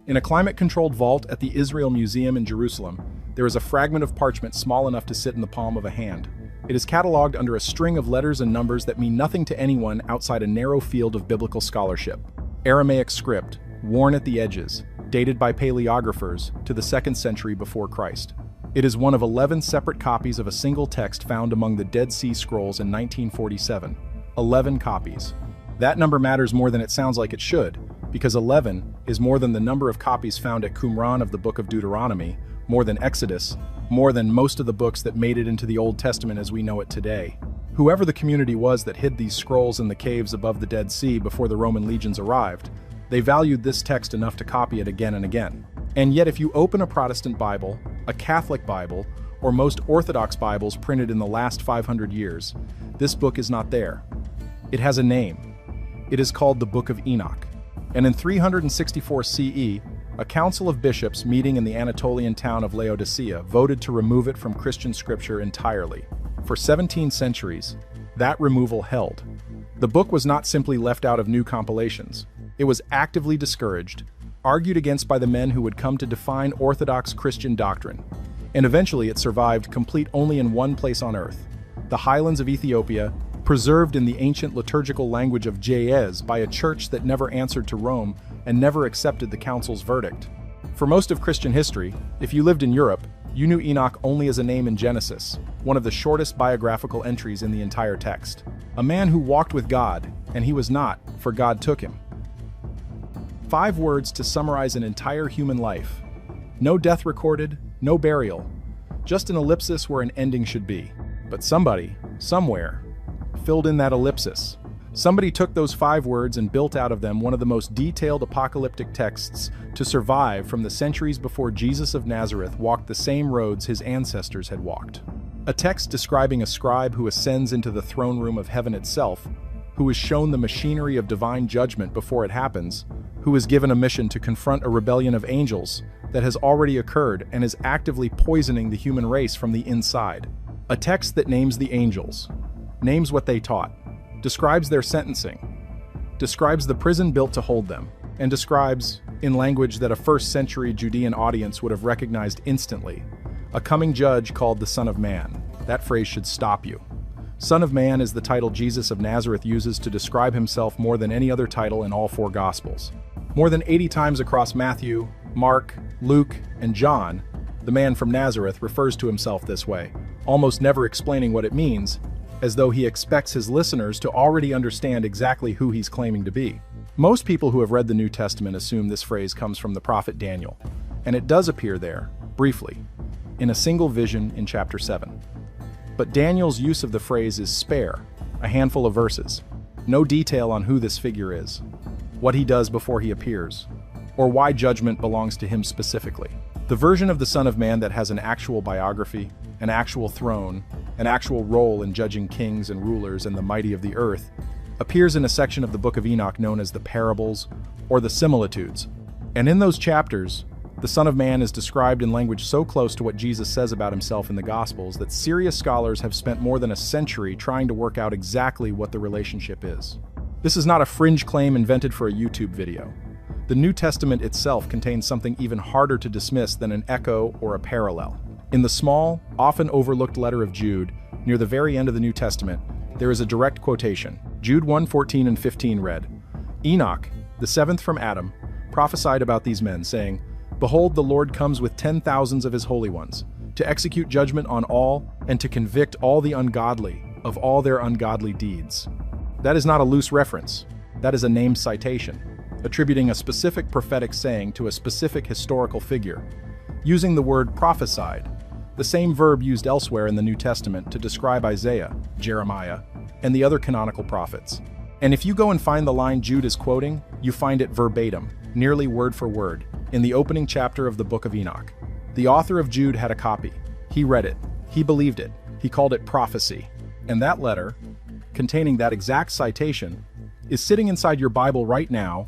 In a climate-controlled vault at the Israel Museum in Jerusalem, there is a fragment of parchment small enough to sit in the palm of a hand. It is cataloged under a string of letters and numbers that mean nothing to anyone outside a narrow field of biblical scholarship. Aramaic script, worn at the edges, dated by paleographers to the 2nd century before Christ. It is one of 11 separate copies of a single text found among the Dead Sea Scrolls in 1947. 11 copies. That number matters more than it sounds like it should, because 11 is more than the number of copies found at Qumran of the Book of Deuteronomy, more than Exodus, more than most of the books that made it into the Old Testament as we know it today. Whoever the community was that hid these scrolls in the caves above the Dead Sea before the Roman legions arrived, they valued this text enough to copy it again and again. And yet if you open a Protestant Bible, a Catholic Bible, or most Orthodox Bibles printed in the last 500 years, this book is not there. It has a name. It is called the Book of Enoch. And in 364 CE, a council of bishops meeting in the Anatolian town of Laodicea voted to remove it from Christian scripture entirely. For 17 centuries, that removal held. The book was not simply left out of new compilations. It was actively discouraged, argued against by the men who would come to define Orthodox Christian doctrine. And eventually it survived complete only in one place on earth, the highlands of Ethiopia, preserved in the ancient liturgical language of Ge'ez by a church that never answered to Rome and never accepted the council's verdict. For most of Christian history, if you lived in Europe, you knew Enoch only as a name in Genesis, one of the shortest biographical entries in the entire text. A man who walked with God, and he was not, for God took him. 5 words to summarize an entire human life. No death recorded, no burial, just an ellipsis where an ending should be. But somebody, somewhere, filled in that ellipsis. Somebody took those 5 words and built out of them one of the most detailed apocalyptic texts to survive from the centuries before Jesus of Nazareth walked the same roads his ancestors had walked. A text describing a scribe who ascends into the throne room of heaven itself, who is shown the machinery of divine judgment before it happens, who is given a mission to confront a rebellion of angels that has already occurred and is actively poisoning the human race from the inside. A text that names the angels, names what they taught, describes their sentencing, describes the prison built to hold them, and describes, in language that a first-century Judean audience would have recognized instantly, a coming judge called the Son of Man. That phrase should stop you. Son of Man is the title Jesus of Nazareth uses to describe himself more than any other title in all 4 Gospels. More than 80 times across Matthew, Mark, Luke, and John, the man from Nazareth refers to himself this way, almost never explaining what it means, as though he expects his listeners to already understand exactly who he's claiming to be. Most people who have read the New Testament assume this phrase comes from the prophet Daniel, and it does appear there, briefly, in a single vision in chapter 7. But Daniel's use of the phrase is spare, a handful of verses. No detail on who this figure is, what he does before he appears, or why judgment belongs to him specifically. The version of the Son of Man that has an actual biography, an actual throne, an actual role in judging kings and rulers and the mighty of the earth, appears in a section of the Book of Enoch known as the Parables or the Similitudes. And in those chapters, the Son of Man is described in language so close to what Jesus says about himself in the Gospels that serious scholars have spent more than a century trying to work out exactly what the relationship is. This is not a fringe claim invented for a YouTube video. The New Testament itself contains something even harder to dismiss than an echo or a parallel. In the small, often overlooked letter of Jude, near the very end of the New Testament, there is a direct quotation. Jude 1:14 and 15 read, "Enoch, the 7th from Adam, prophesied about these men, saying, Behold, the Lord comes with 10,000s of his holy ones, to execute judgment on all, and to convict all the ungodly of all their ungodly deeds." That is not a loose reference. That is a named citation, attributing a specific prophetic saying to a specific historical figure, using the word prophesied, the same verb used elsewhere in the New Testament to describe Isaiah, Jeremiah, and the other canonical prophets. And if you go and find the line Jude is quoting, you find it verbatim, nearly word for word, in the opening chapter of the Book of Enoch. The author of Jude had a copy. He read it. He believed it. He called it prophecy. And that letter, containing that exact citation, is sitting inside your Bible right now,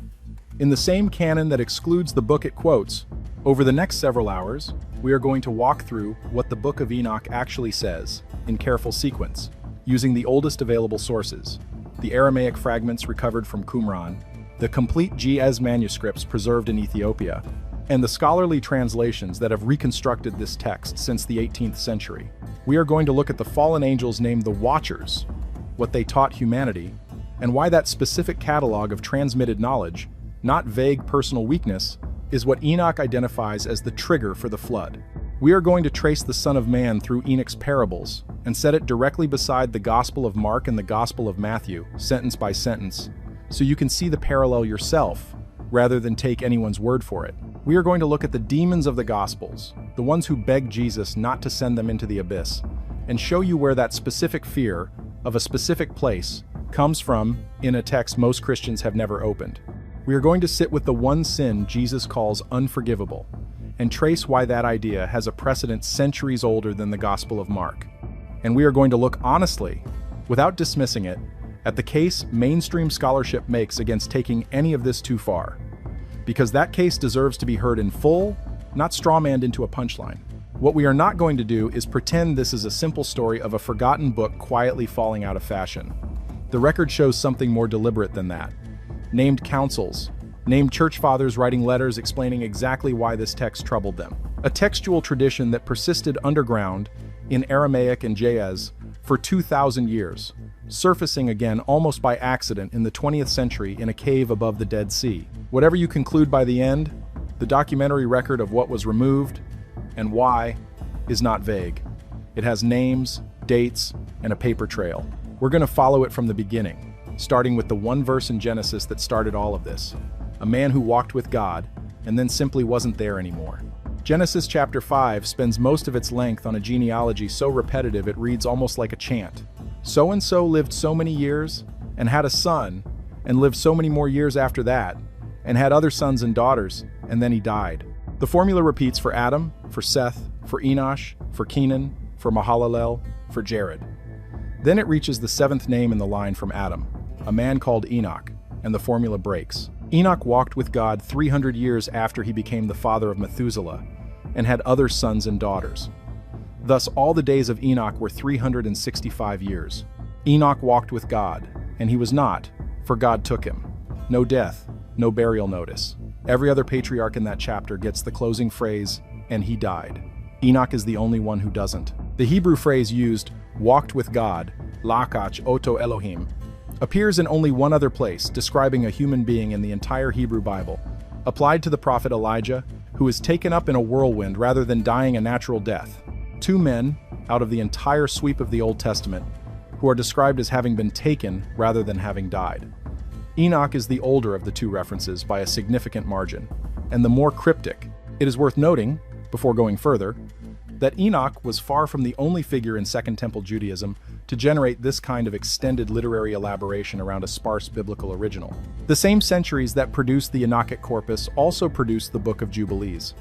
in the same canon that excludes the book it quotes. Over the next several hours, we are going to walk through what the Book of Enoch actually says, in careful sequence, using the oldest available sources, the Aramaic fragments recovered from Qumran, the complete Ge'ez manuscripts preserved in Ethiopia, and the scholarly translations that have reconstructed this text since the 18th century. We are going to look at the fallen angels named the Watchers, what they taught humanity, and why that specific catalog of transmitted knowledge, not vague personal weakness, is what Enoch identifies as the trigger for the flood. We are going to trace the Son of Man through Enoch's parables and set it directly beside the Gospel of Mark and the Gospel of Matthew, sentence by sentence, so you can see the parallel yourself, rather than take anyone's word for it. We are going to look at the demons of the Gospels, the ones who begged Jesus not to send them into the abyss, and show you where that specific fear of a specific place comes from in a text most Christians have never opened. We are going to sit with the one sin Jesus calls unforgivable, and trace why that idea has a precedent centuries older than the Gospel of Mark. And we are going to look honestly, without dismissing it, at the case mainstream scholarship makes against taking any of this too far. Because that case deserves to be heard in full, not strawmanned into a punchline. What we are not going to do is pretend this is a simple story of a forgotten book quietly falling out of fashion. The record shows something more deliberate than that. Named councils, named church fathers writing letters explaining exactly why this text troubled them. A textual tradition that persisted underground in Aramaic and Ge'ez for 2,000 years, surfacing again almost by accident in the 20th century in a cave above the Dead Sea. Whatever you conclude by the end, the documentary record of what was removed and why is not vague. It has names, dates, and a paper trail. We're going to follow it from the beginning, starting with the one verse in Genesis that started all of this. A man who walked with God, and then simply wasn't there anymore. Genesis chapter 5 spends most of its length on a genealogy so repetitive it reads almost like a chant. So-and-so lived so many years, and had a son, and lived so many more years after that, and had other sons and daughters, and then he died. The formula repeats for Adam, for Seth, for Enosh, for Kenan, for Mahalalel, for Jared. Then it reaches the seventh name in the line from Adam, a man called Enoch, and the formula breaks. Enoch walked with God 300 years after he became the father of Methuselah, and had other sons and daughters. Thus all the days of Enoch were 365 years. Enoch walked with God, and he was not, for God took him. No death, no burial notice. Every other patriarch in that chapter gets the closing phrase, and he died. Enoch is the only one who doesn't. The Hebrew phrase used, walked with God, lakach oto Elohim, appears in only one other place, describing a human being in the entire Hebrew Bible, applied to the prophet Elijah, who is taken up in a whirlwind rather than dying a natural death. Two men, out of the entire sweep of the Old Testament, who are described as having been taken rather than having died. Enoch is the older of the two references by a significant margin, and the more cryptic. It is worth noting, before going further, that Enoch was far from the only figure in Second Temple Judaism to generate this kind of extended literary elaboration around a sparse biblical original. The same centuries that produced the Enochic corpus also produced the Book of Jubilees,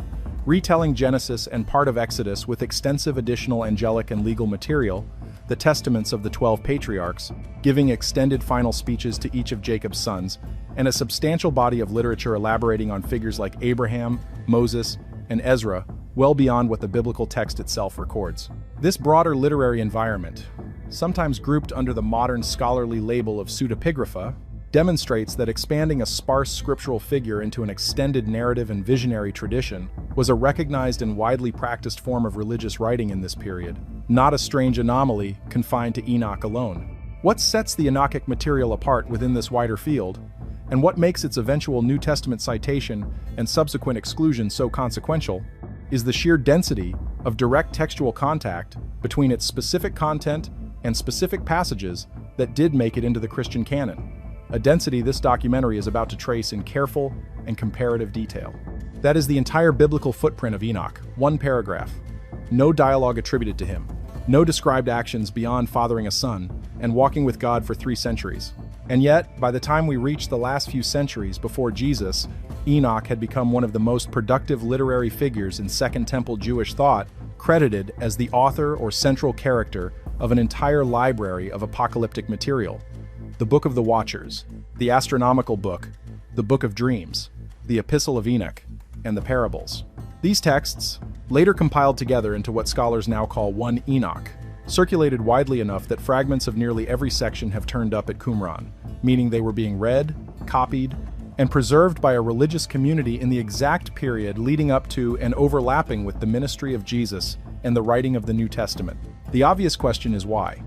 retelling Genesis and part of Exodus with extensive additional angelic and legal material, the testaments of the 12 patriarchs, giving extended final speeches to each of Jacob's sons, and a substantial body of literature elaborating on figures like Abraham, Moses, and Ezra, well beyond what the biblical text itself records. This broader literary environment, sometimes grouped under the modern scholarly label of pseudepigrapha, demonstrates that expanding a sparse scriptural figure into an extended narrative and visionary tradition was a recognized and widely practiced form of religious writing in this period, not a strange anomaly confined to Enoch alone. What sets the Enochic material apart within this wider field, and what makes its eventual New Testament citation and subsequent exclusion so consequential, is the sheer density of direct textual contact between its specific content and specific passages that did make it into the Christian canon, a density this documentary is about to trace in careful and comparative detail. That is the entire biblical footprint of Enoch, one paragraph. No dialogue attributed to him, no described actions beyond fathering a son and walking with God for 3 centuries. And yet, by the time we reach the last few centuries before Jesus, Enoch had become one of the most productive literary figures in Second Temple Jewish thought, credited as the author or central character of an entire library of apocalyptic material. The Book of the Watchers, the Astronomical Book, the Book of Dreams, the Epistle of Enoch, and the Parables. These texts, later compiled together into what scholars now call one Enoch, circulated widely enough that fragments of nearly every section have turned up at Qumran, meaning they were being read, copied, and preserved by a religious community in the exact period leading up to and overlapping with the ministry of Jesus and the writing of the New Testament. The obvious question is why?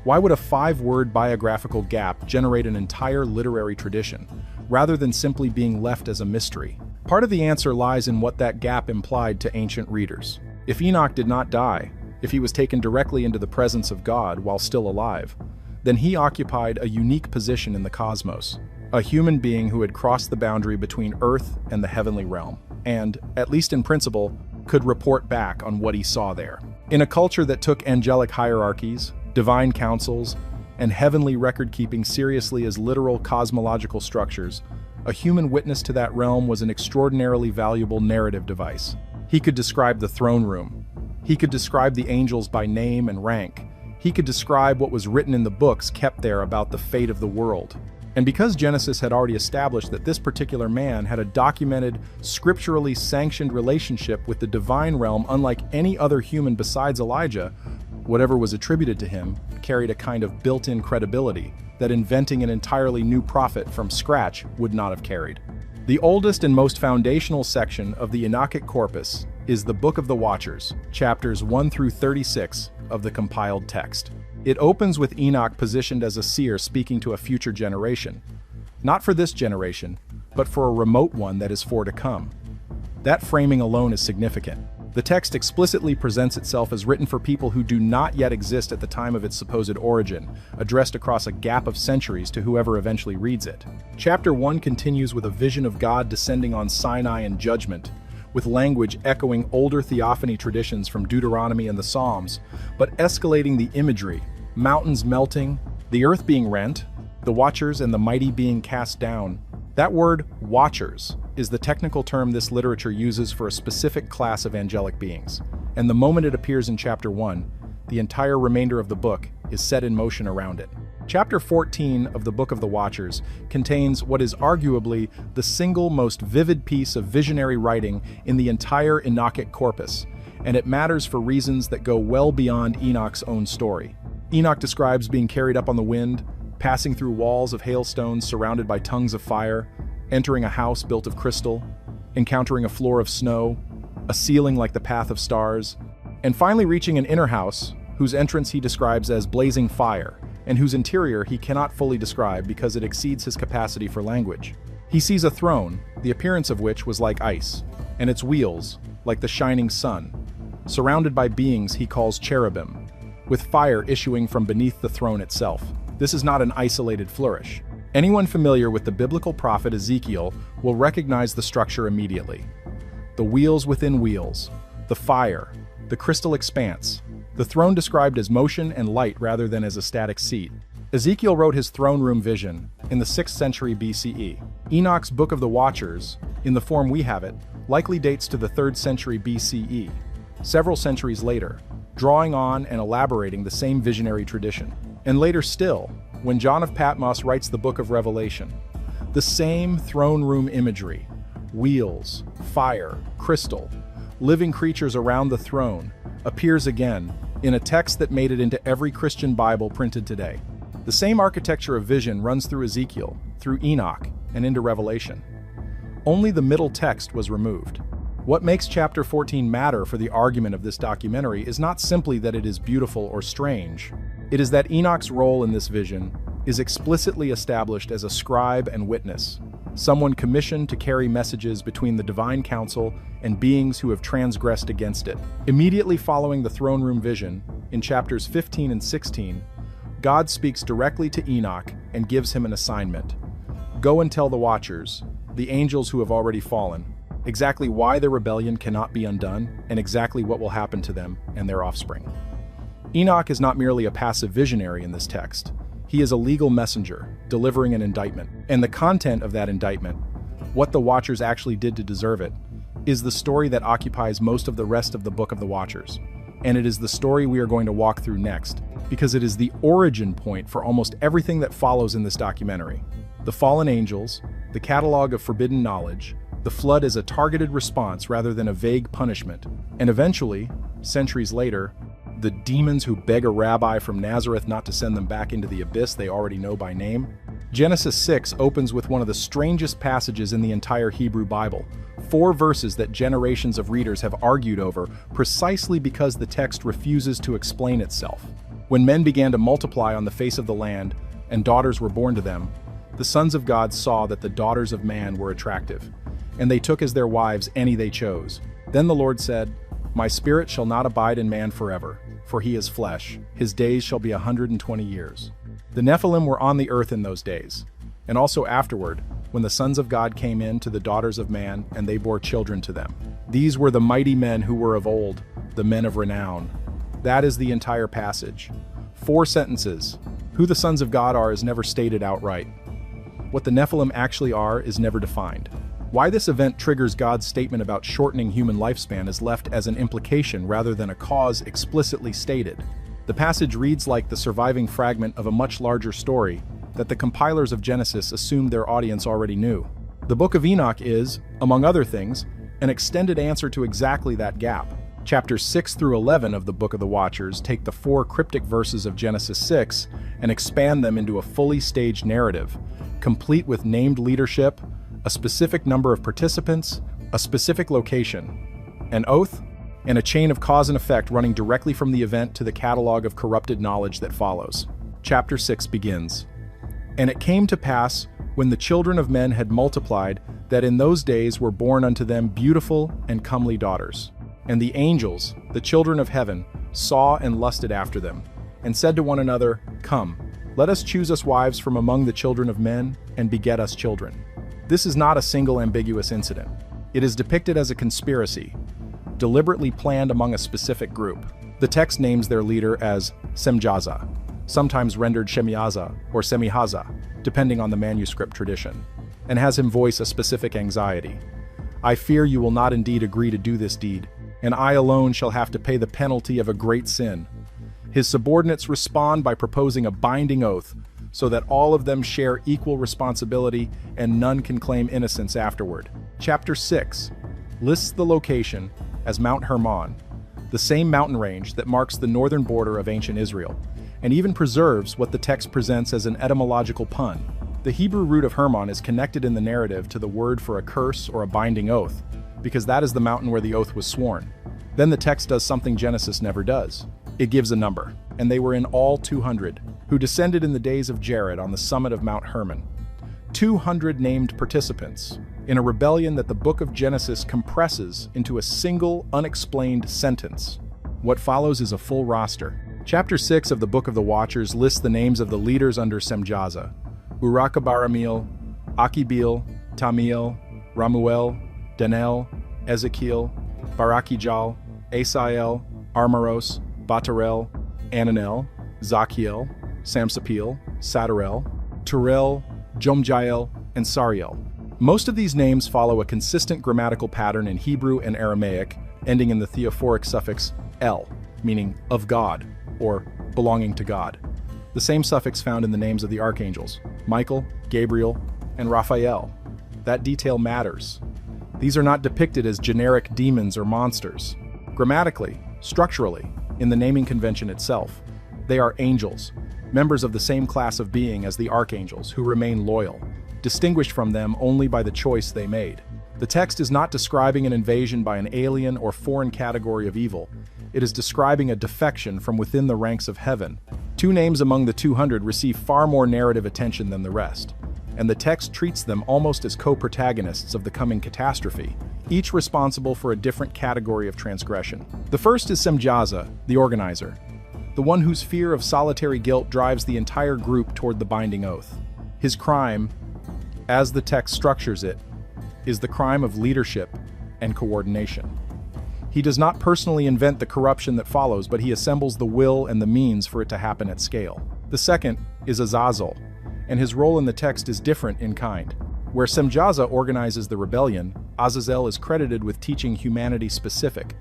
Why would a 5-word biographical gap generate an entire literary tradition, rather than simply being left as a mystery? Part of the answer lies in what that gap implied to ancient readers. If Enoch did not die, if he was taken directly into the presence of God while still alive, then he occupied a unique position in the cosmos, a human being who had crossed the boundary between earth and the heavenly realm, and, at least in principle, could report back on what he saw there. In a culture that took angelic hierarchies, divine councils, and heavenly record-keeping seriously as literal cosmological structures, a human witness to that realm was an extraordinarily valuable narrative device. He could describe the throne room. He could describe the angels by name and rank. He could describe what was written in the books kept there about the fate of the world. And because Genesis had already established that this particular man had a documented, scripturally sanctioned relationship with the divine realm unlike any other human besides Elijah, whatever was attributed to him carried a kind of built-in credibility that inventing an entirely new prophet from scratch would not have carried. The oldest and most foundational section of the Enochic corpus is the Book of the Watchers, chapters 1 through 36 of the compiled text. It opens with Enoch positioned as a seer speaking to a future generation. Not for this generation, but for a remote one that is for to come. That framing alone is significant. The text explicitly presents itself as written for people who do not yet exist at the time of its supposed origin, addressed across a gap of centuries to whoever eventually reads it. Chapter 1 continues with a vision of God descending on Sinai in judgment, with language echoing older theophany traditions from Deuteronomy and the Psalms, but escalating the imagery, mountains melting, the earth being rent, the watchers and the mighty being cast down. That word, watchers, is the technical term this literature uses for a specific class of angelic beings, and the moment it appears in chapter 1, the entire remainder of the book is set in motion around it. Chapter 14 of the Book of the Watchers contains what is arguably the single most vivid piece of visionary writing in the entire Enochic corpus, and it matters for reasons that go well beyond Enoch's own story. Enoch describes being carried up on the wind, passing through walls of hailstones surrounded by tongues of fire, entering a house built of crystal, encountering a floor of snow, a ceiling like the path of stars, and finally reaching an inner house whose entrance he describes as blazing fire, and whose interior he cannot fully describe because it exceeds his capacity for language. He sees a throne, the appearance of which was like ice, and its wheels, like the shining sun, surrounded by beings he calls cherubim, with fire issuing from beneath the throne itself. This is not an isolated flourish. Anyone familiar with the biblical prophet Ezekiel will recognize the structure immediately. The wheels within wheels, the fire, the crystal expanse, the throne described as motion and light rather than as a static seat. Ezekiel wrote his throne room vision in the 6th century BCE. Enoch's Book of the Watchers, in the form we have it, likely dates to the 3rd century BCE, several centuries later, drawing on and elaborating the same visionary tradition. And later still, when John of Patmos writes the Book of Revelation, the same throne room imagery, wheels, fire, crystal, living creatures around the throne, appears again in a text that made it into every Christian Bible printed today. The same architecture of vision runs through Ezekiel, through Enoch, and into Revelation. Only the middle text was removed. What makes chapter 14 matter for the argument of this documentary is not simply that it is beautiful or strange. It is that Enoch's role in this vision is explicitly established as a scribe and witness, someone commissioned to carry messages between the divine council and beings who have transgressed against it. Immediately following the throne room vision, in chapters 15 and 16, God speaks directly to Enoch and gives him an assignment. Go and tell the Watchers, the angels who have already fallen, exactly why their rebellion cannot be undone and exactly what will happen to them and their offspring. Enoch is not merely a passive visionary in this text. He is a legal messenger, delivering an indictment. And the content of that indictment, what the Watchers actually did to deserve it, is the story that occupies most of the rest of the Book of the Watchers. And it is the story we are going to walk through next, because it is the origin point for almost everything that follows in this documentary. The fallen angels, the catalog of forbidden knowledge, the flood as a targeted response rather than a vague punishment, and eventually, centuries later, the demons who beg a rabbi from Nazareth not to send them back into the abyss they already know by name. Genesis 6 opens with one of the strangest passages in the entire Hebrew Bible. 4 verses that generations of readers have argued over precisely because the text refuses to explain itself. When men began to multiply on the face of the land, and daughters were born to them, the sons of God saw that the daughters of man were attractive, and they took as their wives any they chose. Then the Lord said, "My spirit shall not abide in man forever, for he is flesh. His days shall be 120 years." The Nephilim were on the earth in those days, and also afterward, when the sons of God came in to the daughters of man, and they bore children to them. These were the mighty men who were of old, the men of renown. That is the entire passage. 4 sentences. Who the sons of God are is never stated outright. What the Nephilim actually are is never defined. Why this event triggers God's statement about shortening human lifespan is left as an implication rather than a cause explicitly stated. The passage reads like the surviving fragment of a much larger story that the compilers of Genesis assumed their audience already knew. The Book of Enoch is, among other things, an extended answer to exactly that gap. Chapters 6 through 11 of the Book of the Watchers take the 4 cryptic verses of Genesis 6 and expand them into a fully staged narrative, complete with named leadership, a specific number of participants, a specific location, an oath, and a chain of cause and effect running directly from the event to the catalog of corrupted knowledge that follows. Chapter 6 begins. And it came to pass, when the children of men had multiplied, that in those days were born unto them beautiful and comely daughters. And the angels, the children of heaven, saw and lusted after them, and said to one another, Come, let us choose us wives from among the children of men, and beget us children. This is not a single ambiguous incident. It is depicted as a conspiracy, deliberately planned among a specific group. The text names their leader as Semjaza, sometimes rendered Shemiaza or Semihaza, depending on the manuscript tradition, and has him voice a specific anxiety. I fear you will not indeed agree to do this deed, and I alone shall have to pay the penalty of a great sin. His subordinates respond by proposing a binding oath, so that all of them share equal responsibility and none can claim innocence afterward. Chapter 6 lists the location as Mount Hermon, the same mountain range that marks the northern border of ancient Israel, and even preserves what the text presents as an etymological pun. The Hebrew root of Hermon is connected in the narrative to the word for a curse or a binding oath, because that is the mountain where the oath was sworn. Then the text does something Genesis never does. It gives a number, and they were in all 200, who descended in the days of Jared on the summit of Mount Hermon. 200 named participants, in a rebellion that the book of Genesis compresses into a single, unexplained sentence. What follows is a full roster. Chapter 6 of the Book of the Watchers lists the names of the leaders under Semjaza: Urakabaramil, Akibil, Tamiel, Ramuel, Danel, Ezekiel, Barakijal, Asael, Armaros, Batarel, Ananel, Zachiel, Samsapil, Sadarel, Turel, Jomjael, and Sariel. Most of these names follow a consistent grammatical pattern in Hebrew and Aramaic, ending in the theophoric suffix el, meaning of God, or belonging to God. The same suffix found in the names of the archangels, Michael, Gabriel, and Raphael. That detail matters. These are not depicted as generic demons or monsters. Grammatically, structurally, in the naming convention itself, they are angels, members of the same class of being as the archangels, who remain loyal, distinguished from them only by the choice they made. The text is not describing an invasion by an alien or foreign category of evil. It is describing a defection from within the ranks of heaven. 2 names among the 200 receive far more narrative attention than the rest, and the text treats them almost as co-protagonists of the coming catastrophe, each responsible for a different category of transgression. The first is Semjaza, the organizer, the one whose fear of solitary guilt drives the entire group toward the binding oath. His crime, as the text structures it, is the crime of leadership and coordination. He does not personally invent the corruption that follows, but he assembles the will and the means for it to happen at scale. The second is Azazel, and his role in the text is different in kind. Where Semjaza organizes the rebellion, Azazel is credited with teaching humanity-specific,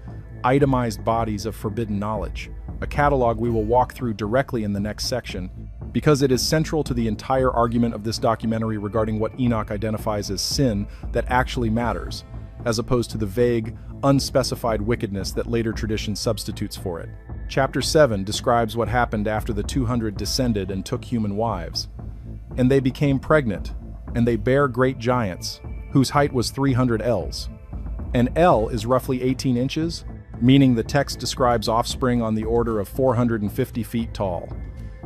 itemized bodies of forbidden knowledge, a catalog we will walk through directly in the next section, because it is central to the entire argument of this documentary regarding what Enoch identifies as sin that actually matters, as opposed to the vague, unspecified wickedness that later tradition substitutes for it. Chapter 7 describes what happened after the 200 descended and took human wives. And they became pregnant, and they bare great giants, whose height was 300 ells. An ell is roughly 18 inches, meaning the text describes offspring on the order of 450 feet tall.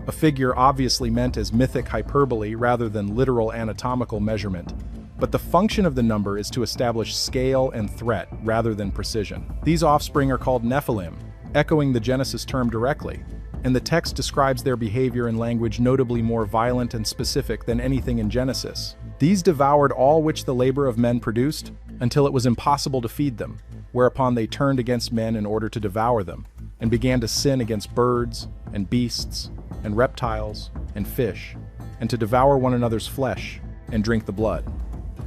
A figure obviously meant as mythic hyperbole rather than literal anatomical measurement. But the function of the number is to establish scale and threat rather than precision. These offspring are called Nephilim, echoing the Genesis term directly, and the text describes their behavior in language notably more violent and specific than anything in Genesis. These devoured all which the labor of men produced, until it was impossible to feed them, whereupon they turned against men in order to devour them, and began to sin against birds, and beasts, and reptiles, and fish, and to devour one another's flesh, and drink the blood.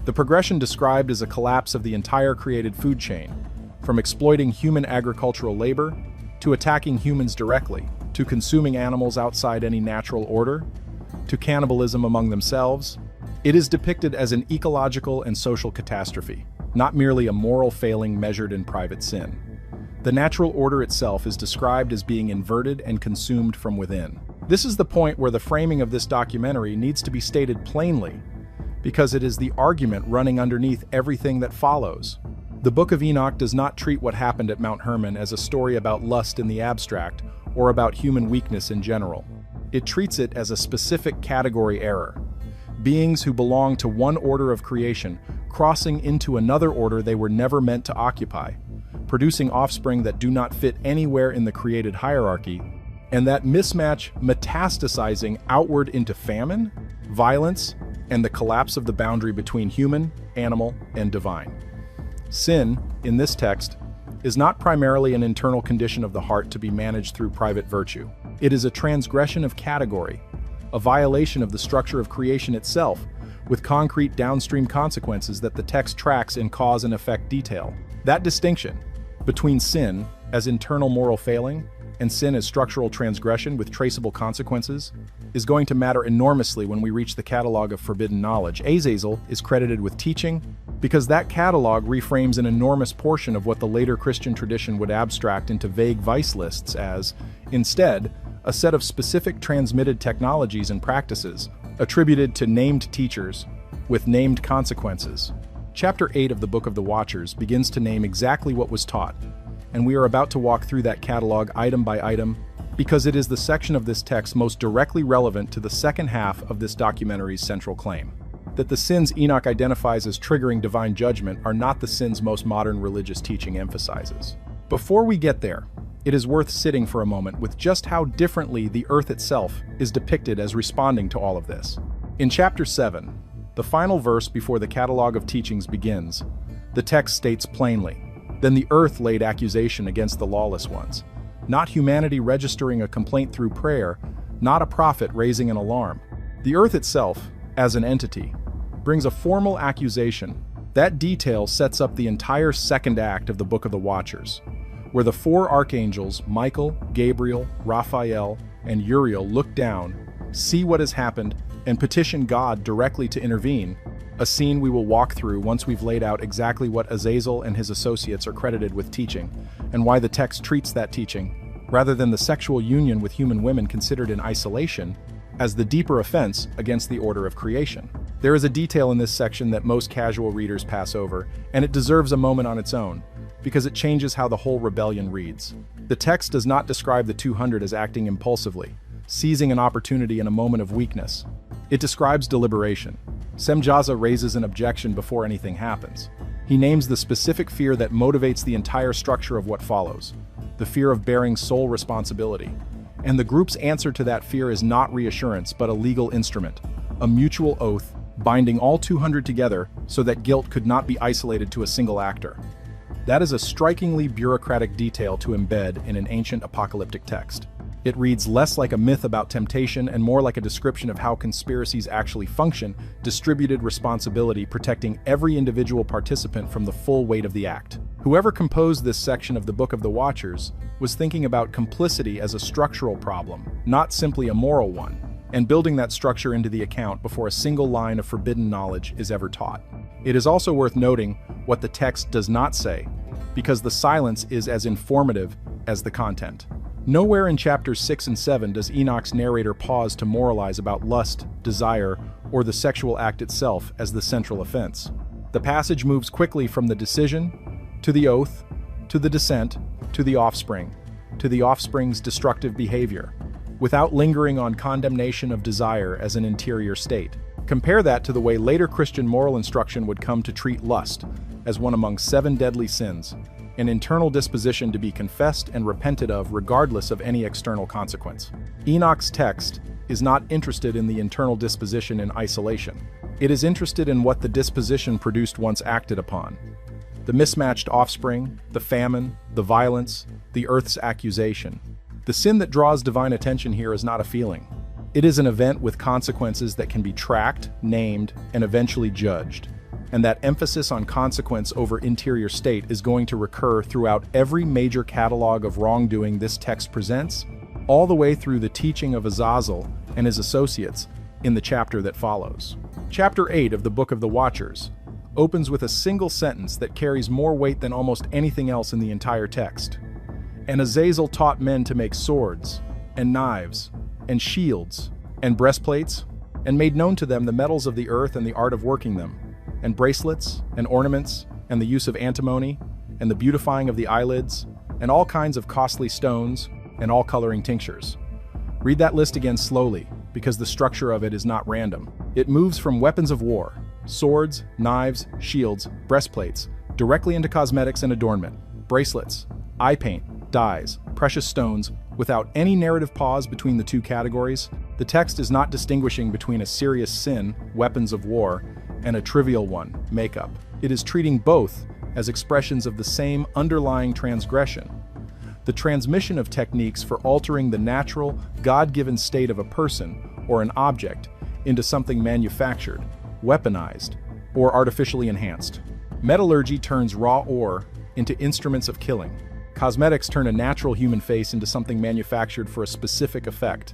The progression described is a collapse of the entire created food chain, from exploiting human agricultural labor, to attacking humans directly, to consuming animals outside any natural order, to cannibalism among themselves. It is depicted as an ecological and social catastrophe, not merely a moral failing measured in private sin. The natural order itself is described as being inverted and consumed from within. This is the point where the framing of this documentary needs to be stated plainly, because it is the argument running underneath everything that follows. The Book of Enoch does not treat what happened at Mount Hermon as a story about lust in the abstract or about human weakness in general. It treats it as a specific category error. Beings who belong to one order of creation crossing into another order they were never meant to occupy, producing offspring that do not fit anywhere in the created hierarchy, and that mismatch metastasizing outward into famine, violence, and the collapse of the boundary between human, animal, and divine. Sin, in this text, is not primarily an internal condition of the heart to be managed through private virtue. It is a transgression of category, a violation of the structure of creation itself, with concrete downstream consequences that the text tracks in cause and effect detail. That distinction between sin as internal moral failing and sin as structural transgression with traceable consequences is going to matter enormously when we reach the catalog of forbidden knowledge. Azazel is credited with teaching because that catalog reframes an enormous portion of what the later Christian tradition would abstract into vague vice lists as, instead, a set of specific transmitted technologies and practices attributed to named teachers with named consequences. Chapter 8 of the Book of the Watchers begins to name exactly what was taught, and we are about to walk through that catalog item by item because it is the section of this text most directly relevant to the second half of this documentary's central claim: that the sins Enoch identifies as triggering divine judgment are not the sins most modern religious teaching emphasizes. Before we get there, it is worth sitting for a moment with just how differently the earth itself is depicted as responding to all of this. In chapter 7, the final verse before the catalog of teachings begins, the text states plainly, "Then the earth laid accusation against the lawless ones," not humanity registering a complaint through prayer, not a prophet raising an alarm. The earth itself, as an entity, brings a formal accusation. That detail sets up the entire second act of the Book of the Watchers, where the four archangels, Michael, Gabriel, Raphael, and Uriel, look down, see what has happened, and petition God directly to intervene, a scene we will walk through once we've laid out exactly what Azazel and his associates are credited with teaching, and why the text treats that teaching, rather than the sexual union with human women considered in isolation, as the deeper offense against the order of creation. There is a detail in this section that most casual readers pass over, and it deserves a moment on its own, because it changes how the whole rebellion reads. The text does not describe the 200 as acting impulsively, seizing an opportunity in a moment of weakness. It describes deliberation. Semjaza raises an objection before anything happens. He names the specific fear that motivates the entire structure of what follows, the fear of bearing sole responsibility. And the group's answer to that fear is not reassurance, but a legal instrument, a mutual oath binding all 200 together so that guilt could not be isolated to a single actor. That is a strikingly bureaucratic detail to embed in an ancient apocalyptic text. It reads less like a myth about temptation and more like a description of how conspiracies actually function, distributed responsibility protecting every individual participant from the full weight of the act. Whoever composed this section of the Book of the Watchers was thinking about complicity as a structural problem, not simply a moral one, and building that structure into the account before a single line of forbidden knowledge is ever taught. It is also worth noting what the text does not say, because the silence is as informative as the content. Nowhere in chapters 6 and 7 does Enoch's narrator pause to moralize about lust, desire, or the sexual act itself as the central offense. The passage moves quickly from the decision, to the oath, to the descent, to the offspring's destructive behavior, without lingering on condemnation of desire as an interior state. Compare that to the way later Christian moral instruction would come to treat lust as one among 7 deadly sins, an internal disposition to be confessed and repented of regardless of any external consequence. Enoch's text is not interested in the internal disposition in isolation. It is interested in what the disposition produced once acted upon. The mismatched offspring, the famine, the violence, the earth's accusation. The sin that draws divine attention here is not a feeling. It is an event with consequences that can be tracked, named, and eventually judged. And that emphasis on consequence over interior state is going to recur throughout every major catalog of wrongdoing this text presents, all the way through the teaching of Azazel and his associates in the chapter that follows. Chapter 8 of the Book of the Watchers opens with a single sentence that carries more weight than almost anything else in the entire text. And Azazel taught men to make swords, and knives, and shields, and breastplates, and made known to them the metals of the earth and the art of working them, and bracelets, and ornaments, and the use of antimony, and the beautifying of the eyelids, and all kinds of costly stones, and all coloring tinctures. Read that list again slowly, because the structure of it is not random. It moves from weapons of war, swords, knives, shields, breastplates, directly into cosmetics and adornment, bracelets, eye paint, dyes, precious stones, without any narrative pause between the two categories. The text is not distinguishing between a serious sin, weapons of war, and a trivial one, makeup. It is treating both as expressions of the same underlying transgression. The transmission of techniques for altering the natural, God-given state of a person or an object into something manufactured, weaponized, or artificially enhanced. Metallurgy turns raw ore into instruments of killing. Cosmetics turn a natural human face into something manufactured for a specific effect.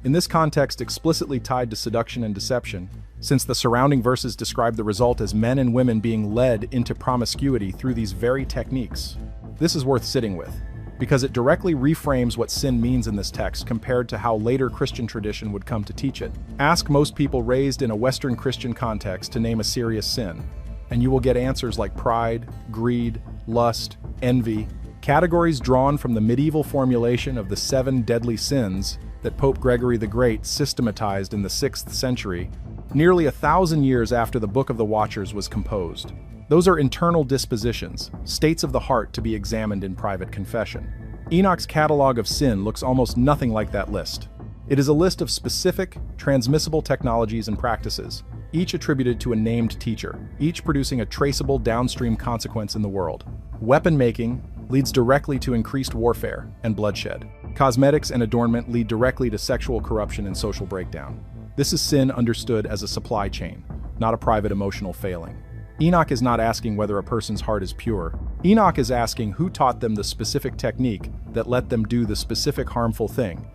In this context, explicitly tied to seduction and deception, since the surrounding verses describe the result as men and women being led into promiscuity through these very techniques. This is worth sitting with, because it directly reframes what sin means in this text compared to how later Christian tradition would come to teach it. Ask most people raised in a Western Christian context to name a serious sin, and you will get answers like pride, greed, lust, envy, categories drawn from the medieval formulation of the 7 deadly sins that Pope Gregory the Great systematized in the 6th century, nearly 1,000 years after the Book of the Watchers was composed. Those are internal dispositions, states of the heart to be examined in private confession. Enoch's catalog of sin looks almost nothing like that list. It is a list of specific, transmissible technologies and practices, each attributed to a named teacher, each producing a traceable downstream consequence in the world. Weapon making leads directly to increased warfare and bloodshed. Cosmetics and adornment lead directly to sexual corruption and social breakdown. This is sin understood as a supply chain, not a private emotional failing. Enoch is not asking whether a person's heart is pure. Enoch is asking who taught them the specific technique that let them do the specific harmful thing,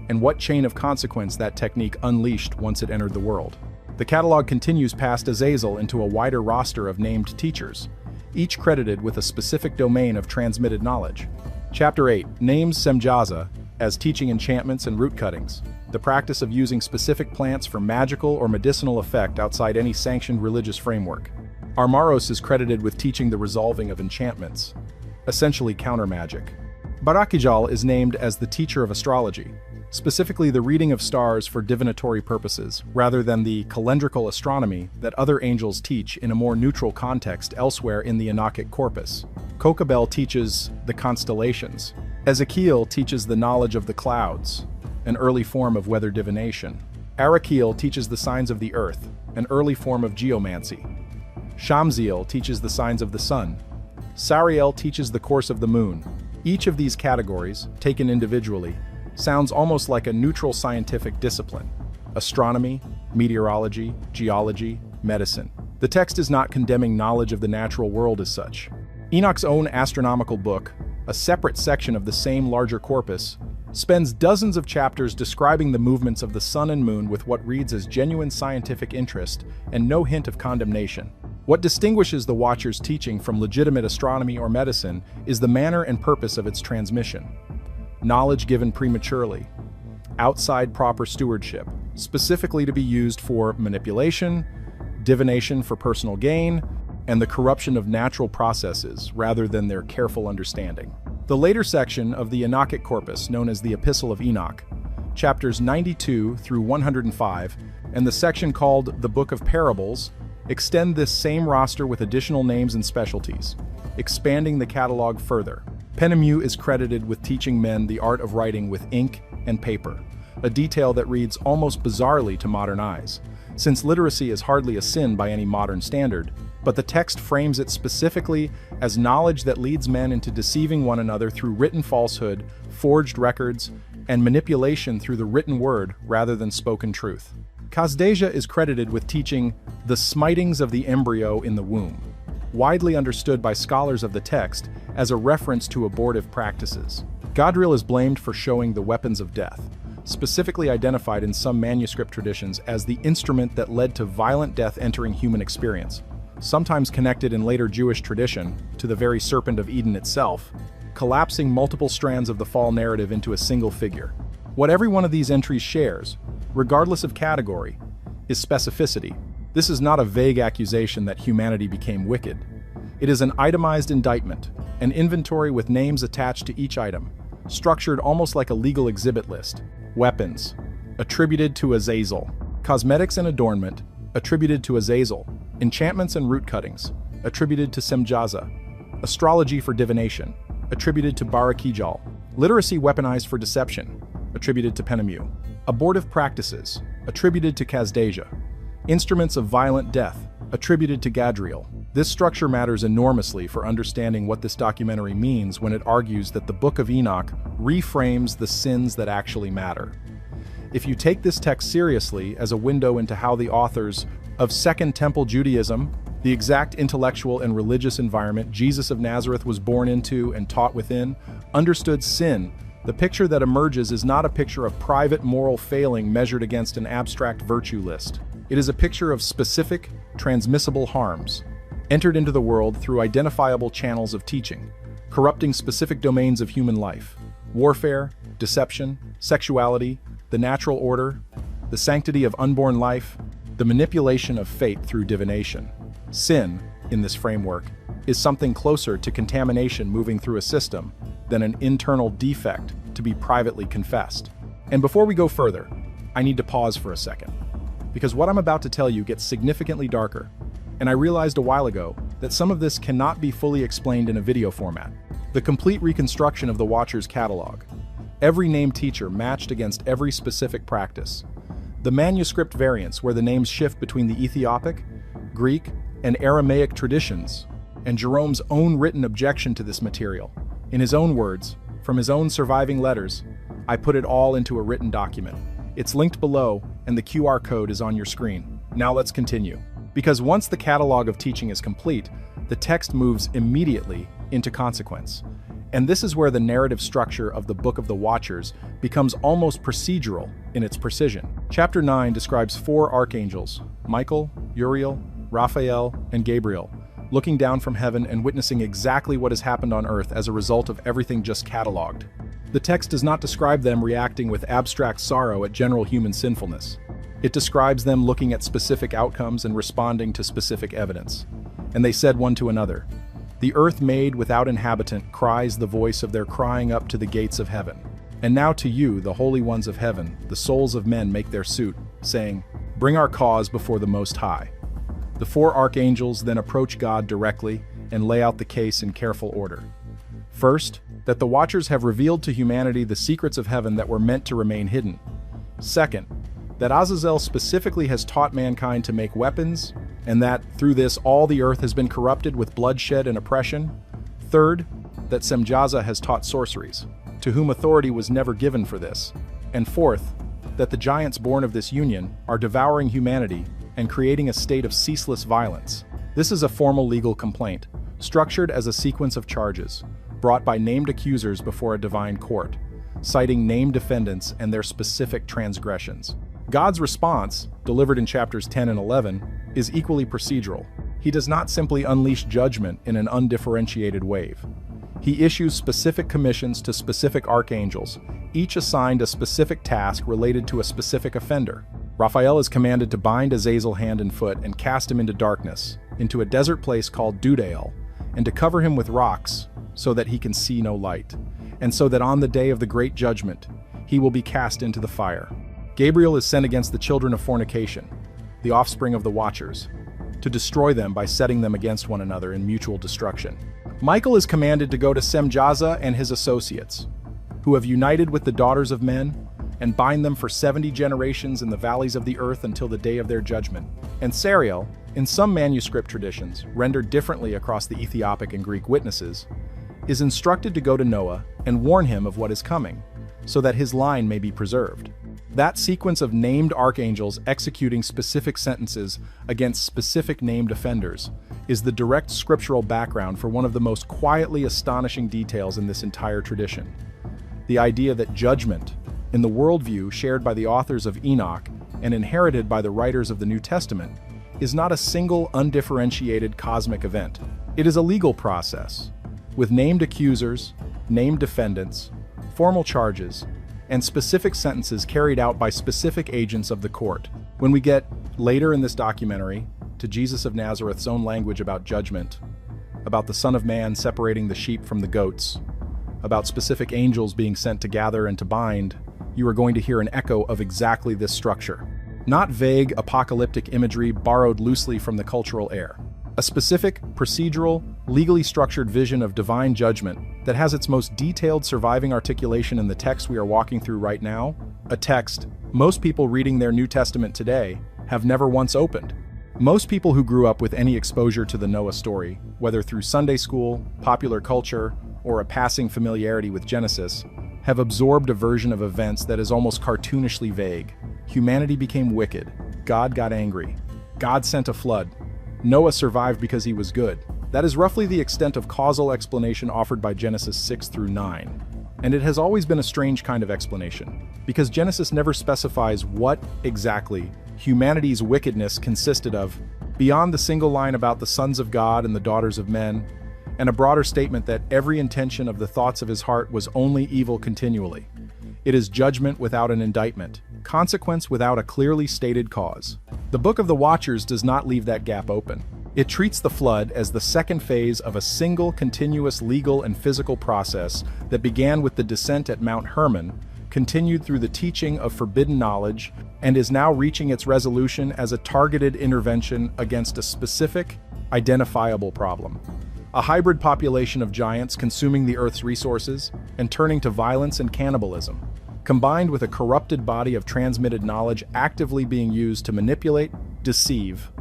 and what chain of consequence that technique unleashed once it entered the world. The catalog continues past Azazel into a wider roster of named teachers, each credited with a specific domain of transmitted knowledge. Chapter 8 names Semjaza as teaching enchantments and root cuttings, the practice of using specific plants for magical or medicinal effect outside any sanctioned religious framework. Armaros is credited with teaching the resolving of enchantments, essentially counter-magic. Barakijal is named as the teacher of astrology, specifically the reading of stars for divinatory purposes, rather than the calendrical astronomy that other angels teach in a more neutral context elsewhere in the Enochic corpus. Kokabel teaches the constellations. Ezekiel teaches the knowledge of the clouds, an early form of weather divination. Arakiel teaches the signs of the earth, an early form of geomancy. Shamziel teaches the signs of the sun. Sariel teaches the course of the moon. Each of these categories, taken individually, sounds almost like a neutral scientific discipline: astronomy, meteorology, geology, medicine. The text is not condemning knowledge of the natural world as such. Enoch's own astronomical book, a separate section of the same larger corpus, spends dozens of chapters describing the movements of the sun and moon with what reads as genuine scientific interest and no hint of condemnation. What distinguishes the Watcher's teaching from legitimate astronomy or medicine is the manner and purpose of its transmission. knowledge given prematurely, outside proper stewardship, specifically to be used for manipulation, divination for personal gain, and the corruption of natural processes rather than their careful understanding. The later section of the Enochic corpus, known as the Epistle of Enoch, chapters 92 through 105, and the section called the Book of Parables, extend this same roster with additional names and specialties, expanding the catalog further. Penemu is credited with teaching men the art of writing with ink and paper, a detail that reads almost bizarrely to modern eyes, since literacy is hardly a sin by any modern standard, but the text frames it specifically as knowledge that leads men into deceiving one another through written falsehood, forged records, and manipulation through the written word rather than spoken truth. Kasdeja is credited with teaching the smitings of the embryo in the womb, widely understood by scholars of the text as a reference to abortive practices. Gadriel is blamed for showing the weapons of death, specifically identified in some manuscript traditions as the instrument that led to violent death entering human experience, sometimes connected in later Jewish tradition to the very Serpent of Eden itself, collapsing multiple strands of the fall narrative into a single figure. What every one of these entries shares, regardless of category, is specificity. This is not a vague accusation that humanity became wicked. It is an itemized indictment, an inventory with names attached to each item, structured almost like a legal exhibit list. Weapons, attributed to Azazel. Cosmetics and adornment, attributed to Azazel. Enchantments and root cuttings, attributed to Semjaza. Astrology for divination, attributed to Barakijal. Literacy weaponized for deception, attributed to Penemu. Abortive practices, attributed to Kasdeja. Instruments of violent death, attributed to Gadriel. This structure matters enormously for understanding what this documentary means when it argues that the Book of Enoch reframes the sins that actually matter. If you take this text seriously as a window into how the authors of Second Temple Judaism, the exact intellectual and religious environment Jesus of Nazareth was born into and taught within, understood sin, the picture that emerges is not a picture of private moral failing measured against an abstract virtue list. It is a picture of specific, transmissible harms, entered into the world through identifiable channels of teaching, corrupting specific domains of human life: warfare, deception, sexuality, the natural order, the sanctity of unborn life, the manipulation of fate through divination. Sin, in this framework, is something closer to contamination moving through a system than an internal defect to be privately confessed. And before we go further, I need to pause for a second, because what I'm about to tell you gets significantly darker, and I realized a while ago that some of this cannot be fully explained in a video format. The complete reconstruction of the Watcher's catalog, every named teacher matched against every specific practice, the manuscript variants where the names shift between the Ethiopic, Greek, and Aramaic traditions, and Jerome's own written objection to this material. In his own words, from his own surviving letters, I put it all into a written document. It's linked below, and the QR code is on your screen. Now let's continue. Because once the catalog of teaching is complete, the text moves immediately into consequence. And this is where the narrative structure of the Book of the Watchers becomes almost procedural in its precision. Chapter 9 describes 4 archangels, Michael, Uriel, Raphael, and Gabriel, looking down from heaven and witnessing exactly what has happened on earth as a result of everything just cataloged. The text does not describe them reacting with abstract sorrow at general human sinfulness. It describes them looking at specific outcomes and responding to specific evidence. And they said one to another, "The earth made without inhabitant cries the voice of their crying up to the gates of heaven. And now to you, the holy ones of heaven, the souls of men make their suit, saying, Bring our cause before the Most High." The 4 archangels then approach God directly and lay out the case in careful order. First, that the Watchers have revealed to humanity the secrets of heaven that were meant to remain hidden. Second, that Azazel specifically has taught mankind to make weapons, and that, through this, all the earth has been corrupted with bloodshed and oppression. Third, that Semjaza has taught sorceries, to whom authority was never given for this. And fourth, that the giants born of this union are devouring humanity and creating a state of ceaseless violence. This is a formal legal complaint, structured as a sequence of charges, brought by named accusers before a divine court, citing named defendants and their specific transgressions. God's response, delivered in chapters 10 and 11, is equally procedural. He does not simply unleash judgment in an undifferentiated wave. He issues specific commissions to specific archangels, each assigned a specific task related to a specific offender. Raphael is commanded to bind Azazel hand and foot and cast him into darkness, into a desert place called Dudael, and to cover him with rocks so that he can see no light, and so that on the day of the great judgment he will be cast into the fire. Gabriel is sent against the children of fornication, the offspring of the Watchers, to destroy them by setting them against one another in mutual destruction. Michael is commanded to go to Semjaza and his associates, who have united with the daughters of men, and bind them for 70 generations in the valleys of the earth until the day of their judgment. And Sariel, in some manuscript traditions, rendered differently across the Ethiopic and Greek witnesses, is instructed to go to Noah and warn him of what is coming, so that his line may be preserved. That sequence of named archangels executing specific sentences against specific named offenders is the direct scriptural background for one of the most quietly astonishing details in this entire tradition. The idea that judgment, in the worldview shared by the authors of Enoch and inherited by the writers of the New Testament, is not a single undifferentiated cosmic event. It is a legal process, with named accusers, named defendants, formal charges, and specific sentences carried out by specific agents of the court. When we get, later in this documentary, to Jesus of Nazareth's own language about judgment, about the Son of Man separating the sheep from the goats, about specific angels being sent to gather and to bind, you are going to hear an echo of exactly this structure. Not vague, apocalyptic imagery borrowed loosely from the cultural air. A specific, procedural, legally structured vision of divine judgment that has its most detailed surviving articulation in the text we are walking through right now, a text most people reading their New Testament today have never once opened. Most people who grew up with any exposure to the Noah story, whether through Sunday school, popular culture, or a passing familiarity with Genesis, have absorbed a version of events that is almost cartoonishly vague. Humanity became wicked. God got angry. God sent a flood. Noah survived because he was good. That is roughly the extent of causal explanation offered by Genesis 6 through 9. And it has always been a strange kind of explanation, because Genesis never specifies what, exactly, humanity's wickedness consisted of, beyond the single line about the sons of God and the daughters of men, and a broader statement that every intention of the thoughts of his heart was only evil continually. It is judgment without an indictment, consequence without a clearly stated cause. The Book of the Watchers does not leave that gap open. It treats the flood as the second phase of a single continuous legal and physical process that began with the descent at Mount Hermon, continued through the teaching of forbidden knowledge, and is now reaching its resolution as a targeted intervention against a specific, identifiable problem. A hybrid population of giants consuming the Earth's resources and turning to violence and cannibalism, combined with a corrupted body of transmitted knowledge actively being used to manipulate, deceive,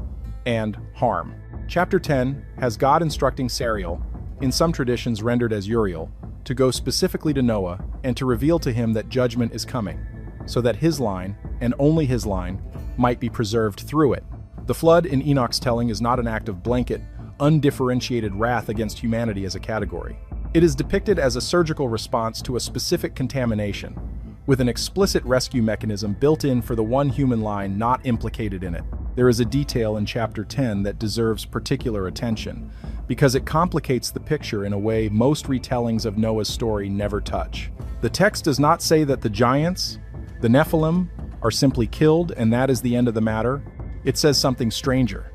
and harm. Chapter 10 has God instructing Sariel, in some traditions rendered as Uriel, to go specifically to Noah and to reveal to him that judgment is coming, so that his line, and only his line, might be preserved through it. The flood in Enoch's telling is not an act of blanket, undifferentiated wrath against humanity as a category. It is depicted as a surgical response to a specific contamination, with an explicit rescue mechanism built in for the one human line not implicated in it. There is a detail in chapter 10 that deserves particular attention, because it complicates the picture in a way most retellings of Noah's story never touch. The text does not say that the giants, the Nephilim, are simply killed and that is the end of the matter. It says something stranger.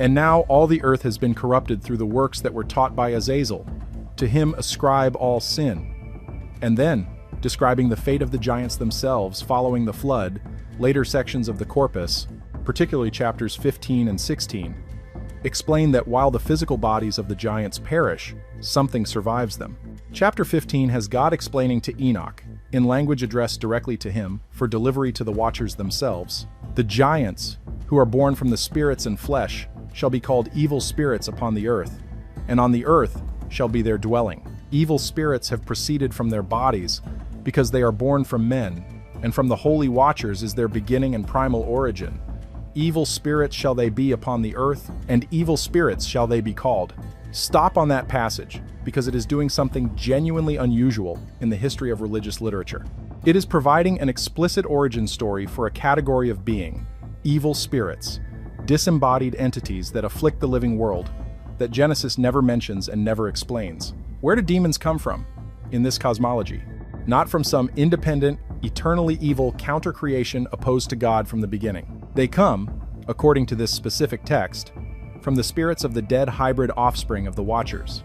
And now all the earth has been corrupted through the works that were taught by Azazel. To him ascribe all sin. And then, describing the fate of the giants themselves following the flood, later sections of the corpus, particularly chapters 15 and 16, explain that while the physical bodies of the giants perish, something survives them. Chapter 15 has God explaining to Enoch, in language addressed directly to him, for delivery to the Watchers themselves, the giants, who are born from the spirits and flesh, shall be called evil spirits upon the earth, and on the earth shall be their dwelling. Evil spirits have proceeded from their bodies, because they are born from men, and from the holy Watchers is their beginning and primal origin. Evil spirits shall they be upon the earth, and evil spirits shall they be called. Stop on that passage, because it is doing something genuinely unusual in the history of religious literature. It is providing an explicit origin story for a category of being, evil spirits, disembodied entities that afflict the living world, that Genesis never mentions and never explains. Where do demons come from in this cosmology? Not from some independent, eternally evil counter-creation opposed to God from the beginning. They come, according to this specific text, from the spirits of the dead hybrid offspring of the Watchers.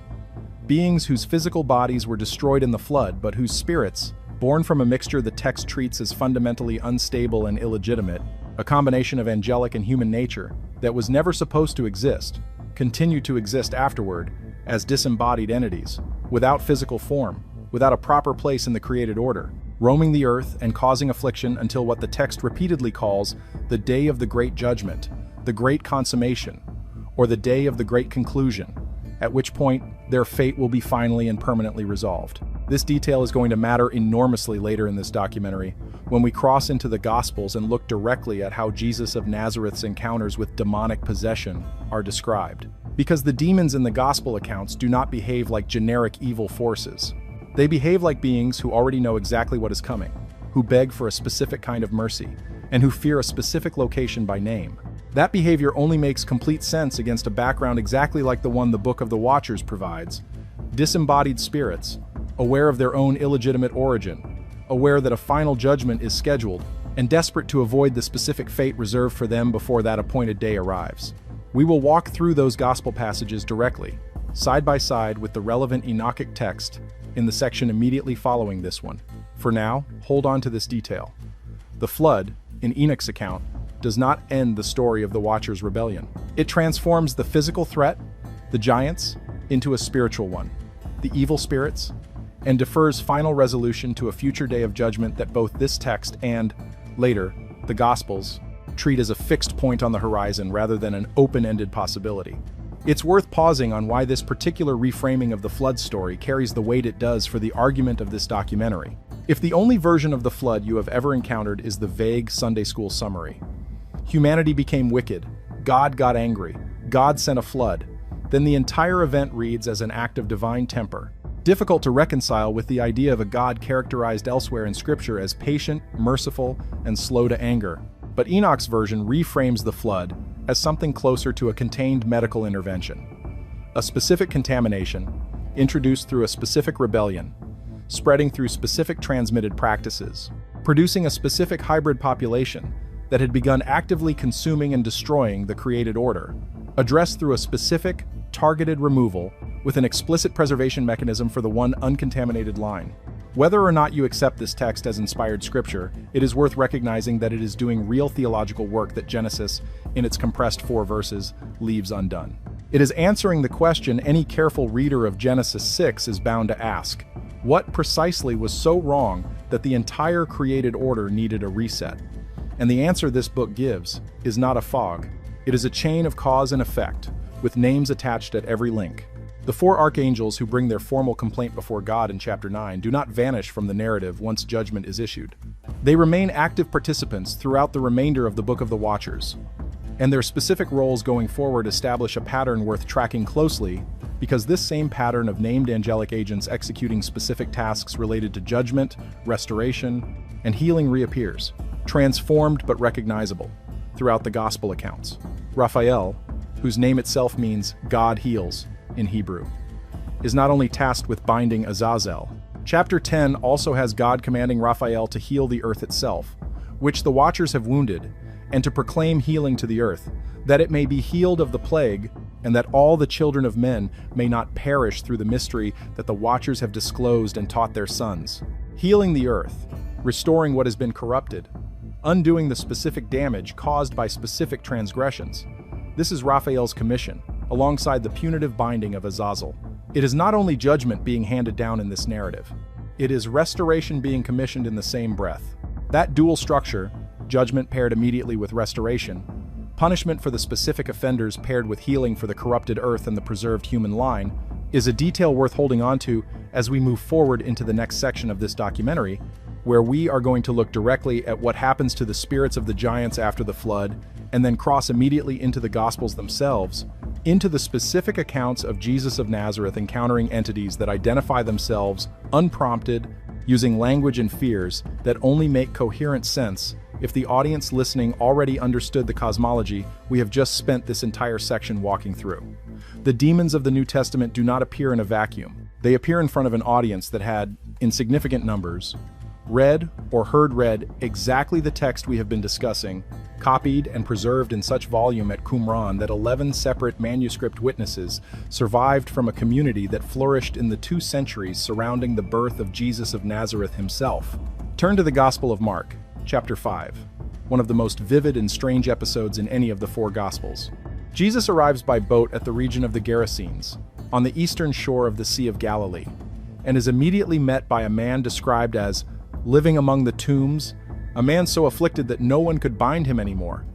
Beings whose physical bodies were destroyed in the flood, but whose spirits, born from a mixture the text treats as fundamentally unstable and illegitimate, a combination of angelic and human nature that was never supposed to exist, continue to exist afterward as disembodied entities, without physical form, without a proper place in the created order, roaming the earth and causing affliction until what the text repeatedly calls the day of the great judgment, the great consummation, or the day of the great conclusion, at which point their fate will be finally and permanently resolved. This detail is going to matter enormously later in this documentary when we cross into the Gospels and look directly at how Jesus of Nazareth's encounters with demonic possession are described. Because the demons in the Gospel accounts do not behave like generic evil forces. They behave like beings who already know exactly what is coming, who beg for a specific kind of mercy, and who fear a specific location by name. That behavior only makes complete sense against a background exactly like the one the Book of the Watchers provides. Disembodied spirits, aware of their own illegitimate origin, aware that a final judgment is scheduled, and desperate to avoid the specific fate reserved for them before that appointed day arrives. We will walk through those gospel passages directly, side by side with the relevant Enochic text in the section immediately following this one. For now, hold on to this detail. The flood, in Enoch's account, does not end the story of the Watchers' rebellion. It transforms the physical threat, the giants, into a spiritual one, the evil spirits, and defers final resolution to a future day of judgment that both this text and, later, the Gospels, treat as a fixed point on the horizon rather than an open-ended possibility. It's worth pausing on why this particular reframing of the flood story carries the weight it does for the argument of this documentary. If the only version of the flood you have ever encountered is the vague Sunday school summary, humanity became wicked, God got angry, God sent a flood, then the entire event reads as an act of divine temper, difficult to reconcile with the idea of a God characterized elsewhere in Scripture as patient, merciful, and slow to anger. But Enoch's version reframes the flood as something closer to a contained medical intervention. A specific contamination, introduced through a specific rebellion, spreading through specific transmitted practices, producing a specific hybrid population that had begun actively consuming and destroying the created order, addressed through a specific, targeted removal with an explicit preservation mechanism for the one uncontaminated line. Whether or not you accept this text as inspired scripture, it is worth recognizing that it is doing real theological work that Genesis, in its compressed 4 verses, leaves undone. It is answering the question any careful reader of Genesis 6 is bound to ask: what precisely was so wrong that the entire created order needed a reset? And the answer this book gives is not a fog. It is a chain of cause and effect, with names attached at every link. The 4 archangels who bring their formal complaint before God in chapter 9 do not vanish from the narrative once judgment is issued. They remain active participants throughout the remainder of the Book of the Watchers, and their specific roles going forward establish a pattern worth tracking closely, because this same pattern of named angelic agents executing specific tasks related to judgment, restoration, and healing reappears, transformed but recognizable, throughout the Gospel accounts. Raphael, whose name itself means God heals in Hebrew, is not only tasked with binding Azazel. Chapter 10 also has God commanding Raphael to heal the earth itself, which the Watchers have wounded, and to proclaim healing to the earth, that it may be healed of the plague, and that all the children of men may not perish through the mystery that the Watchers have disclosed and taught their sons. Healing the earth, restoring what has been corrupted, undoing the specific damage caused by specific transgressions. This is Raphael's commission, alongside the punitive binding of Azazel. It is not only judgment being handed down in this narrative, it is restoration being commissioned in the same breath. That dual structure, judgment paired immediately with restoration, punishment for the specific offenders paired with healing for the corrupted earth and the preserved human line, is a detail worth holding on to as we move forward into the next section of this documentary, where we are going to look directly at what happens to the spirits of the giants after the flood, and then cross immediately into the Gospels themselves, into the specific accounts of Jesus of Nazareth encountering entities that identify themselves unprompted, using language and fears that only make coherent sense if the audience listening already understood the cosmology we have just spent this entire section walking through. The demons of the New Testament do not appear in a vacuum. They appear in front of an audience that had, in significant numbers, read or heard read exactly the text we have been discussing, copied and preserved in such volume at Qumran that 11 separate manuscript witnesses survived from a community that flourished in the 2 centuries surrounding the birth of Jesus of Nazareth himself. Turn to the Gospel of Mark, chapter 5, one of the most vivid and strange episodes in any of the 4 Gospels. Jesus arrives by boat at the region of the Gerasenes, on the eastern shore of the Sea of Galilee, and is immediately met by a man described as living among the tombs, a man so afflicted that no one could bind him anymore,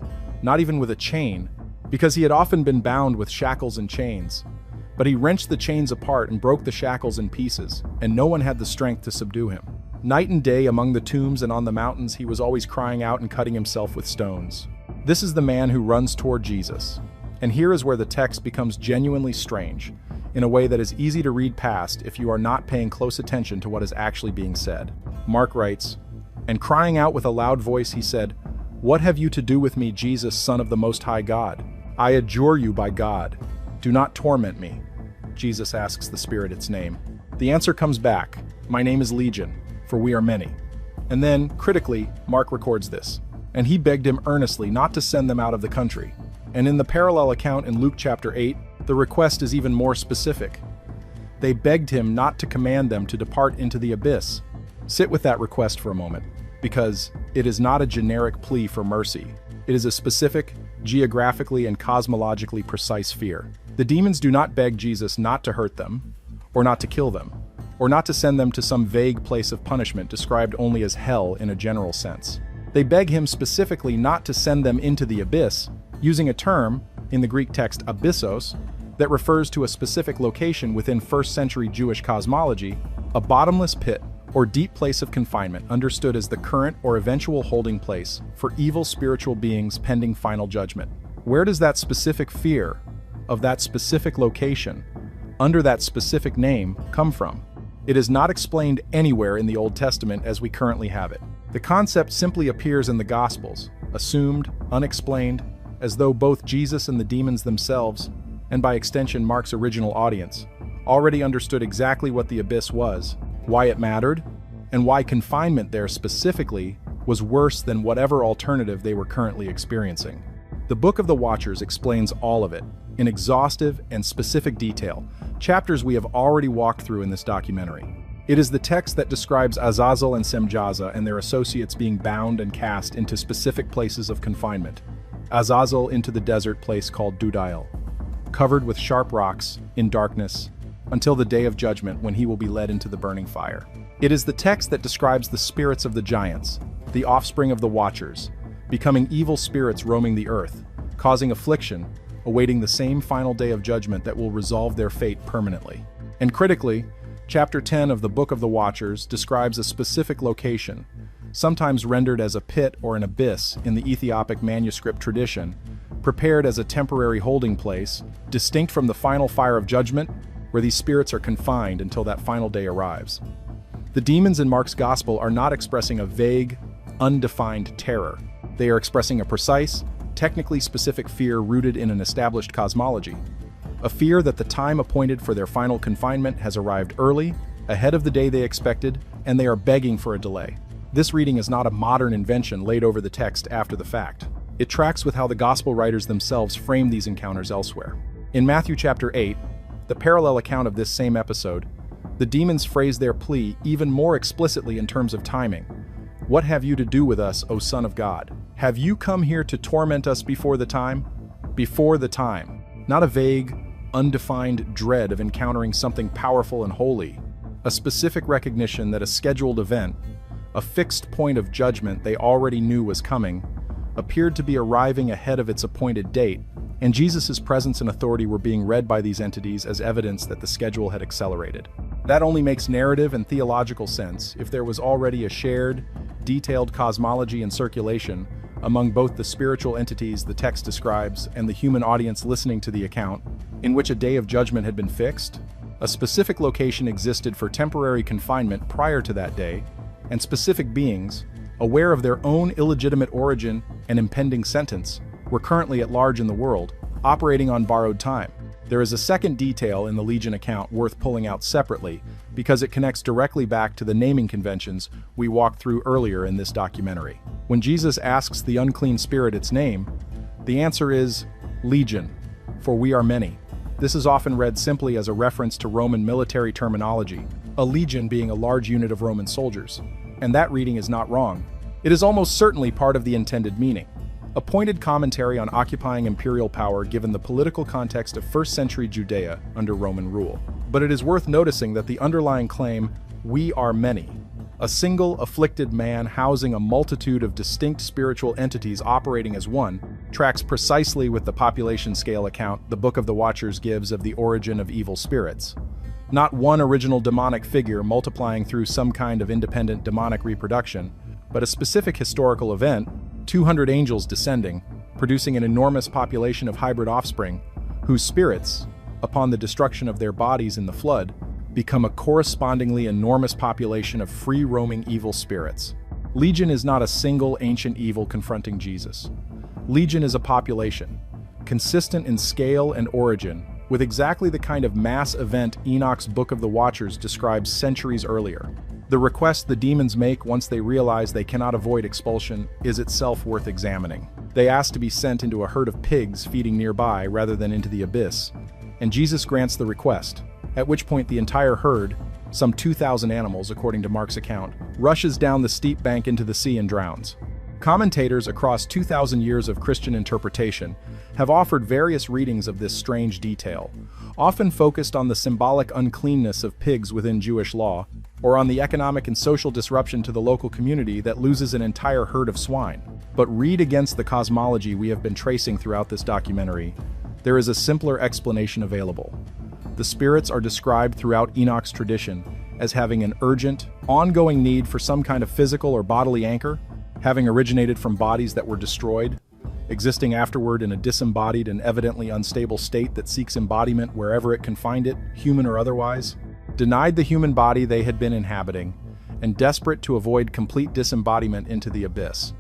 not even with a chain, because he had often been bound with shackles and chains. But he wrenched the chains apart and broke the shackles in pieces, and no one had the strength to subdue him. Night and day among the tombs and on the mountains he was always crying out and cutting himself with stones. This is the man who runs toward Jesus. And here is where the text becomes genuinely strange, in a way that is easy to read past if you are not paying close attention to what is actually being said. Mark writes, "And crying out with a loud voice he said, 'What have you to do with me, Jesus, Son of the Most High God? I adjure you by God, do not torment me.' Jesus asks the spirit its name. The answer comes back, 'My name is Legion, for we are many.' And then, critically, Mark records this. And he begged him earnestly not to send them out of the country. And in the parallel account in Luke chapter 8, the request is even more specific. They begged him not to command them to depart into the abyss. Sit with that request for a moment, because it is not a generic plea for mercy. It is a specific, geographically and cosmologically precise fear. The demons do not beg Jesus not to hurt them, or not to kill them, or not to send them to some vague place of punishment described only as hell in a general sense. They beg him specifically not to send them into the abyss, using a term, in the Greek text abyssos, that refers to a specific location within first-century Jewish cosmology, a bottomless pit or deep place of confinement understood as the current or eventual holding place for evil spiritual beings pending final judgment. Where does that specific fear of that specific location, under that specific name, come from? It is not explained anywhere in the Old Testament as we currently have it. The concept simply appears in the Gospels, assumed, unexplained, as though both Jesus and the demons themselves, and by extension Mark's original audience, already understood exactly what the abyss was, why it mattered, and why confinement there specifically was worse than whatever alternative they were currently experiencing. The Book of the Watchers explains all of it, in exhaustive and specific detail, chapters we have already walked through in this documentary. It is the text that describes Azazel and Semjaza and their associates being bound and cast into specific places of confinement. Azazel into the desert place called Dudail, covered with sharp rocks, in darkness, until the day of judgment when he will be led into the burning fire. It is the text that describes the spirits of the giants, the offspring of the Watchers, becoming evil spirits roaming the earth, causing affliction, awaiting the same final day of judgment that will resolve their fate permanently. And critically, chapter 10 of the Book of the Watchers describes a specific location, sometimes rendered as a pit or an abyss in the Ethiopic manuscript tradition, prepared as a temporary holding place, distinct from the final fire of judgment, where these spirits are confined until that final day arrives. The demons in Mark's Gospel are not expressing a vague, undefined terror. They are expressing a precise, technically specific fear rooted in an established cosmology. A fear that the time appointed for their final confinement has arrived early, ahead of the day they expected, and they are begging for a delay. This reading is not a modern invention laid over the text after the fact. It tracks with how the Gospel writers themselves frame these encounters elsewhere. In Matthew chapter 8, the parallel account of this same episode, the demons phrase their plea even more explicitly in terms of timing. "What have you to do with us, O Son of God? Have you come here to torment us before the time?" Before the time. Not a vague, undefined dread of encountering something powerful and holy. A specific recognition that a scheduled event, a fixed point of judgment they already knew was coming, appeared to be arriving ahead of its appointed date, and Jesus' presence and authority were being read by these entities as evidence that the schedule had accelerated. That only makes narrative and theological sense if there was already a shared, detailed cosmology in circulation among both the spiritual entities the text describes and the human audience listening to the account, in which a day of judgment had been fixed. A specific location existed for temporary confinement prior to that day, and specific beings, aware of their own illegitimate origin and impending sentence, were currently at large in the world, operating on borrowed time. There is a second detail in the Legion account worth pulling out separately because it connects directly back to the naming conventions we walked through earlier in this documentary. When Jesus asks the unclean spirit its name, the answer is Legion, for we are many. This is often read simply as a reference to Roman military terminology, a legion being a large unit of Roman soldiers. And that reading is not wrong. It is almost certainly part of the intended meaning, a pointed commentary on occupying imperial power given the political context of first-century Judea under Roman rule. But it is worth noticing that the underlying claim, "we are many," a single afflicted man housing a multitude of distinct spiritual entities operating as one, tracks precisely with the population scale account the Book of the Watchers gives of the origin of evil spirits. Not one original demonic figure multiplying through some kind of independent demonic reproduction, but a specific historical event, 200 angels descending, producing an enormous population of hybrid offspring, whose spirits, upon the destruction of their bodies in the flood, become a correspondingly enormous population of free-roaming evil spirits. Legion is not a single ancient evil confronting Jesus. Legion is a population, consistent in scale and origin, with exactly the kind of mass event Enoch's Book of the Watchers describes centuries earlier. The request the demons make once they realize they cannot avoid expulsion is itself worth examining. They ask to be sent into a herd of pigs feeding nearby rather than into the abyss, and Jesus grants the request, at which point the entire herd, some 2,000 animals according to Mark's account, rushes down the steep bank into the sea and drowns. Commentators across 2,000 years of Christian interpretation have offered various readings of this strange detail, often focused on the symbolic uncleanness of pigs within Jewish law, or on the economic and social disruption to the local community that loses an entire herd of swine. But read against the cosmology we have been tracing throughout this documentary. There is a simpler explanation available. The spirits are described throughout Enoch's tradition as having an urgent, ongoing need for some kind of physical or bodily anchor, having originated from bodies that were destroyed, existing afterward in a disembodied and evidently unstable state that seeks embodiment wherever it can find it, human or otherwise, denied the human body they had been inhabiting, and desperate to avoid complete disembodiment into the abyss.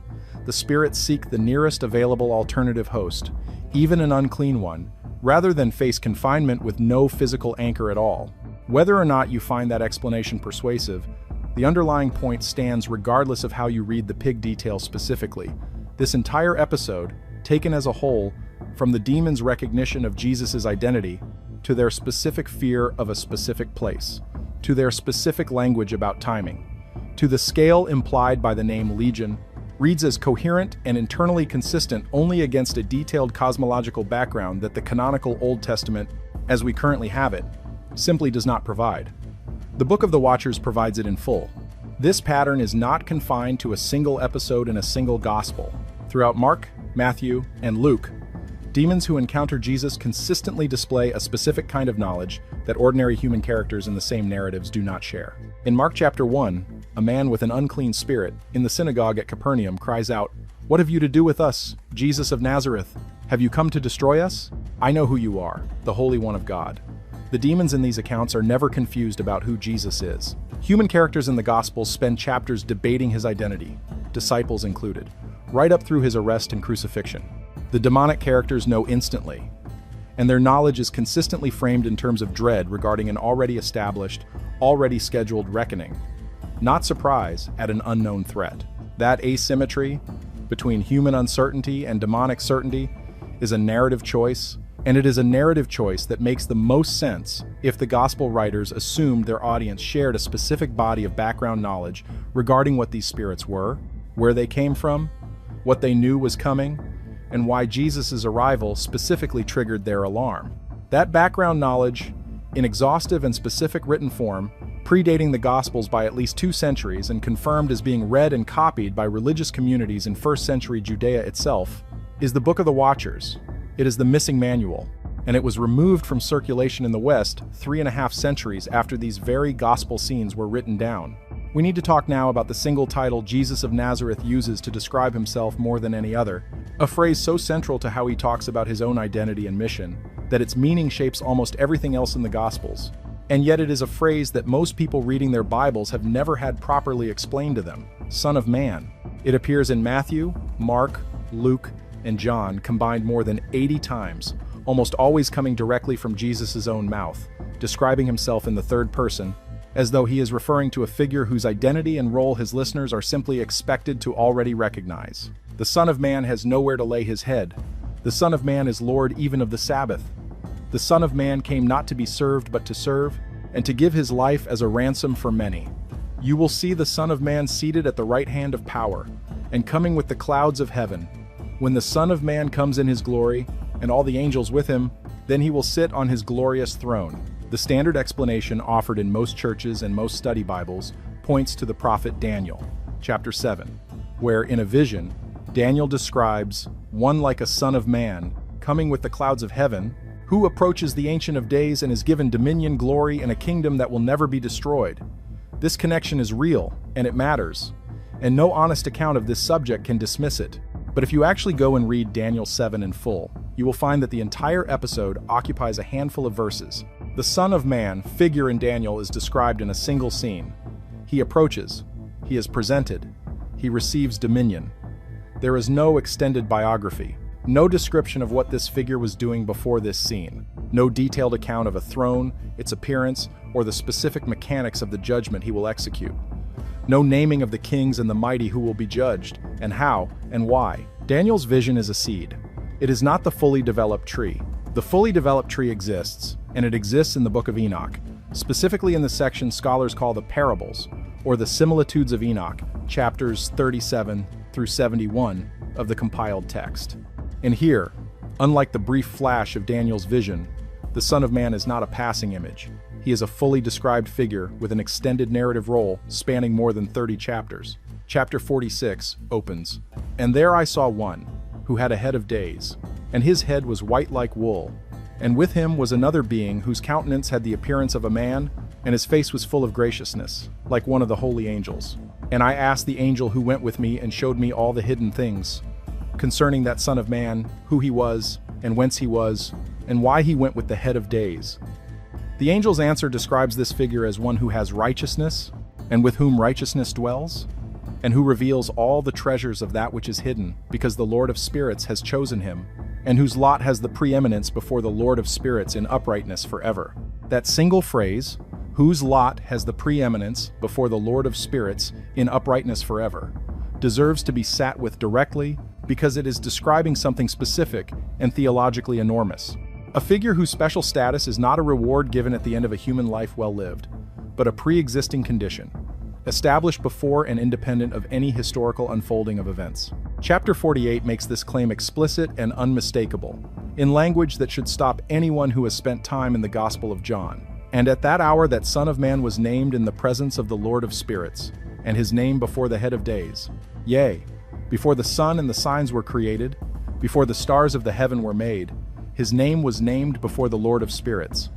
The spirits seek the nearest available alternative host, even an unclean one, rather than face confinement with no physical anchor at all. Whether or not you find that explanation persuasive, the underlying point stands regardless of how you read the pig detail specifically. This entire episode, taken as a whole, from the demons' recognition of Jesus' identity, to their specific fear of a specific place, to their specific language about timing, to the scale implied by the name Legion, reads as coherent and internally consistent only against a detailed cosmological background that the canonical Old Testament, as we currently have it, simply does not provide. The Book of the Watchers provides it in full. This pattern is not confined to a single episode in a single gospel. Throughout Mark, Matthew, and Luke, demons who encounter Jesus consistently display a specific kind of knowledge that ordinary human characters in the same narratives do not share. In Mark chapter 1, a man with an unclean spirit in the synagogue at Capernaum cries out, "What have you to do with us, Jesus of Nazareth? Have you come to destroy us? I know who you are, the Holy One of God." The demons in these accounts are never confused about who Jesus is. Human characters in the Gospels spend chapters debating his identity, disciples included, right up through his arrest and crucifixion. The demonic characters know instantly, and their knowledge is consistently framed in terms of dread regarding an already established, already scheduled reckoning, not surprise at an unknown threat. That asymmetry between human uncertainty and demonic certainty is a narrative choice, and it is a narrative choice that makes the most sense if the gospel writers assumed their audience shared a specific body of background knowledge regarding what these spirits were, where they came from, what they knew was coming, and why Jesus' arrival specifically triggered their alarm. That background knowledge, in exhaustive and specific written form, predating the Gospels by at least 2 centuries and confirmed as being read and copied by religious communities in first-century Judea itself, is the Book of the Watchers. It is the missing manual, and it was removed from circulation in the West 3.5 centuries after these very gospel scenes were written down. We need to talk now about the single title Jesus of Nazareth uses to describe himself more than any other, a phrase so central to how he talks about his own identity and mission, that its meaning shapes almost everything else in the Gospels. And yet it is a phrase that most people reading their Bibles have never had properly explained to them, Son of Man. It appears in Matthew, Mark, Luke, and John combined more than 80 times, almost always coming directly from Jesus' own mouth, describing himself in the third person, as though he is referring to a figure whose identity and role his listeners are simply expected to already recognize. The Son of Man has nowhere to lay his head. The Son of Man is Lord even of the Sabbath. The Son of Man came not to be served but to serve, and to give his life as a ransom for many. You will see the Son of Man seated at the right hand of power, and coming with the clouds of heaven. When the Son of Man comes in his glory, and all the angels with him, then he will sit on his glorious throne. The standard explanation offered in most churches and most study Bibles points to the prophet Daniel, chapter 7, where, in a vision, Daniel describes one like a son of man, coming with the clouds of heaven, who approaches the Ancient of Days and is given dominion, glory, and a kingdom that will never be destroyed. This connection is real, and it matters, and no honest account of this subject can dismiss it. But if you actually go and read Daniel 7 in full, you will find that the entire episode occupies a handful of verses. The Son of Man figure in Daniel is described in a single scene. He approaches, he is presented, he receives dominion. There is no extended biography, no description of what this figure was doing before this scene, no detailed account of a throne, its appearance, or the specific mechanics of the judgment he will execute. No naming of the kings and the mighty who will be judged, and how, and why. Daniel's vision is a seed. It is not the fully developed tree. The fully developed tree exists, and it exists in the Book of Enoch, specifically in the section scholars call the parables, or the similitudes of Enoch, chapters 37 through 71 of the compiled text. And here, unlike the brief flash of Daniel's vision, the Son of Man is not a passing image. He is a fully described figure with an extended narrative role spanning more than 30 chapters. Chapter 46 opens, "And there I saw one, who had a head of days, and his head was white like wool, and with him was another being whose countenance had the appearance of a man, and his face was full of graciousness, like one of the holy angels. And I asked the angel who went with me and showed me all the hidden things, concerning that Son of Man, who he was, and whence he was, and why he went with the head of days. The angel's answer describes this figure as one who has righteousness, and with whom righteousness dwells, and who reveals all the treasures of that which is hidden, because the Lord of spirits has chosen him, and whose lot has the preeminence before the Lord of spirits in uprightness forever." That single phrase, "whose lot has the preeminence before the Lord of spirits in uprightness forever," deserves to be sat with directly, because it is describing something specific and theologically enormous. A figure whose special status is not a reward given at the end of a human life well lived, but a pre-existing condition, established before and independent of any historical unfolding of events. Chapter 48 makes this claim explicit and unmistakable, in language that should stop anyone who has spent time in the Gospel of John. "And at that hour that Son of Man was named in the presence of the Lord of spirits, and his name before the head of days. Yea, before the sun and the signs were created, before the stars of the heaven were made, his name was named before the Lord of spirits,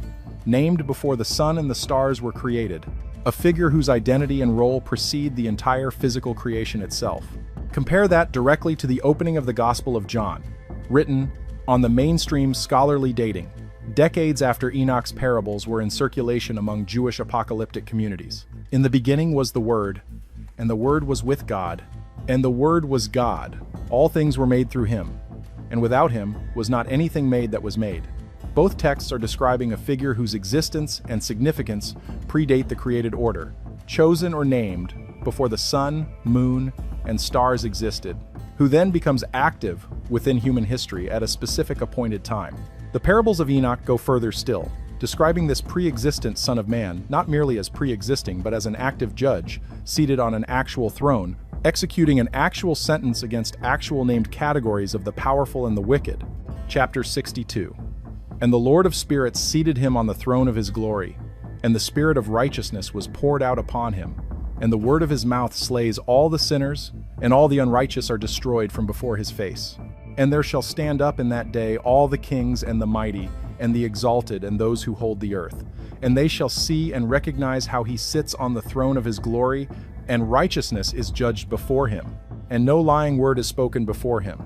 named before the sun and the stars were created," a figure whose identity and role precede the entire physical creation itself. Compare that directly to the opening of the Gospel of John, written on the mainstream scholarly dating, decades after Enoch's parables were in circulation among Jewish apocalyptic communities. "In the beginning was the Word, and the Word was with God, and the Word was God. All things were made through him, and without him was not anything made that was made." Both texts are describing a figure whose existence and significance predate the created order, chosen or named before the sun, moon, and stars existed, who then becomes active within human history at a specific appointed time. The parables of Enoch go further still, describing this pre-existent Son of Man not merely as pre-existing but as an active judge, seated on an actual throne, executing an actual sentence against actual named categories of the powerful and the wicked. Chapter 62. "And the Lord of spirits seated him on the throne of his glory, and the spirit of righteousness was poured out upon him, and the word of his mouth slays all the sinners, and all the unrighteous are destroyed from before his face. And there shall stand up in that day all the kings and the mighty, and the exalted, and those who hold the earth. And they shall see and recognize how he sits on the throne of his glory, and righteousness is judged before him, and no lying word is spoken before him.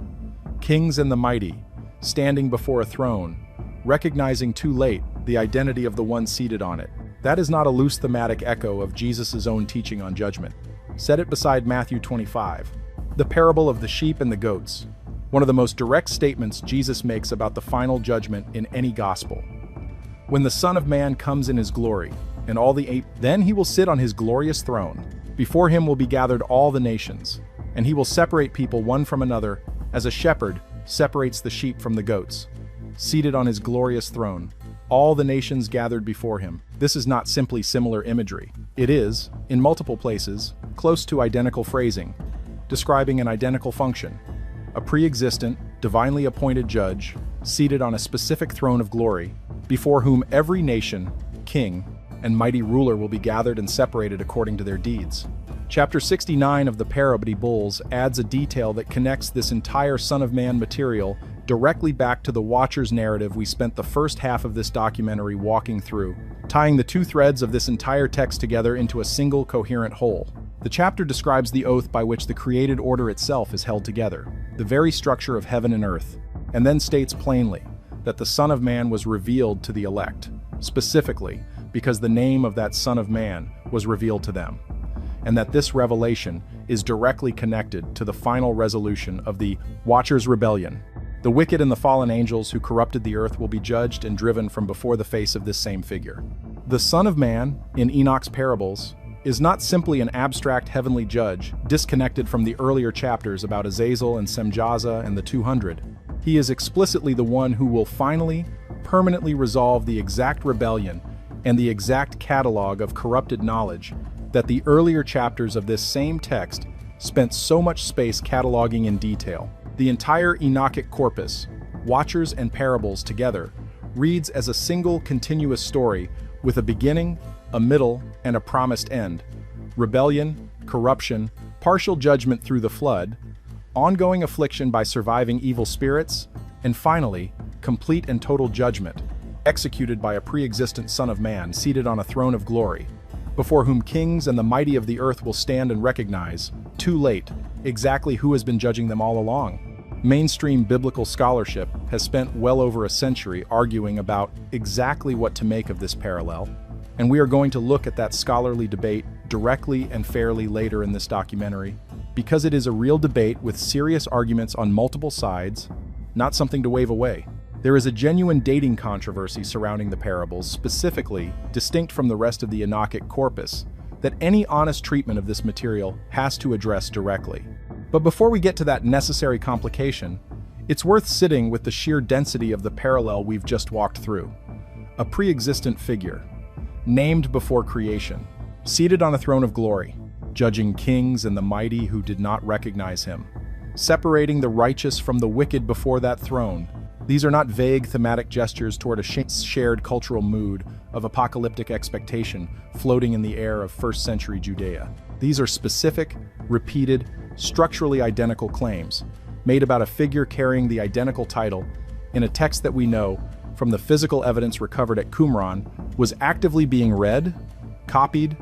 Kings and the mighty, standing before a throne, recognizing too late the identity of the one seated on it." That is not a loose thematic echo of Jesus' own teaching on judgment. Set it beside Matthew 25, the parable of the sheep and the goats, one of the most direct statements Jesus makes about the final judgment in any gospel. When the Son of Man comes in his glory, and all the then he will sit on his glorious throne. Before him will be gathered all the nations, and he will separate people one from another, as a shepherd separates the sheep from the goats. Seated on his glorious throne, all the nations gathered before him. This is not simply similar imagery. It is, in multiple places, close to identical phrasing, describing an identical function. A pre-existent, divinely appointed judge, seated on a specific throne of glory, before whom every nation, king, and mighty ruler will be gathered and separated according to their deeds. Chapter 69 of the Parables adds a detail that connects this entire Son of Man material directly back to the Watcher's narrative we spent the first half of this documentary walking through, tying the two threads of this entire text together into a single coherent whole. The chapter describes the oath by which the created order itself is held together, the very structure of heaven and earth, and then states plainly that the Son of Man was revealed to the elect, specifically because the name of that Son of Man was revealed to them, and that this revelation is directly connected to the final resolution of the Watcher's rebellion. The wicked and the fallen angels who corrupted the earth will be judged and driven from before the face of this same figure. The Son of Man, in Enoch's parables, is not simply an abstract heavenly judge disconnected from the earlier chapters about Azazel and Semjaza and the 200. He is explicitly the one who will finally, permanently resolve the exact rebellion and the exact catalog of corrupted knowledge that the earlier chapters of this same text spent so much space cataloging in detail. The entire Enochic corpus, Watchers and Parables together, reads as a single continuous story with a beginning, a middle, and a promised end. Rebellion, corruption, partial judgment through the flood, ongoing affliction by surviving evil spirits, and finally, complete and total judgment, executed by a pre-existent Son of Man seated on a throne of glory, before whom kings and the mighty of the earth will stand and recognize, too late, exactly who has been judging them all along. Mainstream biblical scholarship has spent well over a century arguing about exactly what to make of this parallel, and we are going to look at that scholarly debate directly and fairly later in this documentary, because it is a real debate with serious arguments on multiple sides, not something to wave away. There is a genuine dating controversy surrounding the parables, specifically distinct from the rest of the Enochic corpus, that any honest treatment of this material has to address directly. But before we get to that necessary complication, it's worth sitting with the sheer density of the parallel we've just walked through. A pre-existent figure, named before creation, seated on a throne of glory, judging kings and the mighty who did not recognize him, separating the righteous from the wicked before that throne. These are not vague thematic gestures toward a shared cultural mood of apocalyptic expectation floating in the air of first-century Judea. These are specific, repeated, structurally identical claims made about a figure carrying the identical title in a text that we know, from the physical evidence recovered at Qumran, was actively being read, copied,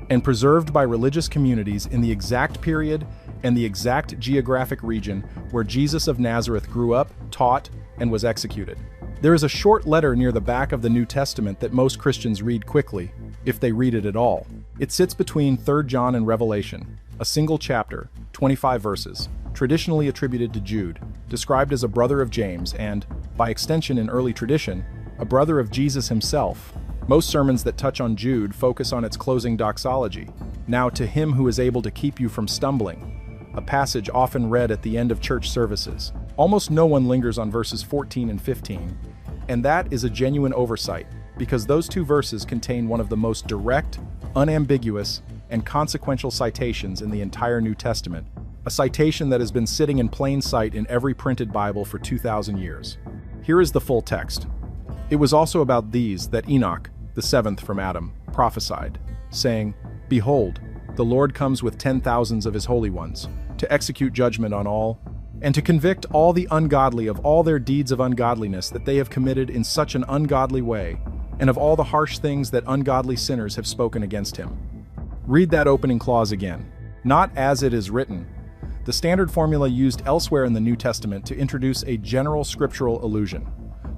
and preserved by religious communities in the exact period and the exact geographic region where Jesus of Nazareth grew up, taught, and was executed. There is a short letter near the back of the New Testament that most Christians read quickly, if they read it at all. It sits between 3 John and Revelation, a single chapter, 25 verses, traditionally attributed to Jude, described as a brother of James and, by extension in early tradition, a brother of Jesus himself. Most sermons that touch on Jude focus on its closing doxology, "Now to him who is able to keep you from stumbling," a passage often read at the end of church services. Almost no one lingers on verses 14 and 15, and that is a genuine oversight, because those two verses contain one of the most direct, unambiguous, and consequential citations in the entire New Testament, a citation that has been sitting in plain sight in every printed Bible for 2,000 years. Here is the full text. "It was also about these that Enoch, the seventh from Adam, prophesied, saying, Behold, the Lord comes with 10,000s of his holy ones, to execute judgment on all, and to convict all the ungodly of all their deeds of ungodliness that they have committed in such an ungodly way, and of all the harsh things that ungodly sinners have spoken against him." Read that opening clause again. "Not as it is written," the standard formula used elsewhere in the New Testament to introduce a general scriptural allusion,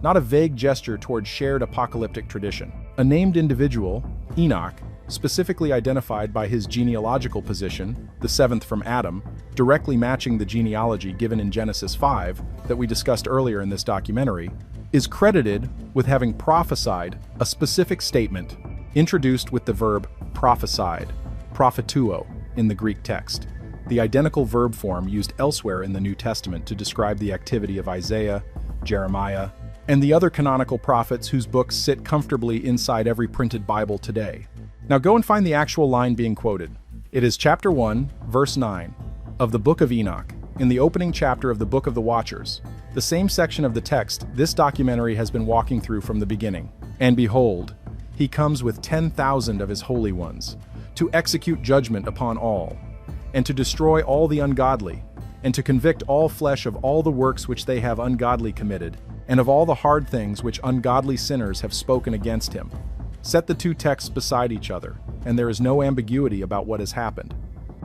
not a vague gesture toward shared apocalyptic tradition. A named individual, Enoch, specifically identified by his genealogical position, the seventh from Adam, directly matching the genealogy given in Genesis 5 that we discussed earlier in this documentary, is credited with having prophesied a specific statement introduced with the verb prophesied, prophetuo, in the Greek text, the identical verb form used elsewhere in the New Testament to describe the activity of Isaiah, Jeremiah, and the other canonical prophets whose books sit comfortably inside every printed Bible today. Now go and find the actual line being quoted. It is chapter 1, verse 9, of the Book of Enoch, in the opening chapter of the Book of the Watchers, the same section of the text this documentary has been walking through from the beginning. And behold, he comes with 10,000 of his holy ones, to execute judgment upon all, and to destroy all the ungodly, and to convict all flesh of all the works which they have ungodly committed, and of all the hard things which ungodly sinners have spoken against him. Set the two texts beside each other, and there is no ambiguity about what has happened.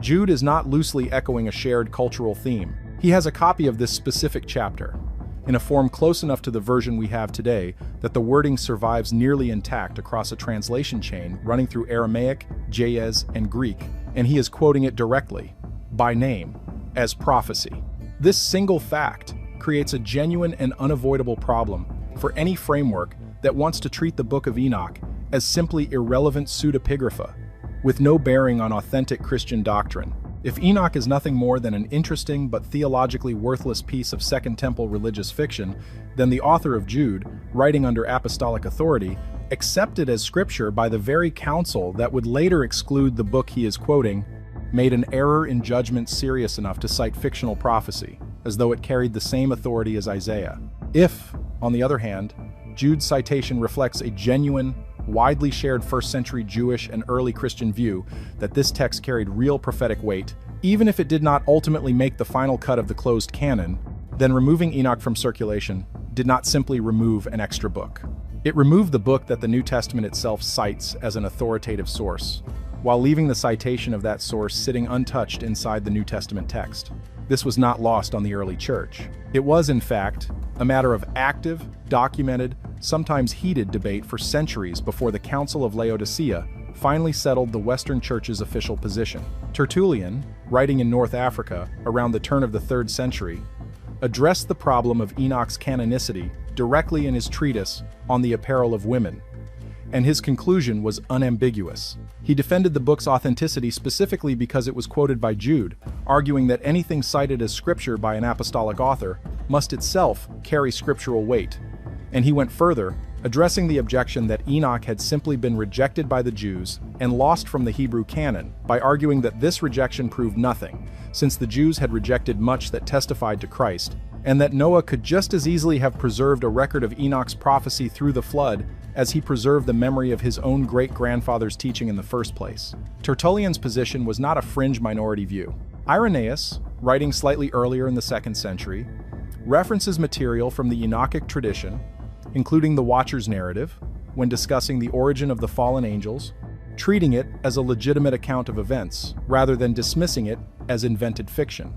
Jude is not loosely echoing a shared cultural theme. He has a copy of this specific chapter, in a form close enough to the version we have today that the wording survives nearly intact across a translation chain running through Aramaic, Ge'ez, and Greek, and he is quoting it directly, by name, as prophecy. This single fact creates a genuine and unavoidable problem for any framework that wants to treat the Book of Enoch as simply irrelevant pseudepigrapha, with no bearing on authentic Christian doctrine. If Enoch is nothing more than an interesting but theologically worthless piece of Second Temple religious fiction, then the author of Jude, writing under apostolic authority, accepted as scripture by the very council that would later exclude the book he is quoting, made an error in judgment serious enough to cite fictional prophecy, as though it carried the same authority as Isaiah. If, on the other hand, Jude's citation reflects a genuine, widely shared first-century Jewish and early Christian view that this text carried real prophetic weight, even if it did not ultimately make the final cut of the closed canon, then removing Enoch from circulation did not simply remove an extra book. It removed the book that the New Testament itself cites as an authoritative source, while leaving the citation of that source sitting untouched inside the New Testament text. This was not lost on the early church. It was, in fact, a matter of active, documented, sometimes heated debate for centuries before the Council of Laodicea finally settled the Western Church's official position. Tertullian, writing in North Africa around the turn of the 3rd century, addressed the problem of Enoch's canonicity directly in his treatise On the Apparel of Women, and his conclusion was unambiguous. He defended the book's authenticity specifically because it was quoted by Jude, arguing that anything cited as scripture by an apostolic author must itself carry scriptural weight. And he went further, addressing the objection that Enoch had simply been rejected by the Jews and lost from the Hebrew canon, by arguing that this rejection proved nothing, since the Jews had rejected much that testified to Christ, and that Noah could just as easily have preserved a record of Enoch's prophecy through the flood as he preserved the memory of his own great-grandfather's teaching in the first place. Tertullian's position was not a fringe minority view. Irenaeus, writing slightly earlier in the 2nd century, references material from the Enochic tradition, including the Watcher's narrative, when discussing the origin of the fallen angels, treating it as a legitimate account of events, rather than dismissing it as invented fiction.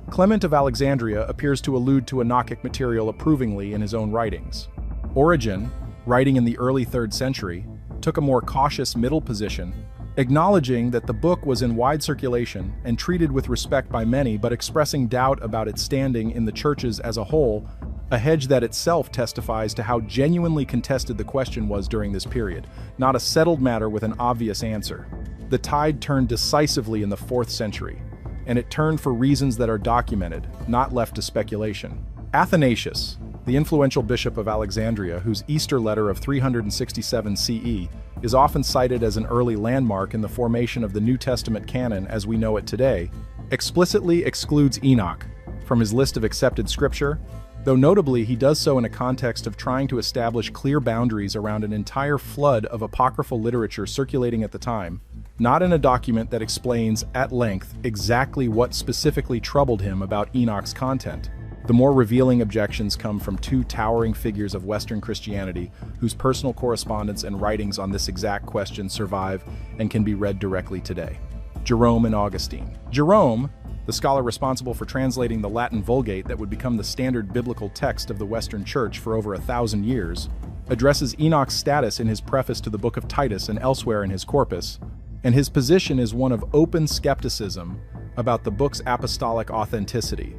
Clement of Alexandria appears to allude to Enochic material approvingly in his own writings. Origen, writing in the early 3rd century, took a more cautious middle position, acknowledging that the book was in wide circulation and treated with respect by many, but expressing doubt about its standing in the churches as a whole, a hedge that itself testifies to how genuinely contested the question was during this period, not a settled matter with an obvious answer. The tide turned decisively in the 4th century, and it turned for reasons that are documented, not left to speculation. Athanasius, the influential bishop of Alexandria, whose Easter letter of 367 CE is often cited as an early landmark in the formation of the New Testament canon as we know it today, explicitly excludes Enoch from his list of accepted scripture, though notably he does so in a context of trying to establish clear boundaries around an entire flood of apocryphal literature circulating at the time, not in a document that explains at length exactly what specifically troubled him about Enoch's content. The more revealing objections come from two towering figures of Western Christianity whose personal correspondence and writings on this exact question survive and can be read directly today: Jerome and Augustine. Jerome, the scholar responsible for translating the Latin Vulgate that would become the standard biblical text of the Western Church for over 1,000 years, addresses Enoch's status in his preface to the Book of Titus and elsewhere in his corpus, and his position is one of open skepticism about the book's apostolic authenticity,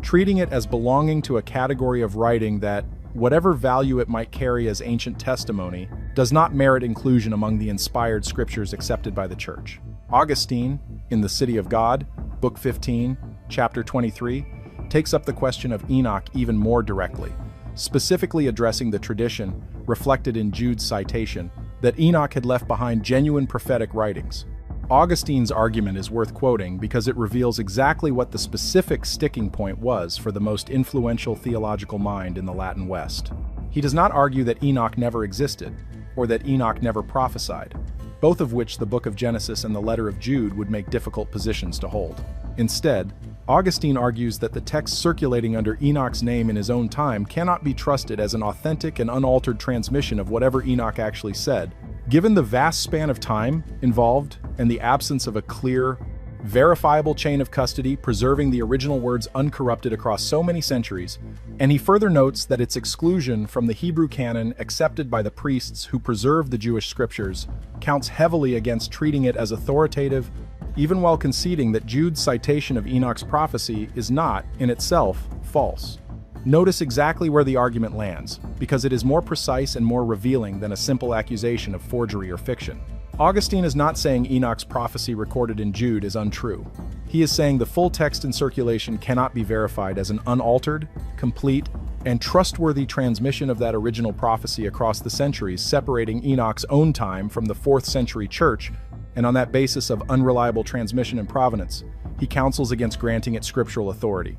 treating it as belonging to a category of writing that, whatever value it might carry as ancient testimony, does not merit inclusion among the inspired scriptures accepted by the Church. Augustine, in The City of God, Book 15, Chapter 23, takes up the question of Enoch even more directly, specifically addressing the tradition, reflected in Jude's citation, that Enoch had left behind genuine prophetic writings. Augustine's argument is worth quoting because it reveals exactly what the specific sticking point was for the most influential theological mind in the Latin West. He does not argue that Enoch never existed, or that Enoch never prophesied, both of which the Book of Genesis and the letter of Jude would make difficult positions to hold. Instead, Augustine argues that the text circulating under Enoch's name in his own time cannot be trusted as an authentic and unaltered transmission of whatever Enoch actually said. Given the vast span of time involved and the absence of a clear, verifiable chain of custody preserving the original words uncorrupted across so many centuries, and he further notes that its exclusion from the Hebrew canon accepted by the priests who preserved the Jewish scriptures counts heavily against treating it as authoritative, even while conceding that Jude's citation of Enoch's prophecy is not, in itself, false. Notice exactly where the argument lands, because it is more precise and more revealing than a simple accusation of forgery or fiction. Augustine is not saying Enoch's prophecy recorded in Jude is untrue. He is saying the full text in circulation cannot be verified as an unaltered, complete, and trustworthy transmission of that original prophecy across the centuries, separating Enoch's own time from the 4th century church, and on that basis of unreliable transmission and provenance, he counsels against granting it scriptural authority.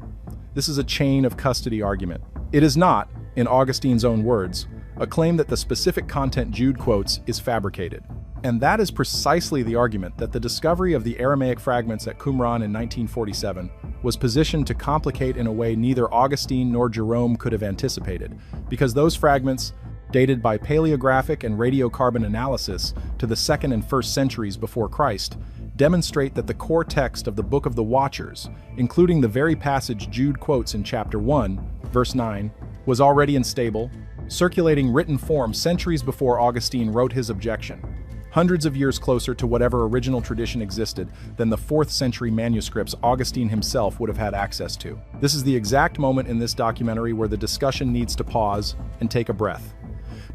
This is a chain of custody argument. It is not, in Augustine's own words, a claim that the specific content Jude quotes is fabricated. And that is precisely the argument that the discovery of the Aramaic fragments at Qumran in 1947 was positioned to complicate in a way neither Augustine nor Jerome could have anticipated, because those fragments, dated by paleographic and radiocarbon analysis to the 2nd and 1st centuries before Christ, demonstrate that the core text of the Book of the Watchers, including the very passage Jude quotes in chapter 1, verse 9, was already in stable, circulating written form centuries before Augustine wrote his objection, hundreds of years closer to whatever original tradition existed than the 4th century manuscripts Augustine himself would have had access to. This is the exact moment in this documentary where the discussion needs to pause and take a breath,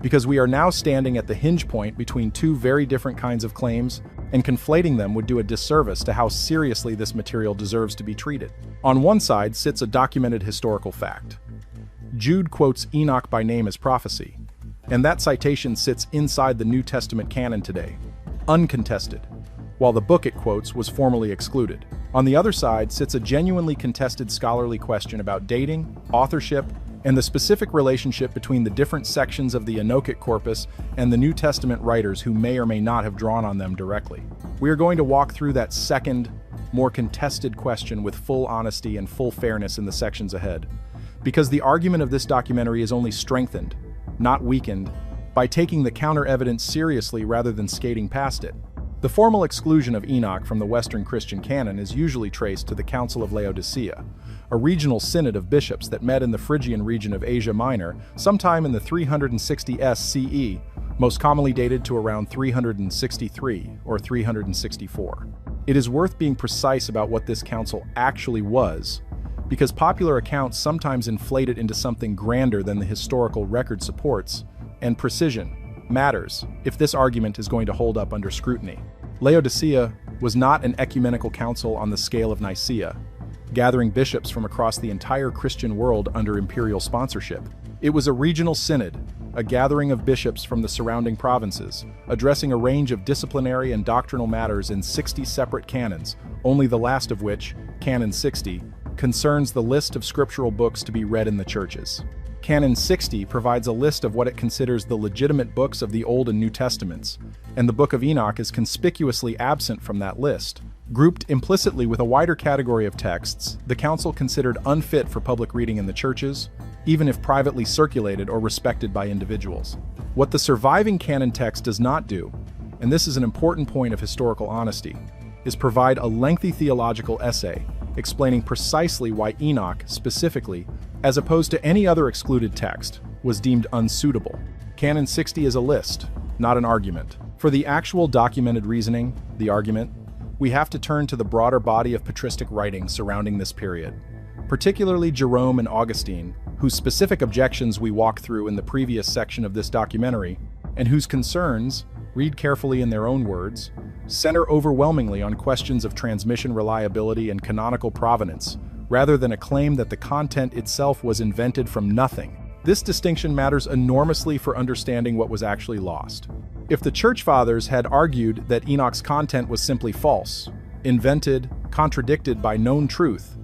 because we are now standing at the hinge point between two very different kinds of claims, and conflating them would do a disservice to how seriously this material deserves to be treated. On one side sits a documented historical fact. Jude quotes Enoch by name as prophecy, and that citation sits inside the New Testament canon today, uncontested, while the book it quotes was formally excluded. On the other side sits a genuinely contested scholarly question about dating, authorship, and the specific relationship between the different sections of the Enochic corpus and the New Testament writers who may or may not have drawn on them directly. We are going to walk through that second, more contested question with full honesty and full fairness in the sections ahead, because the argument of this documentary is only strengthened, not weakened, by taking the counter-evidence seriously rather than skating past it. The formal exclusion of Enoch from the Western Christian canon is usually traced to the Council of Laodicea, a regional synod of bishops that met in the Phrygian region of Asia Minor sometime in the 360s CE, most commonly dated to around 363 or 364. It is worth being precise about what this council actually was, because popular accounts sometimes inflate it into something grander than the historical record supports, and precision matters if this argument is going to hold up under scrutiny. Laodicea was not an ecumenical council on the scale of Nicaea, gathering bishops from across the entire Christian world under imperial sponsorship. It was a regional synod, a gathering of bishops from the surrounding provinces, addressing a range of disciplinary and doctrinal matters in 60 separate canons, only the last of which, Canon 60, concerns the list of scriptural books to be read in the churches. Canon 60 provides a list of what it considers the legitimate books of the Old and New Testaments, and the Book of Enoch is conspicuously absent from that list. Grouped implicitly with a wider category of texts, the council considered unfit for public reading in the churches, even if privately circulated or respected by individuals. What the surviving canon text does not do, and this is an important point of historical honesty, is provide a lengthy theological essay explaining precisely why Enoch, specifically, as opposed to any other excluded text, was deemed unsuitable. Canon 60 is a list, not an argument. For the actual documented reasoning, the argument, we have to turn to the broader body of patristic writing surrounding this period, particularly Jerome and Augustine, whose specific objections we walked through in the previous section of this documentary, and whose concerns, read carefully in their own words, center overwhelmingly on questions of transmission reliability and canonical provenance, rather than a claim that the content itself was invented from nothing. This distinction matters enormously for understanding what was actually lost. If the Church Fathers had argued that Enoch's content was simply false, invented, contradicted by known truth,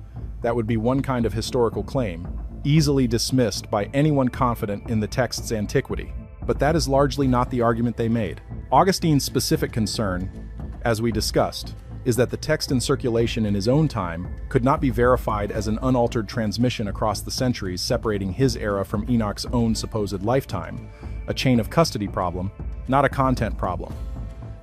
that would be one kind of historical claim, easily dismissed by anyone confident in the text's antiquity. But that is largely not the argument they made. Augustine's specific concern, as we discussed, is that the text in circulation in his own time could not be verified as an unaltered transmission across the centuries separating his era from Enoch's own supposed lifetime, a chain of custody problem, not a content problem.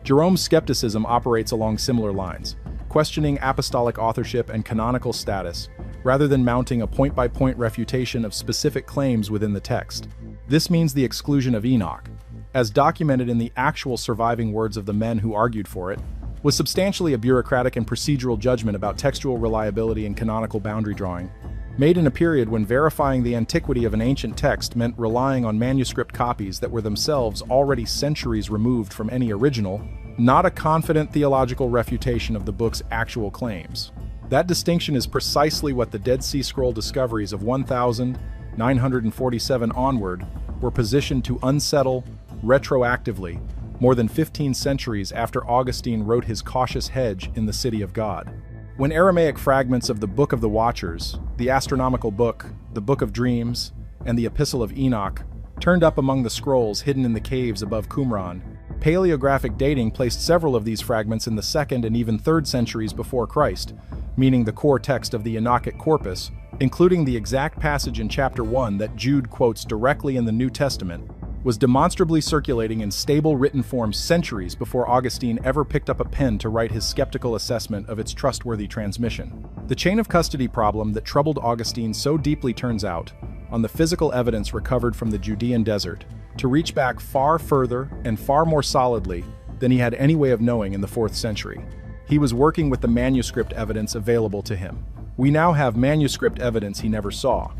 Jerome's skepticism operates along similar lines, questioning apostolic authorship and canonical status, rather than mounting a point-by-point refutation of specific claims within the text. This means the exclusion of Enoch, as documented in the actual surviving words of the men who argued for it, was substantially a bureaucratic and procedural judgment about textual reliability and canonical boundary drawing, made in a period when verifying the antiquity of an ancient text meant relying on manuscript copies that were themselves already centuries removed from any original, not a confident theological refutation of the book's actual claims. That distinction is precisely what the Dead Sea Scroll discoveries of 1947 onward were positioned to unsettle retroactively, more than 15 centuries after Augustine wrote his cautious hedge in the City of God. When Aramaic fragments of the Book of the Watchers, the astronomical book, the Book of Dreams, and the Epistle of Enoch turned up among the scrolls hidden in the caves above Qumran, paleographic dating placed several of these fragments in the 2nd and even 3rd centuries before Christ, meaning the core text of the Enochic corpus, including the exact passage in chapter 1 that Jude quotes directly in the New Testament, was demonstrably circulating in stable written form centuries before Augustine ever picked up a pen to write his skeptical assessment of its trustworthy transmission. The chain of custody problem that troubled Augustine so deeply turns out, on the physical evidence recovered from the Judean desert, to reach back far further and far more solidly than he had any way of knowing in the 4th century. He was working with the manuscript evidence available to him. We now have manuscript evidence he never saw,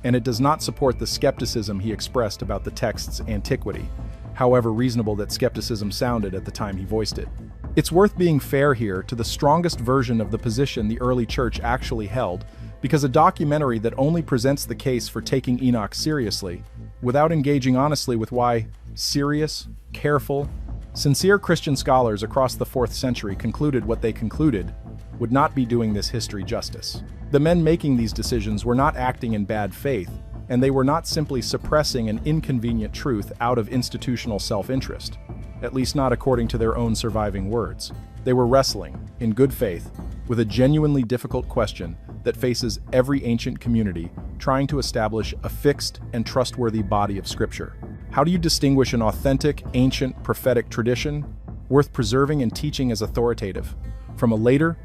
and it does not support the skepticism he expressed about the text's antiquity, however reasonable that skepticism sounded at the time he voiced it. It's worth being fair here to the strongest version of the position the early church actually held, because a documentary that only presents the case for taking Enoch seriously, without engaging honestly with why serious, careful, sincere Christian scholars across the 4th century concluded what they concluded, would not be doing this history justice. The men making these decisions were not acting in bad faith, and they were not simply suppressing an inconvenient truth out of institutional self-interest, at least not according to their own surviving words. They were wrestling, in good faith, with a genuinely difficult question that faces every ancient community trying to establish a fixed and trustworthy body of Scripture. How do you distinguish an authentic, ancient, prophetic tradition, worth preserving and teaching as authoritative, from a later,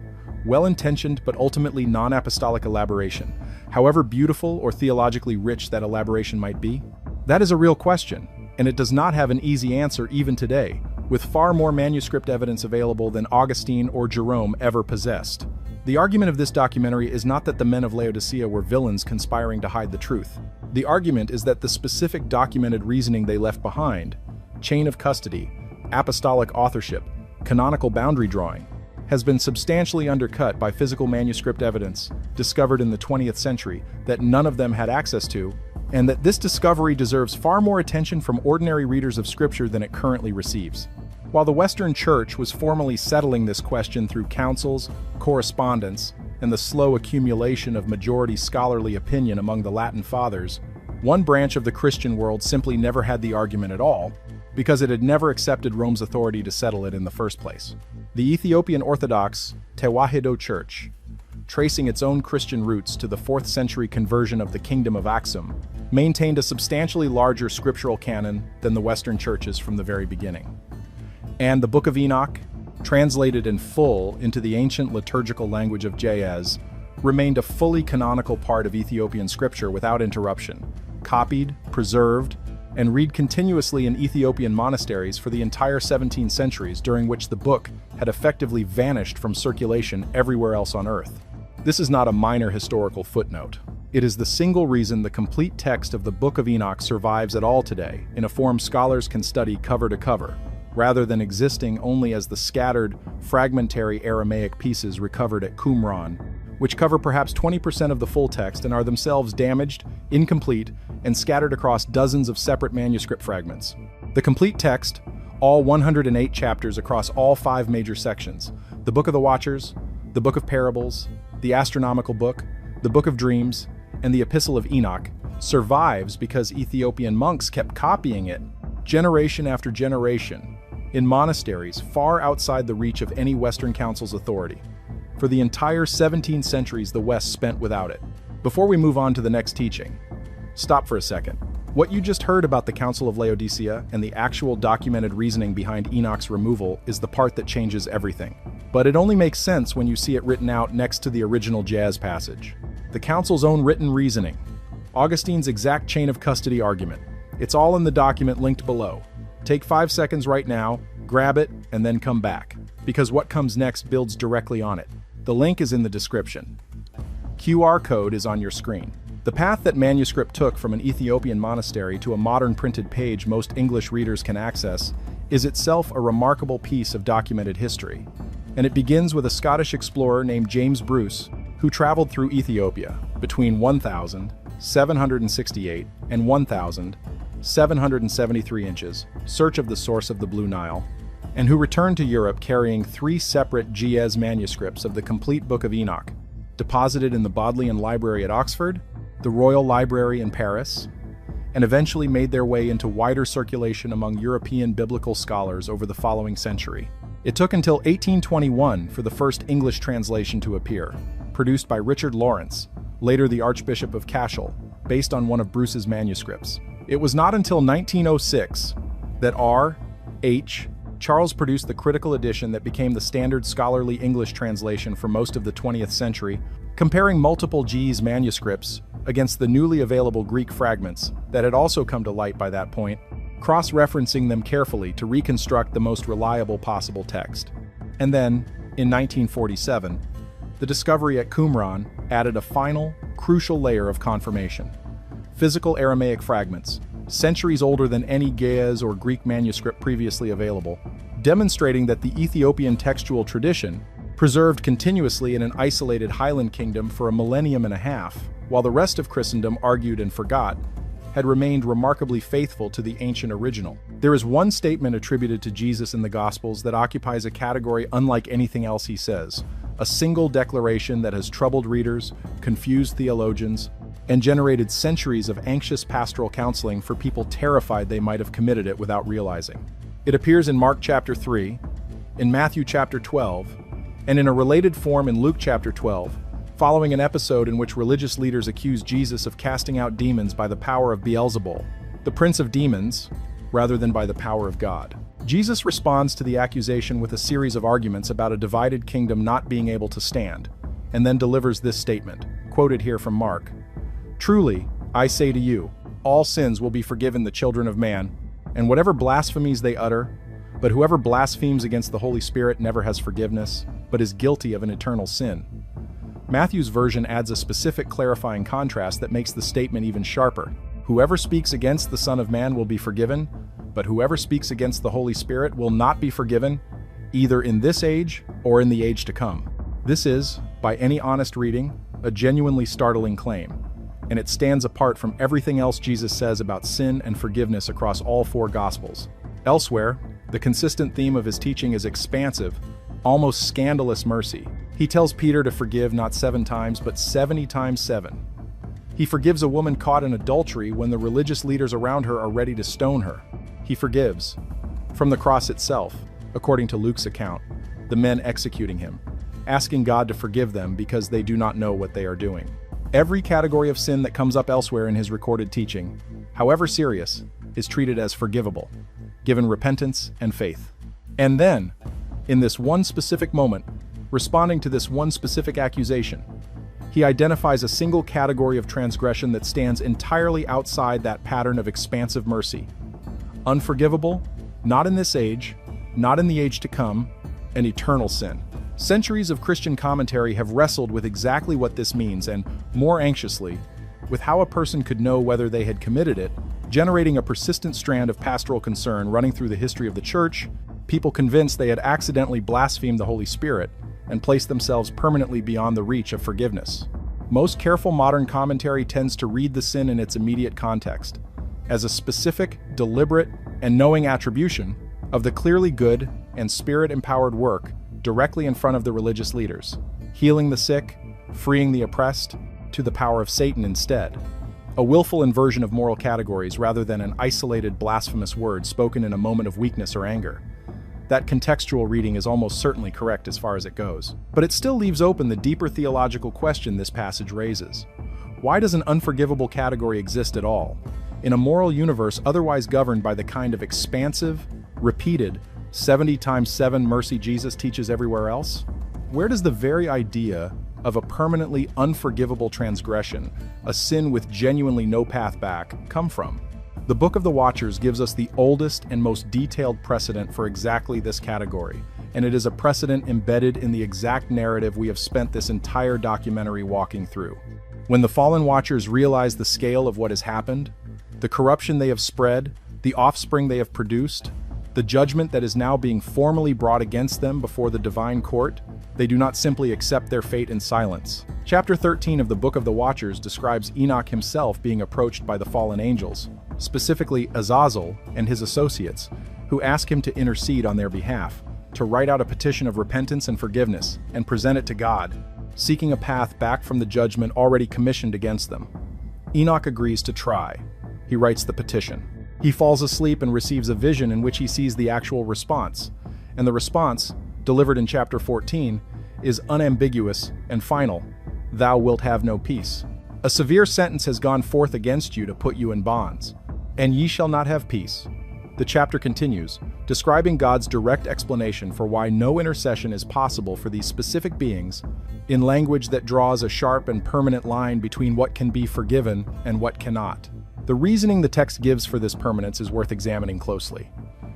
well-intentioned but ultimately non-apostolic elaboration, however beautiful or theologically rich that elaboration might be? That is a real question, and it does not have an easy answer even today, with far more manuscript evidence available than Augustine or Jerome ever possessed. The argument of this documentary is not that the men of Laodicea were villains conspiring to hide the truth. The argument is that the specific documented reasoning they left behind, chain of custody, apostolic authorship, canonical boundary drawing, has been substantially undercut by physical manuscript evidence discovered in the 20th century that none of them had access to, and that this discovery deserves far more attention from ordinary readers of Scripture than it currently receives. While the Western Church was formally settling this question through councils, correspondence, and the slow accumulation of majority scholarly opinion among the Latin Fathers, one branch of the Christian world simply never had the argument at all, because it had never accepted Rome's authority to settle it in the first place. The Ethiopian Orthodox Tewahedo Church, tracing its own Christian roots to the 4th century conversion of the Kingdom of Aksum, maintained a substantially larger scriptural canon than the Western churches from the very beginning. And the Book of Enoch, translated in full into the ancient liturgical language of Ge'ez, remained a fully canonical part of Ethiopian scripture without interruption, copied, preserved, and read continuously in Ethiopian monasteries for the entire 17 centuries, during which the book had effectively vanished from circulation everywhere else on Earth. This is not a minor historical footnote. It is the single reason the complete text of the Book of Enoch survives at all today, in a form scholars can study cover to cover, rather than existing only as the scattered, fragmentary Aramaic pieces recovered at Qumran, which cover perhaps 20% of the full text and are themselves damaged, incomplete, and scattered across dozens of separate manuscript fragments. The complete text, all 108 chapters across all 5 major sections, the Book of the Watchers, the Book of Parables, the Astronomical Book, the Book of Dreams, and the Epistle of Enoch, survives because Ethiopian monks kept copying it, generation after generation, in monasteries far outside the reach of any Western Council's authority. For the entire 17 centuries the West spent without it. Before we move on to the next teaching, stop for a second. What you just heard about the Council of Laodicea and the actual documented reasoning behind Enoch's removal is the part that changes everything. But it only makes sense when you see it written out next to the original jazz passage. The Council's own written reasoning. Augustine's exact chain of custody argument. It's all in the document linked below. Take 5 seconds right now, grab it, and then come back, because what comes next builds directly on it. The link is in the description. QR code is on your screen. The path that manuscript took from an Ethiopian monastery to a modern printed page most English readers can access is itself a remarkable piece of documented history. And it begins with a Scottish explorer named James Bruce, who traveled through Ethiopia between 1,768 and 1,773 inches, search of the source of the Blue Nile, and who returned to Europe carrying 3 separate Ge'ez manuscripts of the complete Book of Enoch, deposited in the Bodleian Library at Oxford, the Royal Library in Paris, and eventually made their way into wider circulation among European biblical scholars over the following century. It took until 1821 for the first English translation to appear, produced by Richard Lawrence, later the Archbishop of Cashel, based on one of Bruce's manuscripts. It was not until 1906 that R.H. Charles produced the critical edition that became the standard scholarly English translation for most of the 20th century, comparing multiple Ge'ez manuscripts against the newly available Greek fragments that had also come to light by that point, cross-referencing them carefully to reconstruct the most reliable possible text. And then, in 1947, the discovery at Qumran added a final, crucial layer of confirmation. Physical Aramaic fragments, centuries older than any Ge'ez or Greek manuscript previously available, demonstrating that the Ethiopian textual tradition, preserved continuously in an isolated highland kingdom for a millennium and a half, while the rest of Christendom argued and forgot, had remained remarkably faithful to the ancient original. There is one statement attributed to Jesus in the Gospels that occupies a category unlike anything else he says, a single declaration that has troubled readers, confused theologians, and generated centuries of anxious pastoral counseling for people terrified they might have committed it without realizing. It appears in Mark chapter 3, in Matthew chapter 12, and in a related form in Luke chapter 12, following an episode in which religious leaders accused Jesus of casting out demons by the power of Beelzebul, the prince of demons, rather than by the power of God. Jesus responds to the accusation with a series of arguments about a divided kingdom not being able to stand, and then delivers this statement, quoted here from Mark. "Truly, I say to you, all sins will be forgiven the children of man, and whatever blasphemies they utter, but whoever blasphemes against the Holy Spirit never has forgiveness, but is guilty of an eternal sin." Matthew's version adds a specific clarifying contrast that makes the statement even sharper. Whoever speaks against the Son of Man will be forgiven, but whoever speaks against the Holy Spirit will not be forgiven, either in this age or in the age to come. This is, by any honest reading, a genuinely startling claim, and it stands apart from everything else Jesus says about sin and forgiveness across all 4 Gospels. Elsewhere, the consistent theme of his teaching is expansive, almost scandalous mercy. He tells Peter to forgive not 7 times, but 70 times 7. He forgives a woman caught in adultery when the religious leaders around her are ready to stone her. He forgives, from the cross itself, according to Luke's account, the men executing him, asking God to forgive them because they do not know what they are doing. Every category of sin that comes up elsewhere in his recorded teaching, however serious, is treated as forgivable, given repentance and faith. And then, in this one specific moment, responding to this one specific accusation, He identifies a single category of transgression that stands entirely outside that pattern of expansive mercy. Unforgivable, not in this age, not in the age to come, an eternal sin. Centuries of Christian commentary have wrestled with exactly what this means and, more anxiously, with how a person could know whether they had committed it, generating a persistent strand of pastoral concern running through the history of the Church, people convinced they had accidentally blasphemed the Holy Spirit and placed themselves permanently beyond the reach of forgiveness. Most careful modern commentary tends to read the sin in its immediate context, as a specific, deliberate, and knowing attribution of the clearly good and Spirit-empowered work directly in front of the religious leaders, healing the sick, freeing the oppressed, to the power of Satan instead. A willful inversion of moral categories rather than an isolated blasphemous word spoken in a moment of weakness or anger. That contextual reading is almost certainly correct as far as it goes. But it still leaves open the deeper theological question this passage raises. Why does an unforgivable category exist at all, in a moral universe otherwise governed by the kind of expansive, repeated, 70 times 7 mercy Jesus teaches everywhere else? Where does the very idea of a permanently unforgivable transgression, a sin with genuinely no path back, come from? The Book of the Watchers gives us the oldest and most detailed precedent for exactly this category, and it is a precedent embedded in the exact narrative we have spent this entire documentary walking through. When the fallen Watchers realize the scale of what has happened, the corruption they have spread, the offspring they have produced, the judgment that is now being formally brought against them before the divine court, they do not simply accept their fate in silence. Chapter 13 of the Book of the Watchers describes Enoch himself being approached by the fallen angels, specifically Azazel and his associates, who ask him to intercede on their behalf, to write out a petition of repentance and forgiveness, and present it to God, seeking a path back from the judgment already commissioned against them. Enoch agrees to try. He writes the petition. He falls asleep and receives a vision in which he sees the actual response, and the response, delivered in chapter 14, is unambiguous and final: "Thou wilt have no peace. A severe sentence has gone forth against you to put you in bonds, and ye shall not have peace." The chapter continues, describing God's direct explanation for why no intercession is possible for these specific beings, in language that draws a sharp and permanent line between what can be forgiven and what cannot. The reasoning the text gives for this permanence is worth examining closely,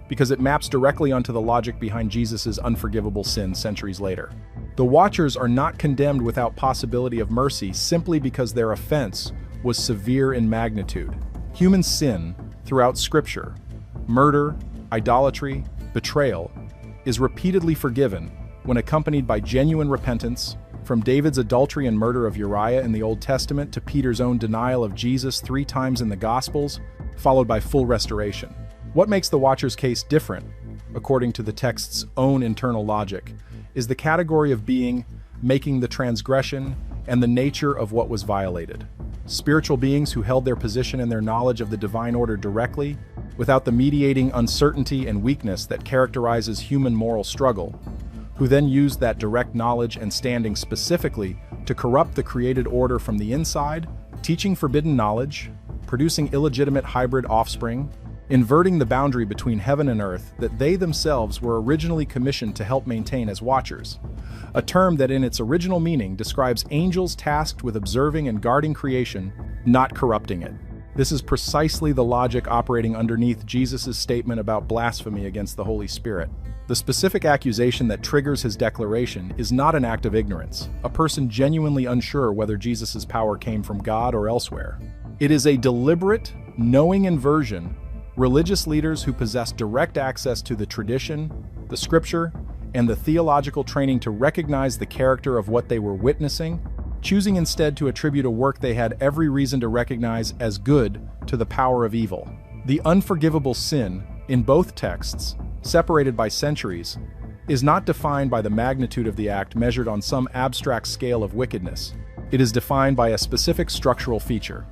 because it maps directly onto the logic behind Jesus' unforgivable sin centuries later. The Watchers are not condemned without possibility of mercy simply because their offense was severe in magnitude. Human sin, throughout Scripture, murder, idolatry, betrayal, is repeatedly forgiven when accompanied by genuine repentance, from David's adultery and murder of Uriah in the Old Testament to Peter's own denial of Jesus 3 times in the Gospels, followed by full restoration. What makes the Watchers' case different, according to the text's own internal logic, is the category of being, making the transgression, and the nature of what was violated. Spiritual beings who held their position and their knowledge of the divine order directly, without the mediating uncertainty and weakness that characterizes human moral struggle, who then used that direct knowledge and standing specifically to corrupt the created order from the inside, teaching forbidden knowledge, producing illegitimate hybrid offspring, inverting the boundary between heaven and earth that they themselves were originally commissioned to help maintain as watchers, a term that in its original meaning describes angels tasked with observing and guarding creation, not corrupting it. This is precisely the logic operating underneath Jesus' statement about blasphemy against the Holy Spirit. The specific accusation that triggers his declaration is not an act of ignorance, a person genuinely unsure whether Jesus' power came from God or elsewhere. It is a deliberate, knowing inversion. Religious leaders who possess direct access to the tradition, the scripture, and the theological training to recognize the character of what they were witnessing, choosing instead to attribute a work they had every reason to recognize as good to the power of evil. The unforgivable sin, in both texts, separated by centuries, is not defined by the magnitude of the act measured on some abstract scale of wickedness. It is defined by a specific structural feature,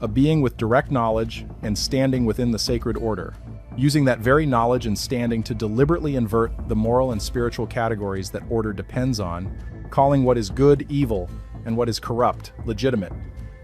a being with direct knowledge and standing within the sacred order, using that very knowledge and standing to deliberately invert the moral and spiritual categories that order depends on, calling what is good evil and what is corrupt legitimate,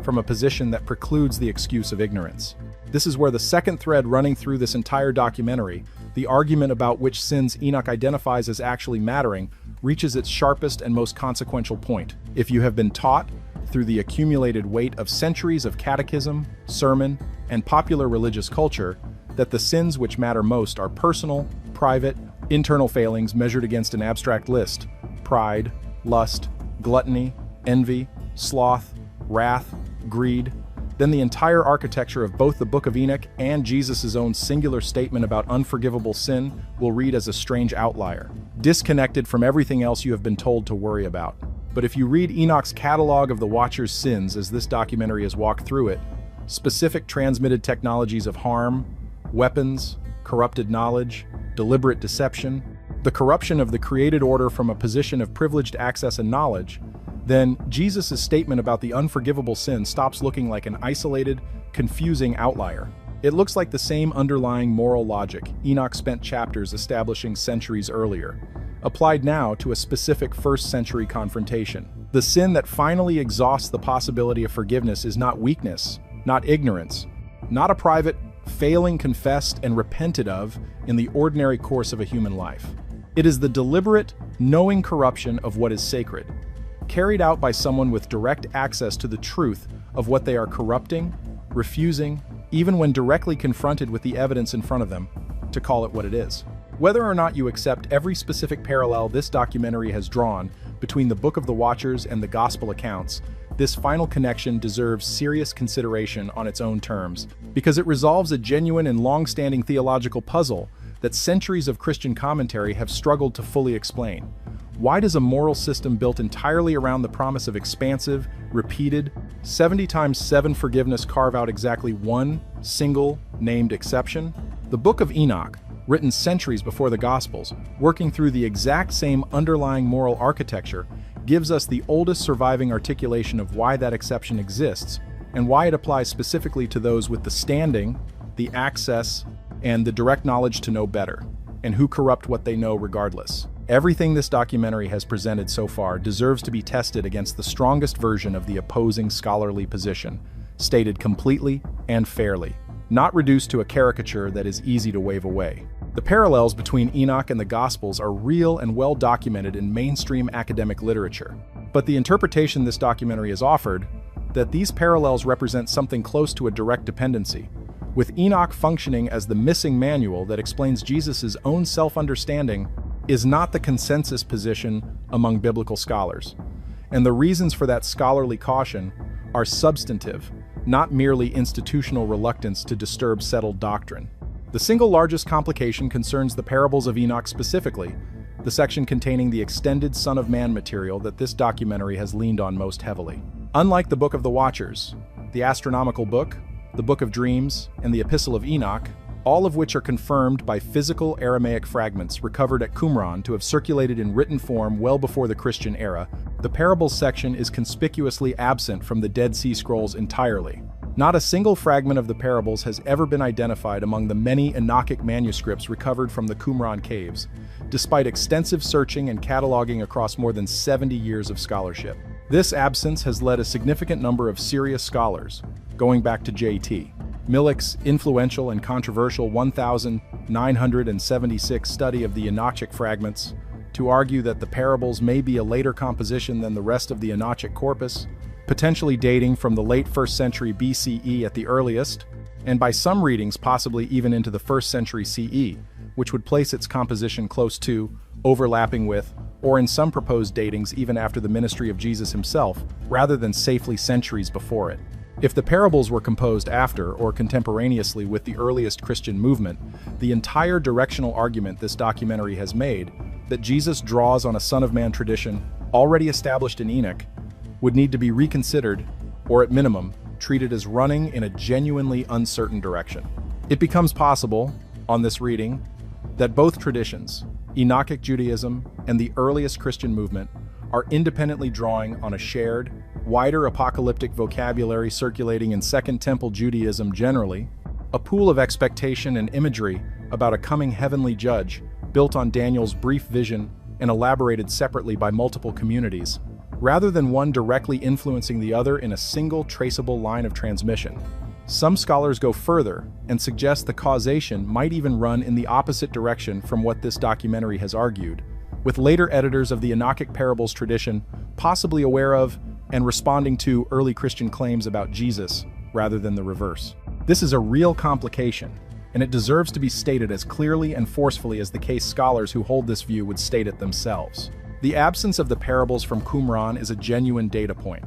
from a position that precludes the excuse of ignorance. This is where the second thread running through this entire documentary, the argument about which sins Enoch identifies as actually mattering, reaches its sharpest and most consequential point. If you have been taught, through the accumulated weight of centuries of catechism, sermon, and popular religious culture, that the sins which matter most are personal, private, internal failings measured against an abstract list: pride, lust, gluttony, envy, sloth, wrath, greed, then the entire architecture of both the Book of Enoch and Jesus' own singular statement about unforgivable sin will read as a strange outlier, disconnected from everything else you have been told to worry about. But if you read Enoch's catalog of the Watcher's sins as this documentary has walked through it, specific transmitted technologies of harm, weapons, corrupted knowledge, deliberate deception, the corruption of the created order from a position of privileged access and knowledge, then Jesus' statement about the unforgivable sin stops looking like an isolated, confusing outlier. It looks like the same underlying moral logic Enoch spent chapters establishing centuries earlier, applied now to a specific first-century confrontation. The sin that finally exhausts the possibility of forgiveness is not weakness, not ignorance, not a private failing confessed and repented of in the ordinary course of a human life. It is the deliberate, knowing corruption of what is sacred, carried out by someone with direct access to the truth of what they are corrupting, refusing, even when directly confronted with the evidence in front of them, to call it what it is. Whether or not you accept every specific parallel this documentary has drawn between the Book of the Watchers and the Gospel accounts, this final connection deserves serious consideration on its own terms, because it resolves a genuine and long-standing theological puzzle that centuries of Christian commentary have struggled to fully explain. Why does a moral system built entirely around the promise of expansive, repeated, 70 times 7 forgiveness carve out exactly one single, named exception? The Book of Enoch, written centuries before the Gospels, working through the exact same underlying moral architecture, gives us the oldest surviving articulation of why that exception exists, and why it applies specifically to those with the standing, the access, and the direct knowledge to know better, and who corrupt what they know regardless. Everything this documentary has presented so far deserves to be tested against the strongest version of the opposing scholarly position, stated completely and fairly, not reduced to a caricature that is easy to wave away. The parallels between Enoch and the Gospels are real and well documented in mainstream academic literature. But the interpretation this documentary has offered, that these parallels represent something close to a direct dependency, with Enoch functioning as the missing manual that explains Jesus' own self-understanding, is not the consensus position among biblical scholars. And the reasons for that scholarly caution are substantive, not merely institutional reluctance to disturb settled doctrine. The single largest complication concerns the parables of Enoch specifically, the section containing the extended Son of Man material that this documentary has leaned on most heavily. Unlike the Book of the Watchers, the Astronomical Book, the Book of Dreams, and the Epistle of Enoch, all of which are confirmed by physical Aramaic fragments recovered at Qumran to have circulated in written form well before the Christian era, the parables section is conspicuously absent from the Dead Sea Scrolls entirely. Not a single fragment of the parables has ever been identified among the many Enochic manuscripts recovered from the Qumran caves, despite extensive searching and cataloging across more than 70 years of scholarship. This absence has led a significant number of serious scholars, going back to J.T. Millick's influential and controversial 1976 study of the Enochic fragments, to argue that the parables may be a later composition than the rest of the Enochic corpus, potentially dating from the late 1st century BCE at the earliest, and by some readings possibly even into the 1st century CE, which would place its composition close to, overlapping with, or in some proposed datings even after the ministry of Jesus himself, rather than safely centuries before it. If the parables were composed after or contemporaneously with the earliest Christian movement, the entire directional argument this documentary has made, that Jesus draws on a Son of Man tradition already established in Enoch, would need to be reconsidered, or at minimum, treated as running in a genuinely uncertain direction. It becomes possible, on this reading, that both traditions, Enochic Judaism and the earliest Christian movement, are independently drawing on a shared, wider apocalyptic vocabulary circulating in Second Temple Judaism generally, a pool of expectation and imagery about a coming heavenly judge built on Daniel's brief vision and elaborated separately by multiple communities, rather than one directly influencing the other in a single traceable line of transmission. Some scholars go further and suggest the causation might even run in the opposite direction from what this documentary has argued, with later editors of the Enochic parables tradition possibly aware of and responding to early Christian claims about Jesus rather than the reverse. This is a real complication, and it deserves to be stated as clearly and forcefully as the case scholars who hold this view would state it themselves. The absence of the parables from Qumran is a genuine data point,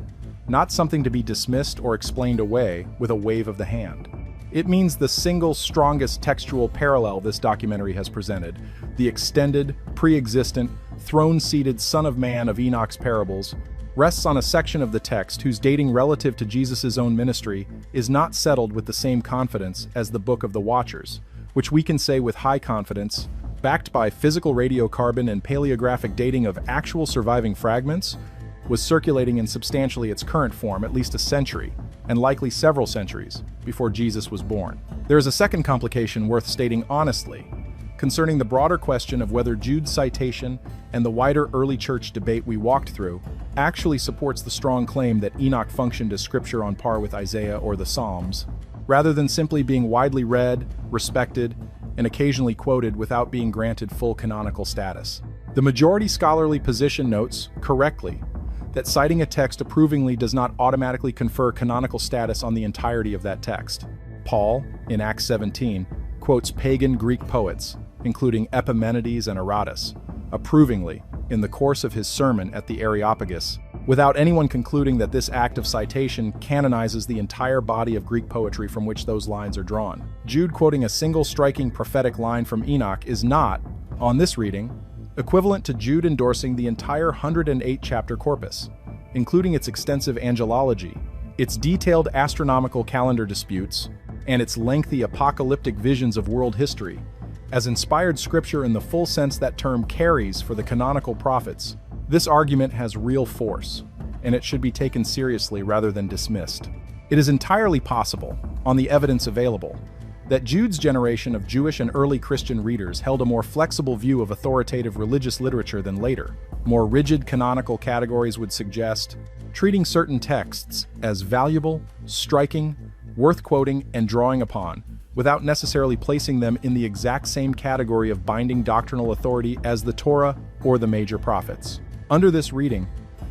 not something to be dismissed or explained away with a wave of the hand. It means the single strongest textual parallel this documentary has presented, the extended, pre-existent, throne-seated Son of Man of Enoch's parables, rests on a section of the text whose dating relative to Jesus' own ministry is not settled with the same confidence as the Book of the Watchers, which we can say with high confidence, backed by physical radiocarbon and paleographic dating of actual surviving fragments, was circulating in substantially its current form at least a century, and likely several centuries, before Jesus was born. There is a second complication worth stating honestly, concerning the broader question of whether Jude's citation and the wider early church debate we walked through actually supports the strong claim that Enoch functioned as scripture on par with Isaiah or the Psalms, rather than simply being widely read, respected, and occasionally quoted without being granted full canonical status. The majority scholarly position notes, correctly, that citing a text approvingly does not automatically confer canonical status on the entirety of that text. Paul, in Acts 17, quotes pagan Greek poets, including Epimenides and Aratus, approvingly in the course of his sermon at the Areopagus, without anyone concluding that this act of citation canonizes the entire body of Greek poetry from which those lines are drawn. Jude quoting a single striking prophetic line from Enoch is not, on this reading, equivalent to Jude endorsing the entire 108-chapter corpus, including its extensive angelology, its detailed astronomical calendar disputes, and its lengthy apocalyptic visions of world history, as inspired scripture in the full sense that term carries for the canonical prophets. This argument has real force, and it should be taken seriously rather than dismissed. It is entirely possible, on the evidence available, that Jude's generation of Jewish and early Christian readers held a more flexible view of authoritative religious literature than later. More rigid canonical categories would suggest, treating certain texts as valuable, striking, worth quoting and drawing upon, without necessarily placing them in the exact same category of binding doctrinal authority as the Torah or the major prophets. Under this reading,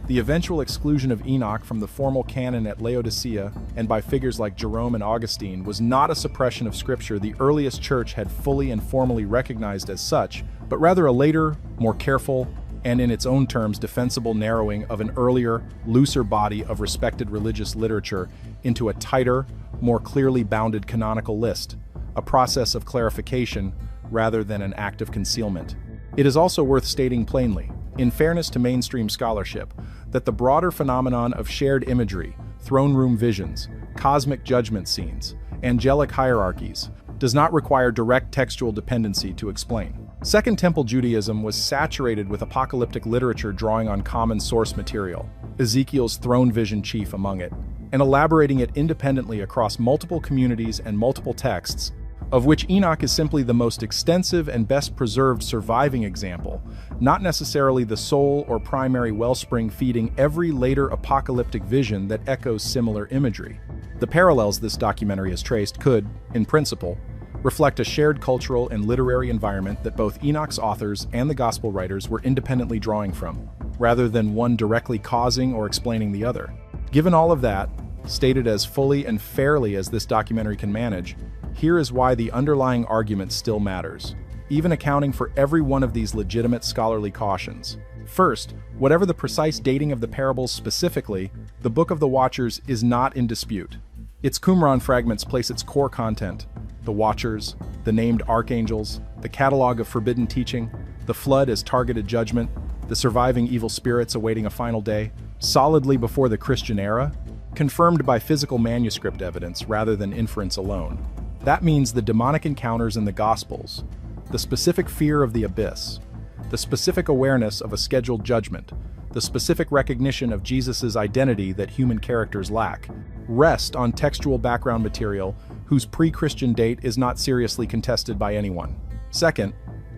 the eventual exclusion of Enoch from the formal canon at Laodicea and by figures like Jerome and Augustine was not a suppression of scripture the earliest church had fully and formally recognized as such, but rather a later, more careful, and in its own terms defensible narrowing of an earlier, looser body of respected religious literature into a tighter, more clearly bounded canonical list, a process of clarification rather than an act of concealment. It is also worth stating plainly, in fairness to mainstream scholarship, that the broader phenomenon of shared imagery, throne room visions, cosmic judgment scenes, angelic hierarchies, does not require direct textual dependency to explain. Second Temple Judaism was saturated with apocalyptic literature drawing on common source material, Ezekiel's throne vision chief among it, and elaborating it independently across multiple communities and multiple texts, of which Enoch is simply the most extensive and best preserved surviving example, not necessarily the sole or primary wellspring feeding every later apocalyptic vision that echoes similar imagery. The parallels this documentary has traced could, in principle, reflect a shared cultural and literary environment that both Enoch's authors and the gospel writers were independently drawing from, rather than one directly causing or explaining the other. Given all of that, stated as fully and fairly as this documentary can manage, here is why the underlying argument still matters, even accounting for every one of these legitimate scholarly cautions. First, whatever the precise dating of the parables specifically, the Book of the Watchers is not in dispute. Its Qumran fragments place its core content, the Watchers, the named archangels, the catalog of forbidden teaching, the flood as targeted judgment, the surviving evil spirits awaiting a final day, solidly before the Christian era, confirmed by physical manuscript evidence rather than inference alone. That means the demonic encounters in the Gospels, the specific fear of the abyss, the specific awareness of a scheduled judgment, the specific recognition of Jesus' identity that human characters lack, rest on textual background material whose pre-Christian date is not seriously contested by anyone. Second,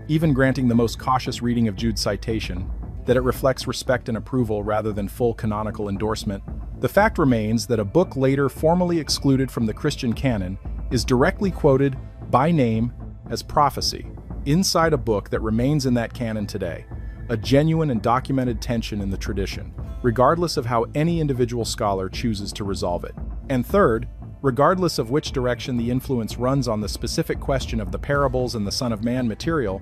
even granting the most cautious reading of Jude's citation, that it reflects respect and approval rather than full canonical endorsement, the fact remains that a book later formally excluded from the Christian canon is directly quoted by name as prophecy inside a book that remains in that canon today, a genuine and documented tension in the tradition, regardless of how any individual scholar chooses to resolve it. And third, regardless of which direction the influence runs on the specific question of the parables and the Son of Man material,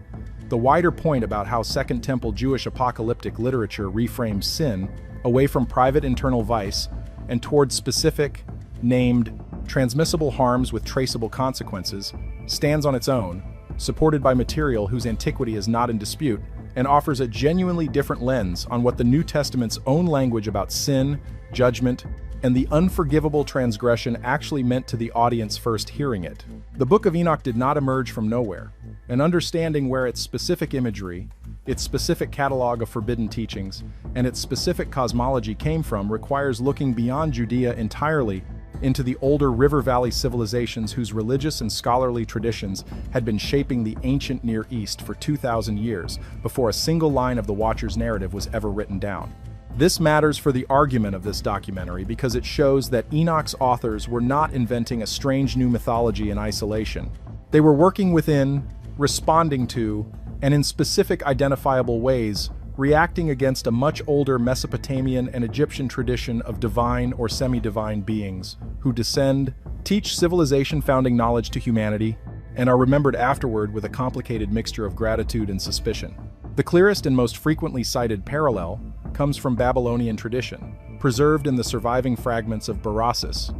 the wider point about how Second Temple Jewish apocalyptic literature reframes sin away from private internal vice and towards specific, named, transmissible harms with traceable consequences, stands on its own, supported by material whose antiquity is not in dispute, and offers a genuinely different lens on what the New Testament's own language about sin, judgment, and the unforgivable transgression actually meant to the audience first hearing it. The Book of Enoch did not emerge from nowhere, and understanding where its specific imagery, its specific catalog of forbidden teachings, and its specific cosmology came from requires looking beyond Judea entirely into the older river valley civilizations whose religious and scholarly traditions had been shaping the ancient Near East for 2,000 years before a single line of the Watcher's narrative was ever written down. This matters for the argument of this documentary because it shows that Enoch's authors were not inventing a strange new mythology in isolation. They were working within, responding to, and in specific identifiable ways, reacting against a much older Mesopotamian and Egyptian tradition of divine or semi-divine beings who descend, teach civilization-founding knowledge to humanity, and are remembered afterward with a complicated mixture of gratitude and suspicion. The clearest and most frequently cited parallel comes from Babylonian tradition, preserved in the surviving fragments of Berossus,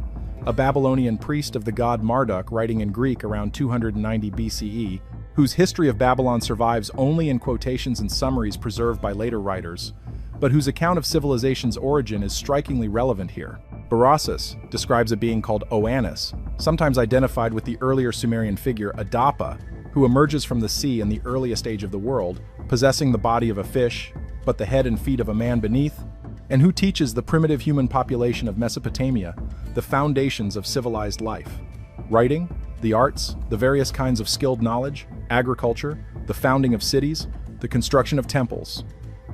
a Babylonian priest of the god Marduk writing in Greek around 290 BCE, whose history of Babylon survives only in quotations and summaries preserved by later writers, but whose account of civilization's origin is strikingly relevant here. Berossus describes a being called Oannes, sometimes identified with the earlier Sumerian figure Adapa, who emerges from the sea in the earliest age of the world, possessing the body of a fish, but the head and feet of a man beneath, and who teaches the primitive human population of Mesopotamia the foundations of civilized life: writing, the arts, the various kinds of skilled knowledge, agriculture, the founding of cities, the construction of temples,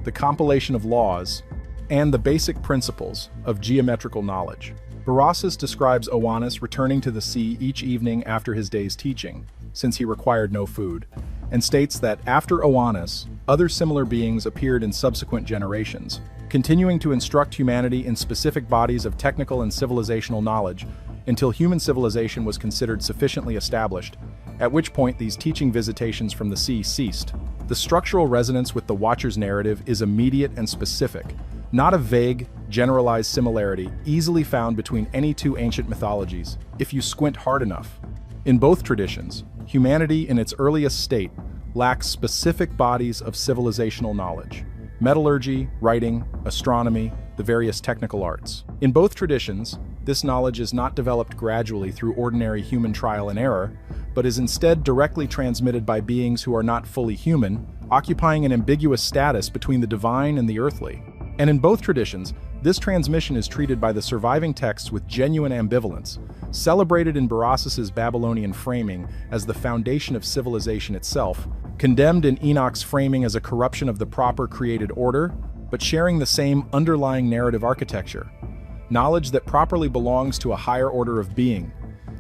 the compilation of laws, and the basic principles of geometrical knowledge. Berossus describes Oannes returning to the sea each evening after his day's teaching, since he required no food, and states that after Oannes, other similar beings appeared in subsequent generations, continuing to instruct humanity in specific bodies of technical and civilizational knowledge until human civilization was considered sufficiently established, at which point these teaching visitations from the sea ceased. The structural resonance with the Watcher's narrative is immediate and specific, not a vague, generalized similarity easily found between any two ancient mythologies, if you squint hard enough. In both traditions, humanity in its earliest state lacks specific bodies of civilizational knowledge: metallurgy, writing, astronomy, the various technical arts. In both traditions, this knowledge is not developed gradually through ordinary human trial and error, but is instead directly transmitted by beings who are not fully human, occupying an ambiguous status between the divine and the earthly. And in both traditions, this transmission is treated by the surviving texts with genuine ambivalence, celebrated in Berossus's Babylonian framing as the foundation of civilization itself, condemned in Enoch's framing as a corruption of the proper created order, but sharing the same underlying narrative architecture: knowledge that properly belongs to a higher order of being,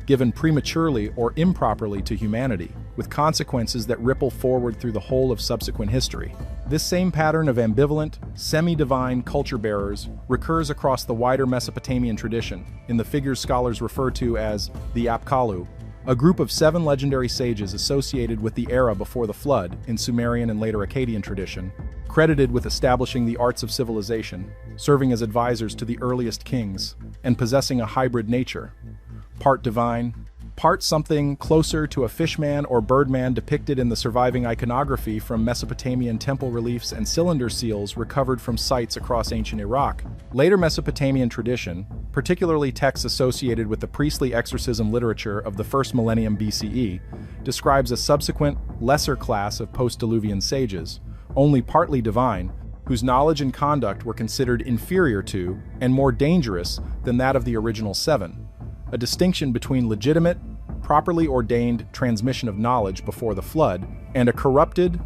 given prematurely or improperly to humanity, with consequences that ripple forward through the whole of subsequent history. This same pattern of ambivalent, semi-divine culture bearers recurs across the wider Mesopotamian tradition, in the figures scholars refer to as the Apkallu, a group of 7 legendary sages associated with the era before the flood in Sumerian and later Akkadian tradition, credited with establishing the arts of civilization, serving as advisors to the earliest kings, and possessing a hybrid nature, part divine, part something closer to a fishman or birdman depicted in the surviving iconography from Mesopotamian temple reliefs and cylinder seals recovered from sites across ancient Iraq. Later Mesopotamian tradition, particularly texts associated with the priestly exorcism literature of the first millennium BCE, describes a subsequent, lesser class of post-Diluvian sages, only partly divine, whose knowledge and conduct were considered inferior to and more dangerous than that of the original 7. A distinction between legitimate, properly ordained transmission of knowledge before the flood, and a corrupted,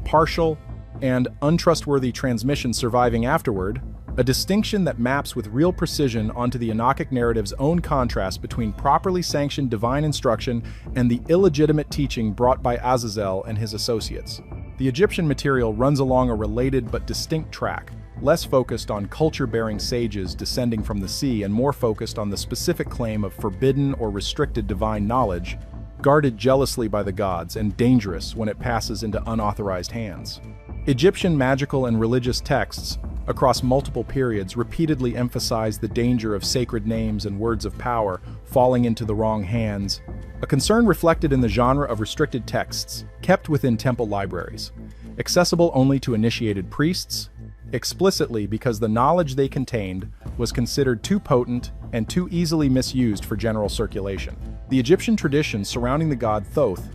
partial, and untrustworthy transmission surviving afterward, a distinction that maps with real precision onto the Enochic narrative's own contrast between properly sanctioned divine instruction and the illegitimate teaching brought by Azazel and his associates. The Egyptian material runs along a related but distinct track, less focused on culture-bearing sages descending from the sea and more focused on the specific claim of forbidden or restricted divine knowledge, guarded jealously by the gods and dangerous when it passes into unauthorized hands. Egyptian magical and religious texts, across multiple periods, repeatedly emphasize the danger of sacred names and words of power falling into the wrong hands, a concern reflected in the genre of restricted texts kept within temple libraries, accessible only to initiated priests, explicitly because the knowledge they contained was considered too potent and too easily misused for general circulation. The Egyptian tradition surrounding the god Thoth,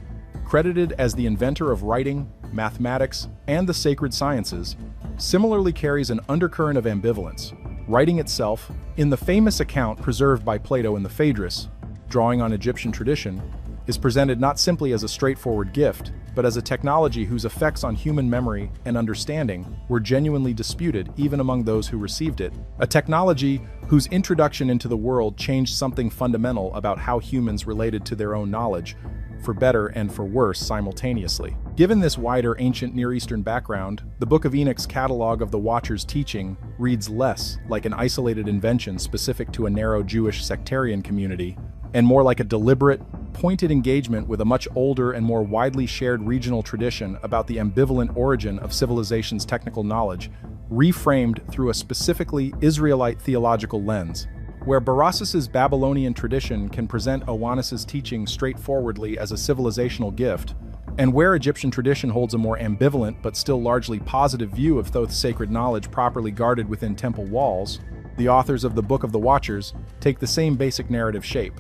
credited as the inventor of writing, mathematics, and the sacred sciences, similarly carries an undercurrent of ambivalence. Writing itself, in the famous account preserved by Plato in the Phaedrus, drawing on Egyptian tradition, is presented not simply as a straightforward gift, but as a technology whose effects on human memory and understanding were genuinely disputed even among those who received it, a technology whose introduction into the world changed something fundamental about how humans related to their own knowledge, for better and for worse simultaneously. Given this wider ancient Near Eastern background, the Book of Enoch's catalog of the Watcher's teaching reads less like an isolated invention specific to a narrow Jewish sectarian community, and more like a deliberate, pointed engagement with a much older and more widely shared regional tradition about the ambivalent origin of civilization's technical knowledge, reframed through a specifically Israelite theological lens. Where Berossus's Babylonian tradition can present Owanis's teaching straightforwardly as a civilizational gift, and where Egyptian tradition holds a more ambivalent but still largely positive view of Thoth's sacred knowledge properly guarded within temple walls, the authors of the Book of the Watchers take the same basic narrative shape.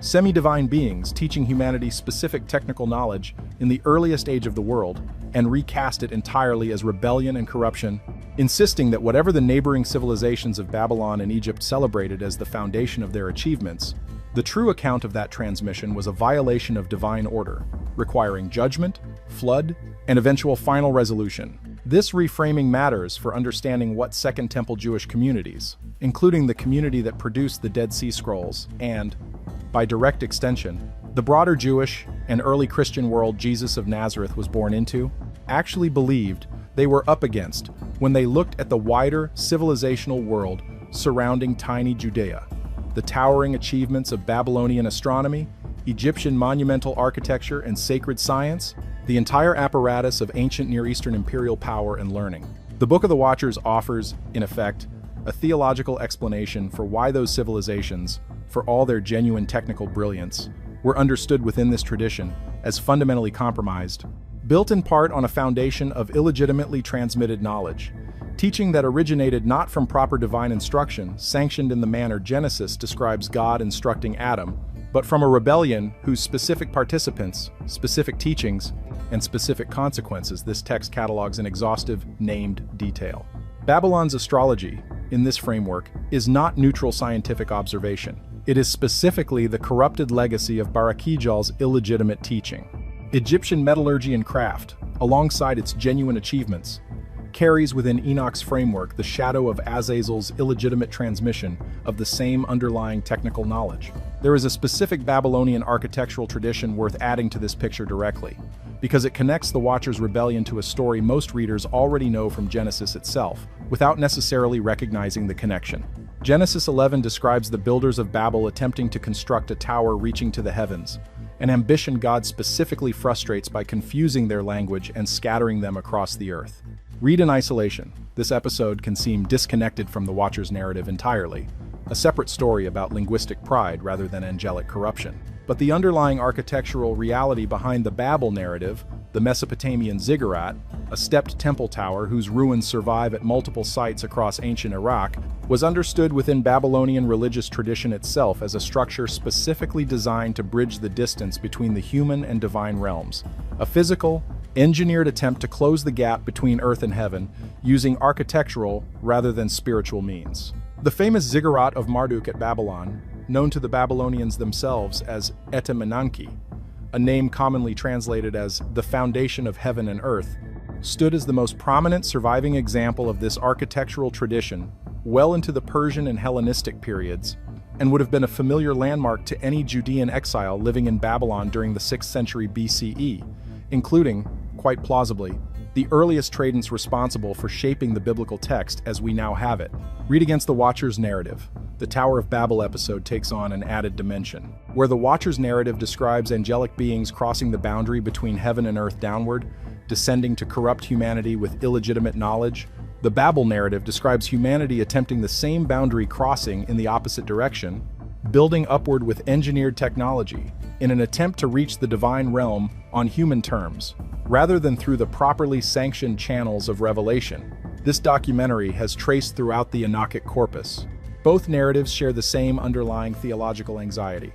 Semi-divine beings teaching humanity specific technical knowledge in the earliest age of the world, and recast it entirely as rebellion and corruption, insisting that whatever the neighboring civilizations of Babylon and Egypt celebrated as the foundation of their achievements, the true account of that transmission was a violation of divine order, requiring judgment, flood, and eventual final resolution. This reframing matters for understanding what Second Temple Jewish communities, including the community that produced the Dead Sea Scrolls, and, by direct extension, the broader Jewish and early Christian world Jesus of Nazareth was born into, actually believed they were up against when they looked at the wider civilizational world surrounding tiny Judea. The towering achievements of Babylonian astronomy, Egyptian monumental architecture and sacred science, the entire apparatus of ancient Near Eastern imperial power and learning. The Book of the Watchers offers, in effect, a theological explanation for why those civilizations, for all their genuine technical brilliance, were understood within this tradition as fundamentally compromised, built in part on a foundation of illegitimately transmitted knowledge, teaching that originated not from proper divine instruction, sanctioned in the manner Genesis describes God instructing Adam, but from a rebellion whose specific participants, specific teachings, and specific consequences this text catalogs in exhaustive, named detail. Babylon's astrology, in this framework, is not neutral scientific observation. It is specifically the corrupted legacy of Barakijal's illegitimate teaching. Egyptian metallurgy and craft, alongside its genuine achievements, carries within Enoch's framework the shadow of Azazel's illegitimate transmission of the same underlying technical knowledge. There is a specific Babylonian architectural tradition worth adding to this picture directly, because it connects the Watcher's rebellion to a story most readers already know from Genesis itself, without necessarily recognizing the connection. Genesis 11 describes the builders of Babel attempting to construct a tower reaching to the heavens, an ambition God specifically frustrates by confusing their language and scattering them across the earth. Read in isolation, this episode can seem disconnected from the Watcher's narrative entirely, a separate story about linguistic pride rather than angelic corruption. But the underlying architectural reality behind the Babel narrative, the Mesopotamian ziggurat, a stepped temple tower whose ruins survive at multiple sites across ancient Iraq, was understood within Babylonian religious tradition itself as a structure specifically designed to bridge the distance between the human and divine realms, a physical, engineered attempt to close the gap between earth and heaven using architectural rather than spiritual means. The famous ziggurat of Marduk at Babylon, known to the Babylonians themselves as Etemenanki, a name commonly translated as the foundation of heaven and earth, stood as the most prominent surviving example of this architectural tradition well into the Persian and Hellenistic periods, and would have been a familiar landmark to any Judean exile living in Babylon during the 6th century BCE, including, quite plausibly, the earliest tradents responsible for shaping the biblical text as we now have it. Read against the Watcher's narrative. The Tower of Babel episode takes on an added dimension, where the Watcher's narrative describes angelic beings crossing the boundary between heaven and earth downward, descending to corrupt humanity with illegitimate knowledge. The Babel narrative describes humanity attempting the same boundary crossing in the opposite direction, building upward with engineered technology, in an attempt to reach the divine realm on human terms, rather than through the properly sanctioned channels of revelation. This documentary has traced throughout the Enochic corpus. Both narratives share the same underlying theological anxiety.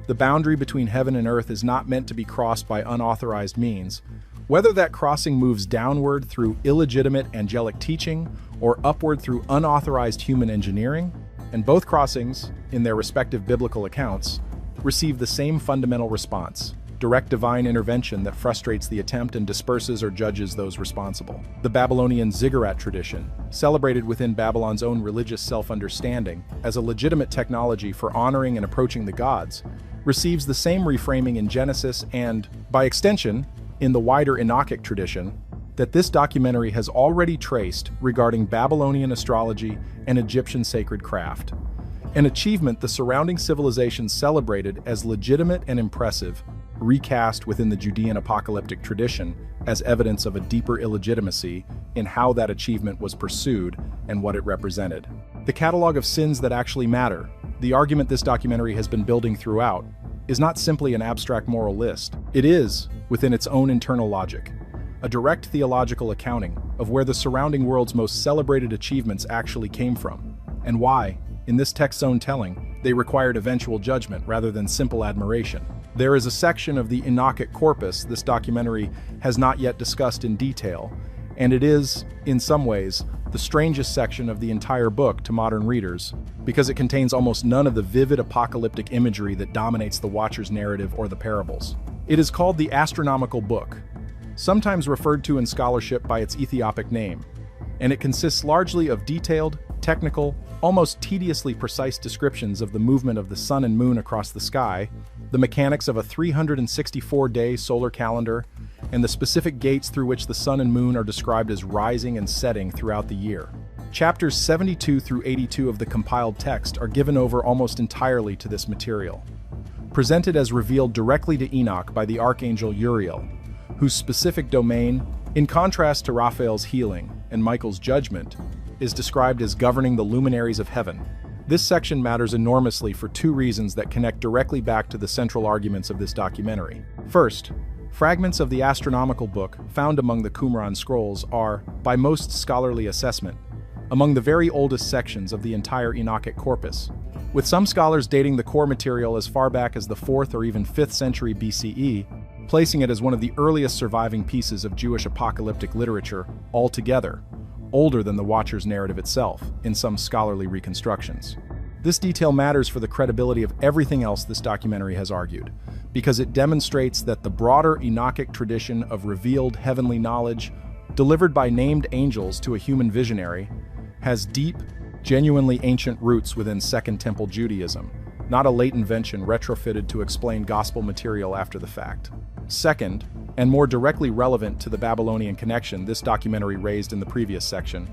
The boundary between heaven and earth is not meant to be crossed by unauthorized means, whether that crossing moves downward through illegitimate angelic teaching or upward through unauthorized human engineering, and both crossings, in their respective biblical accounts, receive the same fundamental response: direct divine intervention that frustrates the attempt and disperses or judges those responsible. The Babylonian ziggurat tradition, celebrated within Babylon's own religious self-understanding as a legitimate technology for honoring and approaching the gods, receives the same reframing in Genesis and, by extension, in the wider Enochic tradition, that this documentary has already traced regarding Babylonian astrology and Egyptian sacred craft, an achievement the surrounding civilizations celebrated as legitimate and impressive, recast within the Judean apocalyptic tradition as evidence of a deeper illegitimacy in how that achievement was pursued and what it represented. The catalog of sins that actually matter, the argument this documentary has been building throughout, is not simply an abstract moral list. It is, within its own internal logic, a direct theological accounting of where the surrounding world's most celebrated achievements actually came from, and why, in this text's own telling, they required eventual judgment rather than simple admiration. There is a section of the Enochic corpus this documentary has not yet discussed in detail, and it is, in some ways, the strangest section of the entire book to modern readers, because it contains almost none of the vivid apocalyptic imagery that dominates the Watcher's narrative or the parables. It is called the Astronomical Book, sometimes referred to in scholarship by its Ethiopic name, and it consists largely of detailed, technical, almost tediously precise descriptions of the movement of the sun and moon across the sky, the mechanics of a 364-day solar calendar, and the specific gates through which the sun and moon are described as rising and setting throughout the year. Chapters 72 through 82 of the compiled text are given over almost entirely to this material, presented as revealed directly to Enoch by the archangel Uriel, whose specific domain, in contrast to Raphael's healing and Michael's judgment, is described as governing the luminaries of heaven. This section matters enormously for two reasons that connect directly back to the central arguments of this documentary. First, fragments of the astronomical book found among the Qumran scrolls are, by most scholarly assessment, among the very oldest sections of the entire Enochic corpus, with some scholars dating the core material as far back as the 4th or even 5th century BCE, placing it as one of the earliest surviving pieces of Jewish apocalyptic literature altogether, older than the Watcher's narrative itself, in some scholarly reconstructions. This detail matters for the credibility of everything else this documentary has argued, because it demonstrates that the broader Enochic tradition of revealed heavenly knowledge, delivered by named angels to a human visionary, has deep, genuinely ancient roots within Second Temple Judaism, not a late invention retrofitted to explain gospel material after the fact. Second, and more directly relevant to the Babylonian connection this documentary raised in the previous section,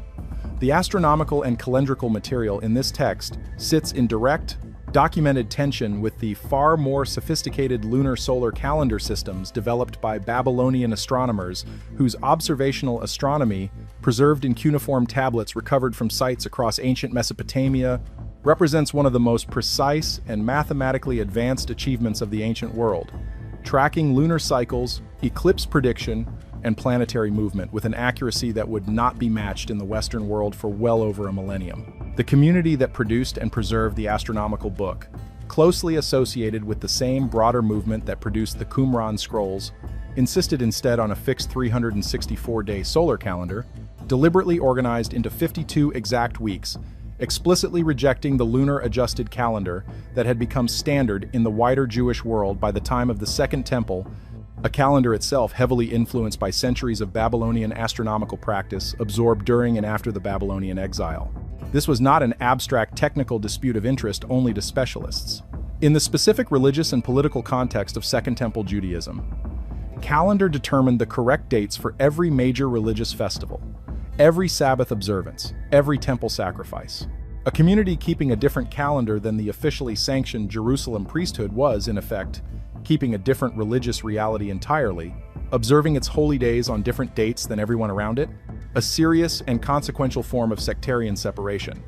the astronomical and calendrical material in this text sits in direct, documented tension with the far more sophisticated lunar solar calendar systems developed by Babylonian astronomers whose observational astronomy, preserved in cuneiform tablets recovered from sites across ancient Mesopotamia, represents one of the most precise and mathematically advanced achievements of the ancient world, tracking lunar cycles, eclipse prediction, and planetary movement with an accuracy that would not be matched in the Western world for well over a millennium. The community that produced and preserved the astronomical book, closely associated with the same broader movement that produced the Qumran scrolls, insisted instead on a fixed 364-day solar calendar, deliberately organized into 52 exact weeks, explicitly rejecting the lunar-adjusted calendar that had become standard in the wider Jewish world by the time of the Second Temple, a calendar itself heavily influenced by centuries of Babylonian astronomical practice absorbed during and after the Babylonian exile. This was not an abstract technical dispute of interest only to specialists. In the specific religious and political context of Second Temple Judaism, calendar determined the correct dates for every major religious festival, every Sabbath observance, every temple sacrifice. A community keeping a different calendar than the officially sanctioned Jerusalem priesthood was, in effect, keeping a different religious reality entirely, observing its holy days on different dates than everyone around it, a serious and consequential form of sectarian separation,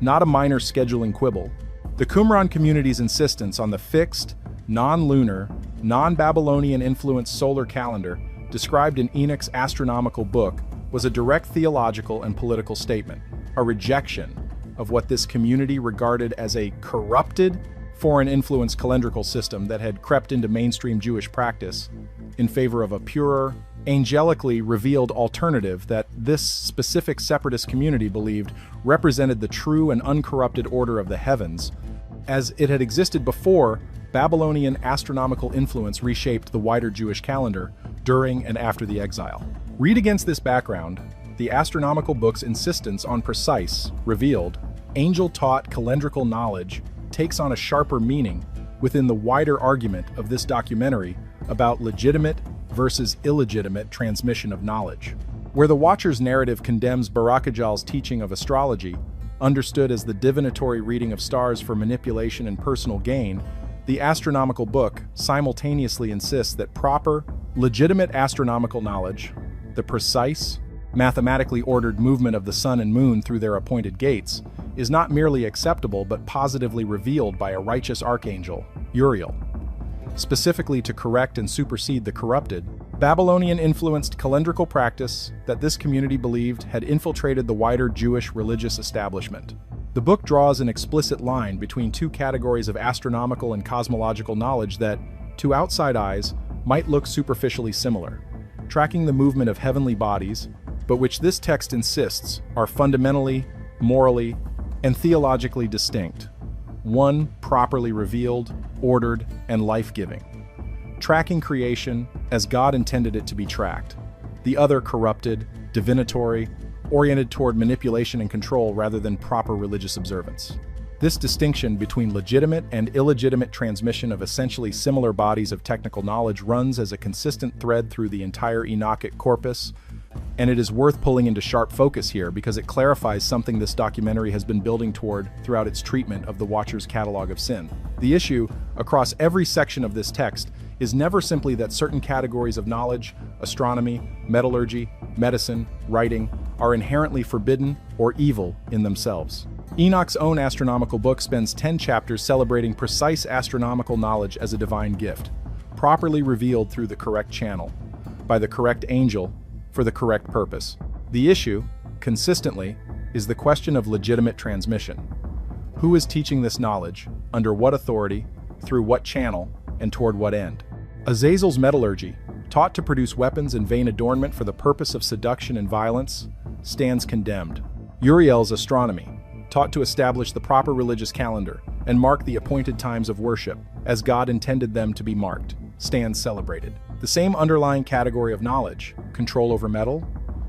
not a minor scheduling quibble. The Qumran community's insistence on the fixed, non-lunar, non-Babylonian influenced solar calendar described in Enoch's astronomical book was a direct theological and political statement, a rejection of what this community regarded as a corrupted, foreign-influenced calendrical system that had crept into mainstream Jewish practice in favor of a purer, angelically revealed alternative that this specific separatist community believed represented the true and uncorrupted order of the heavens, as it had existed before Babylonian astronomical influence reshaped the wider Jewish calendar during and after the exile. Read against this background the astronomical book's insistence on precise, revealed, angel-taught calendrical knowledge takes on a sharper meaning within the wider argument of this documentary about legitimate versus illegitimate transmission of knowledge. Where the Watcher's narrative condemns Barakajal's teaching of astrology, understood as the divinatory reading of stars for manipulation and personal gain, the astronomical book simultaneously insists that proper, legitimate astronomical knowledge, the precise, mathematically ordered movement of the sun and moon through their appointed gates, is not merely acceptable but positively revealed by a righteous archangel, Uriel. Specifically to correct and supersede the corrupted, Babylonian-influenced calendrical practice that this community believed had infiltrated the wider Jewish religious establishment. The book draws an explicit line between two categories of astronomical and cosmological knowledge that, to outside eyes, might look superficially similar, tracking the movement of heavenly bodies, but which this text insists are fundamentally, morally, and theologically distinct. One properly revealed, ordered, and life-giving, tracking creation as God intended it to be tracked. The other corrupted, divinatory, oriented toward manipulation and control rather than proper religious observance. This distinction between legitimate and illegitimate transmission of essentially similar bodies of technical knowledge runs as a consistent thread through the entire Enochic corpus, and it is worth pulling into sharp focus here because it clarifies something this documentary has been building toward throughout its treatment of the Watcher's catalog of sin. The issue, across every section of this text, is never simply that certain categories of knowledge, astronomy, metallurgy, medicine, writing, are inherently forbidden or evil in themselves. Enoch's own astronomical book spends 10 chapters celebrating precise astronomical knowledge as a divine gift, properly revealed through the correct channel, by the correct angel, for the correct purpose. The issue, consistently, is the question of legitimate transmission. Who is teaching this knowledge, under what authority, through what channel, and toward what end? Azazel's metallurgy, taught to produce weapons and vain adornment for the purpose of seduction and violence, stands condemned. Uriel's astronomy, taught to establish the proper religious calendar and mark the appointed times of worship, as God intended them to be marked, stands celebrated. The same underlying category of knowledge, control over metal,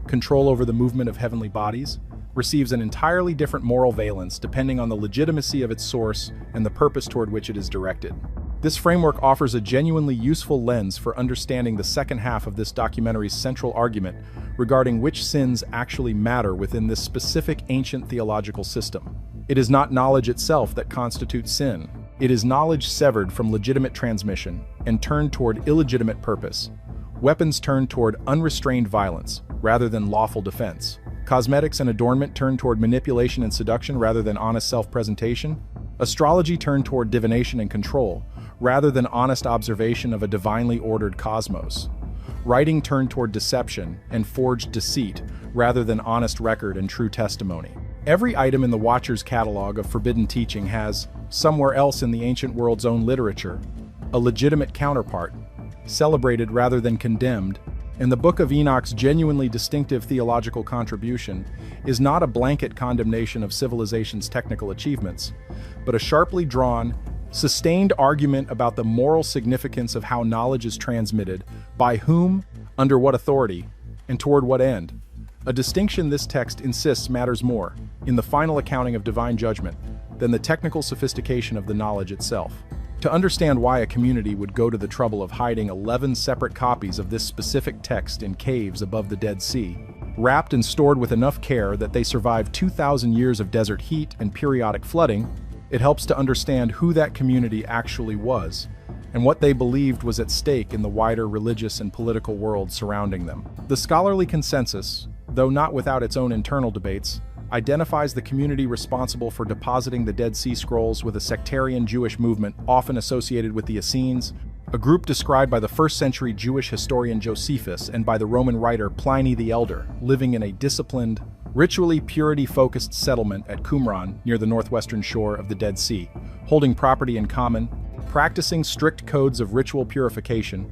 control over the movement of heavenly bodies, receives an entirely different moral valence depending on the legitimacy of its source and the purpose toward which it is directed. This framework offers a genuinely useful lens for understanding the second half of this documentary's central argument regarding which sins actually matter within this specific ancient theological system. It is not knowledge itself that constitutes sin. It is knowledge severed from legitimate transmission and turned toward illegitimate purpose. Weapons turned toward unrestrained violence rather than lawful defense. Cosmetics and adornment turned toward manipulation and seduction rather than honest self-presentation. Astrology turned toward divination and control rather than honest observation of a divinely ordered cosmos. Writing turned toward deception and forged deceit rather than honest record and true testimony. Every item in the Watcher's catalog of forbidden teaching has, somewhere else in the ancient world's own literature, a legitimate counterpart, celebrated rather than condemned, and the Book of Enoch's genuinely distinctive theological contribution is not a blanket condemnation of civilization's technical achievements, but a sharply drawn, sustained argument about the moral significance of how knowledge is transmitted, by whom, under what authority, and toward what end. A distinction this text insists matters more, in the final accounting of divine judgment, than the technical sophistication of the knowledge itself. To understand why a community would go to the trouble of hiding 11 separate copies of this specific text in caves above the Dead Sea, wrapped and stored with enough care that they survived 2,000 years of desert heat and periodic flooding, it helps to understand who that community actually was and what they believed was at stake in the wider religious and political world surrounding them. The scholarly consensus, though not without its own internal debates, identifies the community responsible for depositing the Dead Sea Scrolls with a sectarian Jewish movement often associated with the Essenes, a group described by the first-century Jewish historian Josephus and by the Roman writer Pliny the Elder, living in a disciplined, ritually purity-focused settlement at Qumran near the northwestern shore of the Dead Sea, holding property in common, practicing strict codes of ritual purification,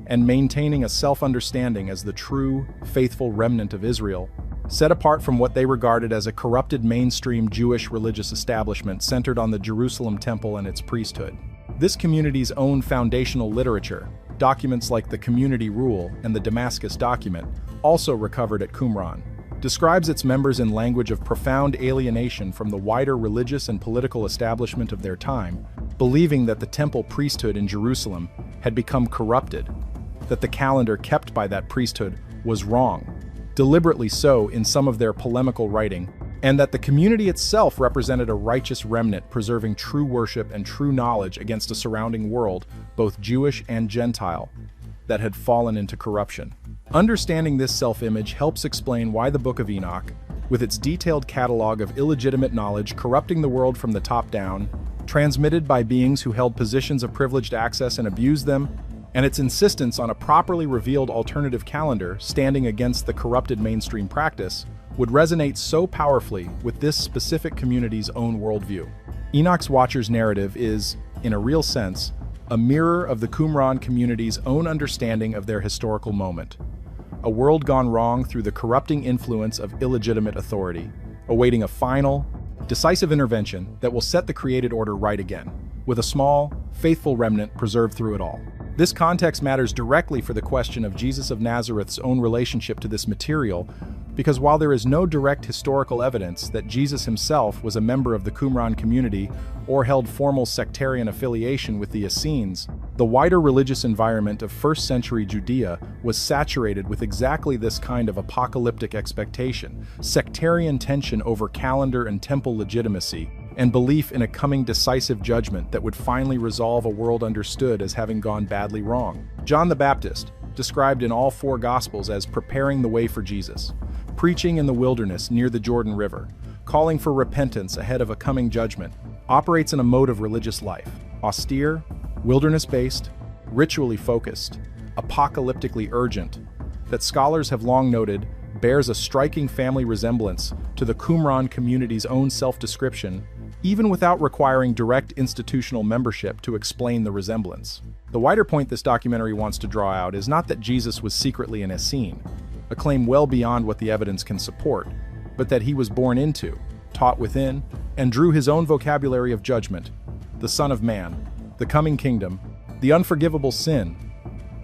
and maintaining a self-understanding as the true, faithful remnant of Israel, set apart from what they regarded as a corrupted mainstream Jewish religious establishment centered on the Jerusalem temple and its priesthood. This community's own foundational literature, documents like the Community Rule and the Damascus Document, also recovered at Qumran, describes its members in language of profound alienation from the wider religious and political establishment of their time, believing that the temple priesthood in Jerusalem had become corrupted, that the calendar kept by that priesthood was wrong, deliberately so in some of their polemical writing, and that the community itself represented a righteous remnant preserving true worship and true knowledge against a surrounding world, both Jewish and Gentile, that had fallen into corruption. Understanding this self-image helps explain why the Book of Enoch, with its detailed catalog of illegitimate knowledge corrupting the world from the top down, transmitted by beings who held positions of privileged access and abused them, and its insistence on a properly revealed alternative calendar standing against the corrupted mainstream practice, would resonate so powerfully with this specific community's own worldview. Enoch's Watcher's narrative is, in a real sense, a mirror of the Qumran community's own understanding of their historical moment. A world gone wrong through the corrupting influence of illegitimate authority, awaiting a final, decisive intervention that will set the created order right again, with a small, faithful remnant preserved through it all. This context matters directly for the question of Jesus of Nazareth's own relationship to this material, because while there is no direct historical evidence that Jesus himself was a member of the Qumran community or held formal sectarian affiliation with the Essenes, the wider religious environment of first-century Judea was saturated with exactly this kind of apocalyptic expectation, sectarian tension over calendar and temple legitimacy, and belief in a coming decisive judgment that would finally resolve a world understood as having gone badly wrong. John the Baptist, described in all four Gospels as preparing the way for Jesus, preaching in the wilderness near the Jordan River, calling for repentance ahead of a coming judgment, operates in a mode of religious life, austere, wilderness-based, ritually focused, apocalyptically urgent, that scholars have long noted bears a striking family resemblance to the Qumran community's own self-description, even without requiring direct institutional membership to explain the resemblance. The wider point this documentary wants to draw out is not that Jesus was secretly an Essene, a claim well beyond what the evidence can support, but that he was born into, taught within, and drew his own vocabulary of judgment, the Son of Man, the coming kingdom, the unforgivable sin,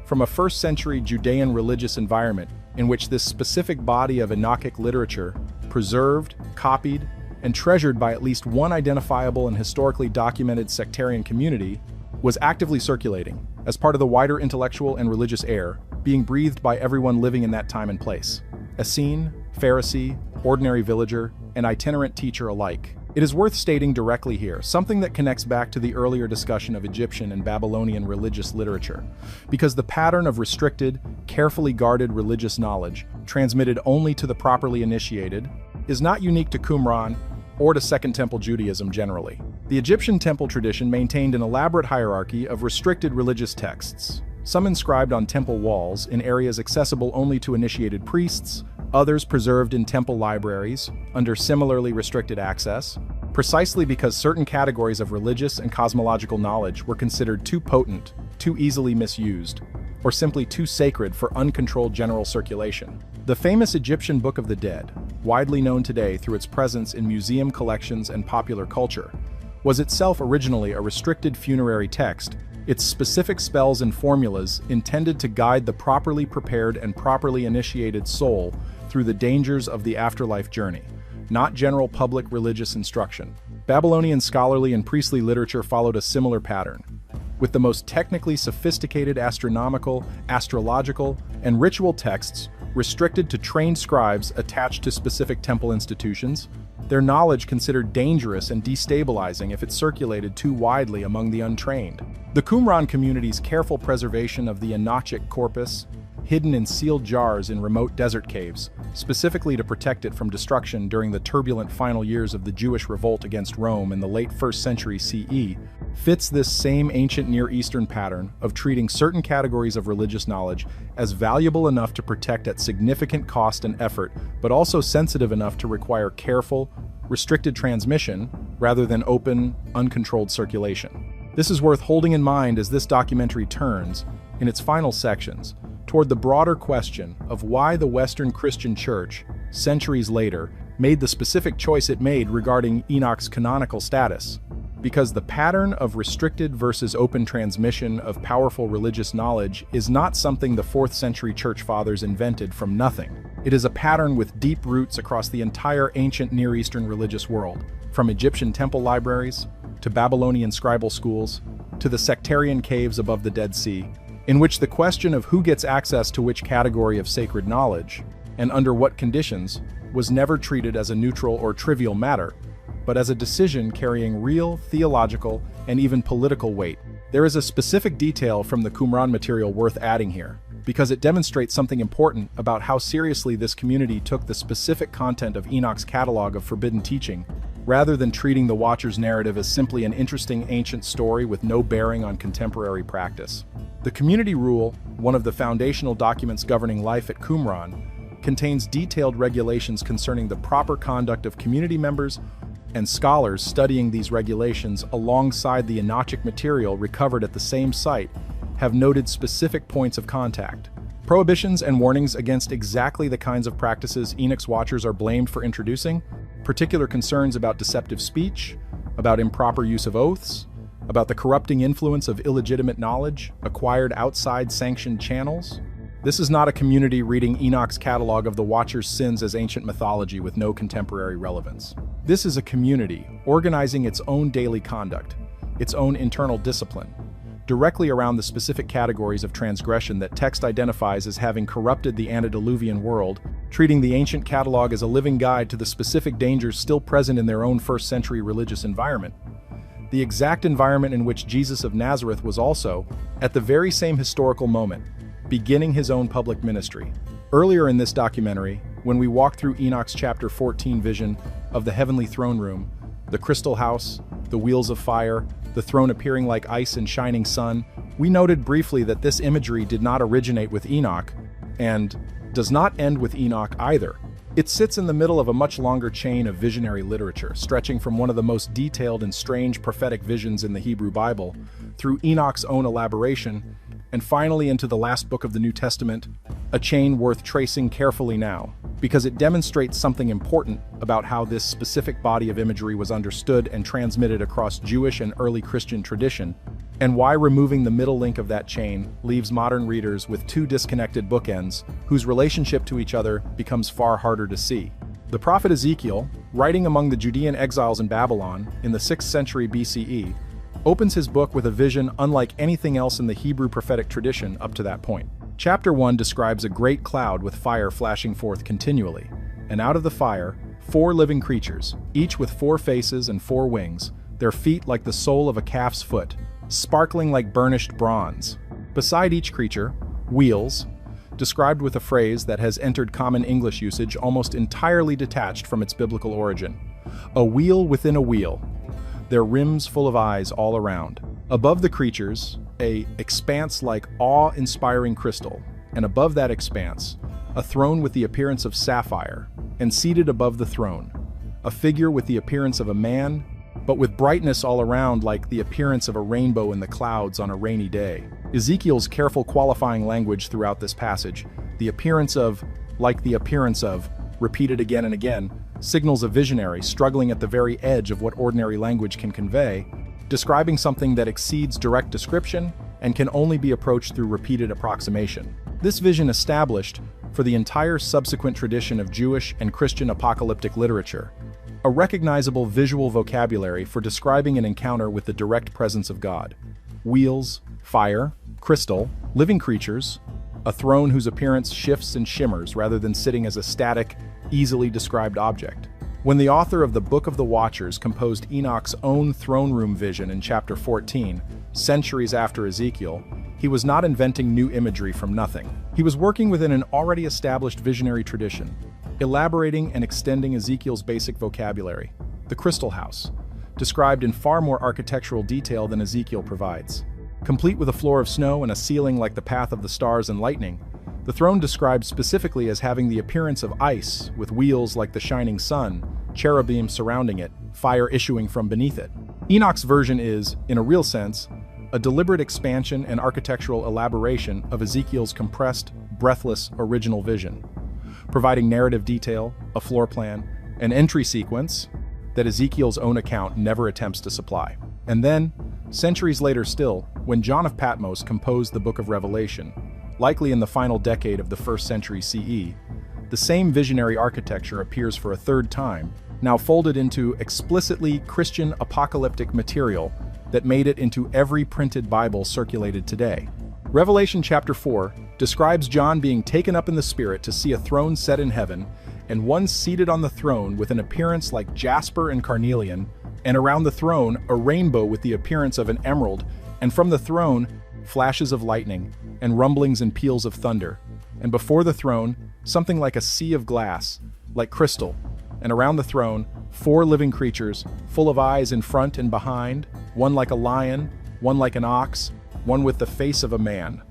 from a first-century Judean religious environment in which this specific body of Enochic literature, preserved, copied, and treasured by at least one identifiable and historically documented sectarian community, was actively circulating, as part of the wider intellectual and religious air, being breathed by everyone living in that time and place. Essene, Pharisee, ordinary villager, and itinerant teacher alike. It is worth stating directly here, something that connects back to the earlier discussion of Egyptian and Babylonian religious literature, because the pattern of restricted, carefully guarded religious knowledge, transmitted only to the properly initiated, is not unique to Qumran or to Second Temple Judaism generally. The Egyptian temple tradition maintained an elaborate hierarchy of restricted religious texts, some inscribed on temple walls in areas accessible only to initiated priests, others preserved in temple libraries under similarly restricted access, precisely because certain categories of religious and cosmological knowledge were considered too potent, too easily misused, or simply too sacred for uncontrolled general circulation. The famous Egyptian Book of the Dead, widely known today through its presence in museum collections and popular culture, was itself originally a restricted funerary text, its specific spells and formulas intended to guide the properly prepared and properly initiated soul through the dangers of the afterlife journey, not general public religious instruction. Babylonian scholarly and priestly literature followed a similar pattern, with the most technically sophisticated astronomical, astrological, and ritual texts restricted to trained scribes attached to specific temple institutions, their knowledge considered dangerous and destabilizing if it circulated too widely among the untrained. The Qumran community's careful preservation of the Enochic corpus, hidden in sealed jars in remote desert caves, specifically to protect it from destruction during the turbulent final years of the Jewish revolt against Rome in the late 1st century CE, fits this same ancient Near Eastern pattern of treating certain categories of religious knowledge as valuable enough to protect at significant cost and effort, but also sensitive enough to require careful, restricted transmission rather than open, uncontrolled circulation. This is worth holding in mind as this documentary turns, in its final sections, toward the broader question of why the Western Christian Church, centuries later, made the specific choice it made regarding Enoch's canonical status. Because the pattern of restricted versus open transmission of powerful religious knowledge is not something the 4th century Church Fathers invented from nothing. It is a pattern with deep roots across the entire ancient Near Eastern religious world, from Egyptian temple libraries, to Babylonian scribal schools, to the sectarian caves above the Dead Sea, in which the question of who gets access to which category of sacred knowledge, and under what conditions, was never treated as a neutral or trivial matter, but as a decision carrying real theological and even political weight. There is a specific detail from the Qumran material worth adding here, because it demonstrates something important about how seriously this community took the specific content of Enoch's catalog of forbidden teaching, rather than treating the Watcher's narrative as simply an interesting ancient story with no bearing on contemporary practice. The Community Rule, one of the foundational documents governing life at Qumran, contains detailed regulations concerning the proper conduct of community members, and scholars studying these regulations alongside the Enochic material recovered at the same site have noted specific points of contact. Prohibitions and warnings against exactly the kinds of practices Enoch's Watchers are blamed for introducing, particular concerns about deceptive speech, about improper use of oaths, about the corrupting influence of illegitimate knowledge acquired outside sanctioned channels. This is not a community reading Enoch's catalog of the Watcher's sins as ancient mythology with no contemporary relevance. This is a community organizing its own daily conduct, its own internal discipline, directly around the specific categories of transgression that text identifies as having corrupted the antediluvian world, treating the ancient catalog as a living guide to the specific dangers still present in their own 1st century religious environment. The exact environment in which Jesus of Nazareth was also, at the very same historical moment, beginning his own public ministry. Earlier in this documentary, when we walked through Enoch's chapter 14 vision of the heavenly throne room, the crystal house, the wheels of fire, the throne appearing like ice and shining sun, we noted briefly that this imagery did not originate with Enoch, and does not end with Enoch either. It sits in the middle of a much longer chain of visionary literature, stretching from one of the most detailed and strange prophetic visions in the Hebrew Bible, through Enoch's own elaboration, and finally into the last book of the New Testament, a chain worth tracing carefully now, because it demonstrates something important about how this specific body of imagery was understood and transmitted across Jewish and early Christian tradition, and why removing the middle link of that chain leaves modern readers with two disconnected bookends whose relationship to each other becomes far harder to see. The prophet Ezekiel, writing among the Judean exiles in Babylon in the 6th century BCE, opens his book with a vision unlike anything else in the Hebrew prophetic tradition up to that point. Chapter 1 describes a great cloud with fire flashing forth continually, and out of the fire, 4 living creatures, each with 4 faces and 4 wings, their feet like the sole of a calf's foot, sparkling like burnished bronze. Beside each creature, wheels, described with a phrase that has entered common English usage almost entirely detached from its biblical origin. A wheel within a wheel, their rims full of eyes all around. Above the creatures, a expanse like awe-inspiring crystal, and above that expanse, a throne with the appearance of sapphire, and seated above the throne, a figure with the appearance of a man, but with brightness all around like the appearance of a rainbow in the clouds on a rainy day. Ezekiel's careful qualifying language throughout this passage, the appearance of, like the appearance of, repeated again and again, signals a visionary struggling at the very edge of what ordinary language can convey, describing something that exceeds direct description and can only be approached through repeated approximation. This vision established, for the entire subsequent tradition of Jewish and Christian apocalyptic literature, a recognizable visual vocabulary for describing an encounter with the direct presence of God, wheels, fire, crystal, living creatures, a throne whose appearance shifts and shimmers rather than sitting as a static, easily described object. When the author of the Book of the Watchers composed Enoch's own throne room vision in chapter 14, centuries after Ezekiel, he was not inventing new imagery from nothing. He was working within an already established visionary tradition, elaborating and extending Ezekiel's basic vocabulary. The crystal house, described in far more architectural detail than Ezekiel provides. Complete with a floor of snow and a ceiling like the path of the stars and lightning, the throne described specifically as having the appearance of ice, with wheels like the shining sun, cherubim surrounding it, fire issuing from beneath it. Enoch's version is, in a real sense, a deliberate expansion and architectural elaboration of Ezekiel's compressed, breathless original vision, providing narrative detail, a floor plan, an entry sequence that Ezekiel's own account never attempts to supply. And then, centuries later still, when John of Patmos composed the Book of Revelation, likely in the final decade of the 1st century CE, the same visionary architecture appears for a third time, now folded into explicitly Christian apocalyptic material that made it into every printed Bible circulated today. Revelation chapter 4 describes John being taken up in the Spirit to see a throne set in heaven, and one seated on the throne with an appearance like jasper and carnelian, and around the throne a rainbow with the appearance of an emerald, and from the throne flashes of lightning, and rumblings and peals of thunder, and before the throne something like a sea of glass, like crystal, and around the throne 4 living creatures, full of eyes in front and behind, one like a lion, one like an ox, one with the face of a man,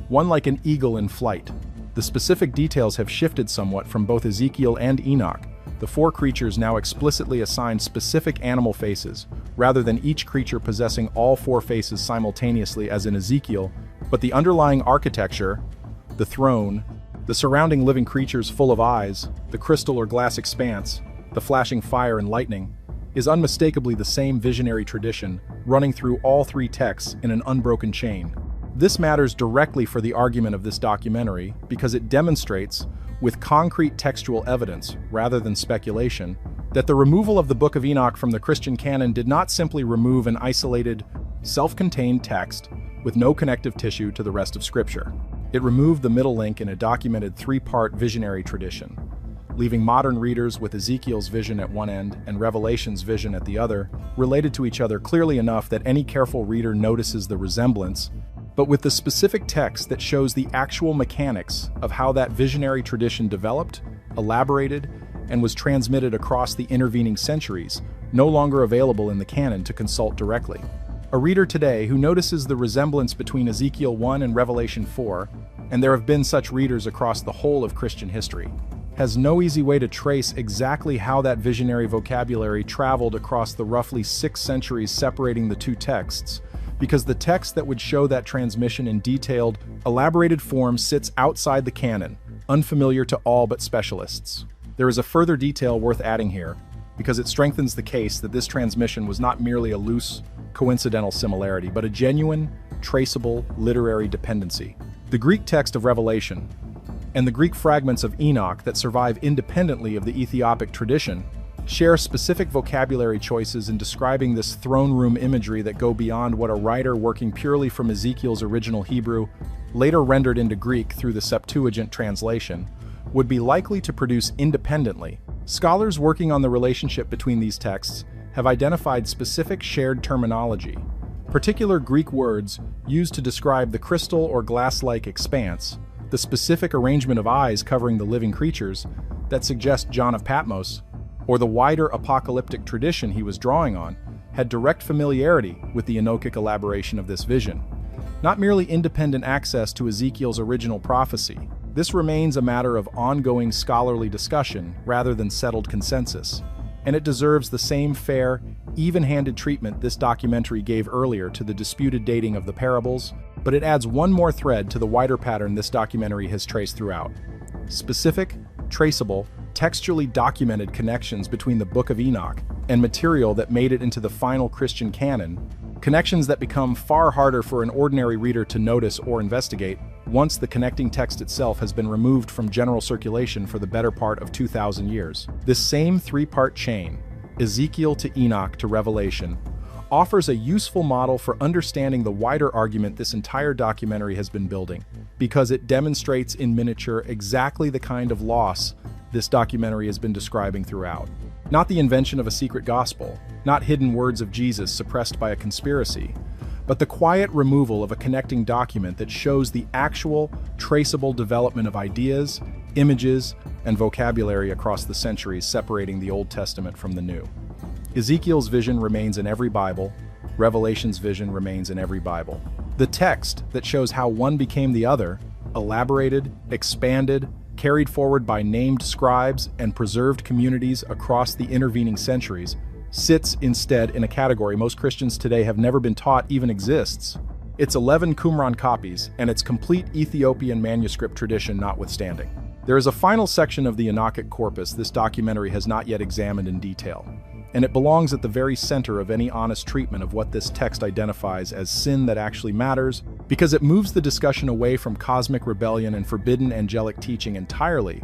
one like an eagle in flight. The specific details have shifted somewhat from both Ezekiel and Enoch. The 4 creatures now explicitly assign specific animal faces, rather than each creature possessing all 4 faces simultaneously as in Ezekiel, but the underlying architecture, the throne, the surrounding living creatures full of eyes, the crystal or glass expanse, the flashing fire and lightning, is unmistakably the same visionary tradition running through all 3 texts in an unbroken chain. This matters directly for the argument of this documentary because it demonstrates, with concrete textual evidence rather than speculation, that the removal of the Book of Enoch from the Christian canon did not simply remove an isolated, self-contained text with no connective tissue to the rest of Scripture. It removed the middle link in a documented 3-part visionary tradition, leaving modern readers with Ezekiel's vision at one end and Revelation's vision at the other, related to each other clearly enough that any careful reader notices the resemblance, but with the specific text that shows the actual mechanics of how that visionary tradition developed, elaborated, and was transmitted across the intervening centuries, no longer available in the canon to consult directly. A reader today who notices the resemblance between Ezekiel 1 and Revelation 4, and there have been such readers across the whole of Christian history, has no easy way to trace exactly how that visionary vocabulary traveled across the roughly 6 centuries separating the 2 texts, because the text that would show that transmission in detailed, elaborated form sits outside the canon, unfamiliar to all but specialists. There is a further detail worth adding here, because it strengthens the case that this transmission was not merely a loose, coincidental similarity, but a genuine, traceable, literary dependency. The Greek text of Revelation, and the Greek fragments of Enoch that survive independently of the Ethiopic tradition, share specific vocabulary choices in describing this throne room imagery that go beyond what a writer working purely from Ezekiel's original Hebrew, later rendered into Greek through the Septuagint translation, would be likely to produce independently. Scholars working on the relationship between these texts have identified specific shared terminology, particular Greek words used to describe the crystal or glass-like expanse, the specific arrangement of eyes covering the living creatures that suggest John of Patmos, or the wider apocalyptic tradition he was drawing on, had direct familiarity with the Enochic elaboration of this vision, not merely independent access to Ezekiel's original prophecy. This remains a matter of ongoing scholarly discussion rather than settled consensus, and it deserves the same fair, even-handed treatment this documentary gave earlier to the disputed dating of the parables, but it adds one more thread to the wider pattern this documentary has traced throughout. Specific, traceable, textually documented connections between the Book of Enoch and material that made it into the final Christian canon, connections that become far harder for an ordinary reader to notice or investigate once the connecting text itself has been removed from general circulation for the better part of 2,000 years. This same 3-part chain, Ezekiel to Enoch to Revelation, offers a useful model for understanding the wider argument this entire documentary has been building, because it demonstrates in miniature exactly the kind of loss this documentary has been describing throughout. Not the invention of a secret gospel, not hidden words of Jesus suppressed by a conspiracy, but the quiet removal of a connecting document that shows the actual, traceable development of ideas, images, and vocabulary across the centuries separating the Old Testament from the New. Ezekiel's vision remains in every Bible, Revelation's vision remains in every Bible. The text that shows how one became the other, elaborated, expanded, carried forward by named scribes and preserved communities across the intervening centuries, sits instead in a category most Christians today have never been taught even exists. Its 11 Qumran copies and its complete Ethiopian manuscript tradition notwithstanding. There is a final section of the Enochic corpus this documentary has not yet examined in detail, and it belongs at the very center of any honest treatment of what this text identifies as sin that actually matters, because it moves the discussion away from cosmic rebellion and forbidden angelic teaching entirely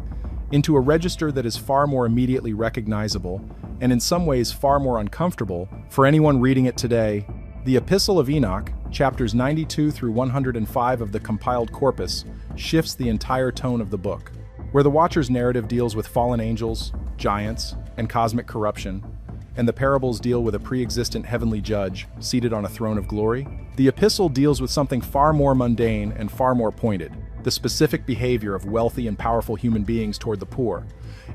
into a register that is far more immediately recognizable and in some ways far more uncomfortable for anyone reading it today. The Epistle of Enoch, chapters 92 through 105 of the compiled corpus, shifts the entire tone of the book. Where the Watcher's narrative deals with fallen angels, giants, and cosmic corruption, and the parables deal with a pre-existent heavenly judge seated on a throne of glory, the epistle deals with something far more mundane and far more pointed: the specific behavior of wealthy and powerful human beings toward the poor,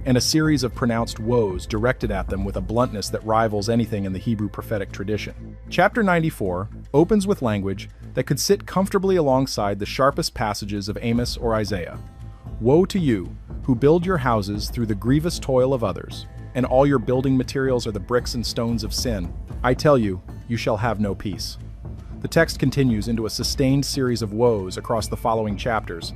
and a series of pronounced woes directed at them with a bluntness that rivals anything in the Hebrew prophetic tradition. Chapter 94 opens with language that could sit comfortably alongside the sharpest passages of Amos or Isaiah. Woe to you, who build your houses through the grievous toil of others, and all your building materials are the bricks and stones of sin. I tell you, you shall have no peace. The text continues into a sustained series of woes across the following chapters,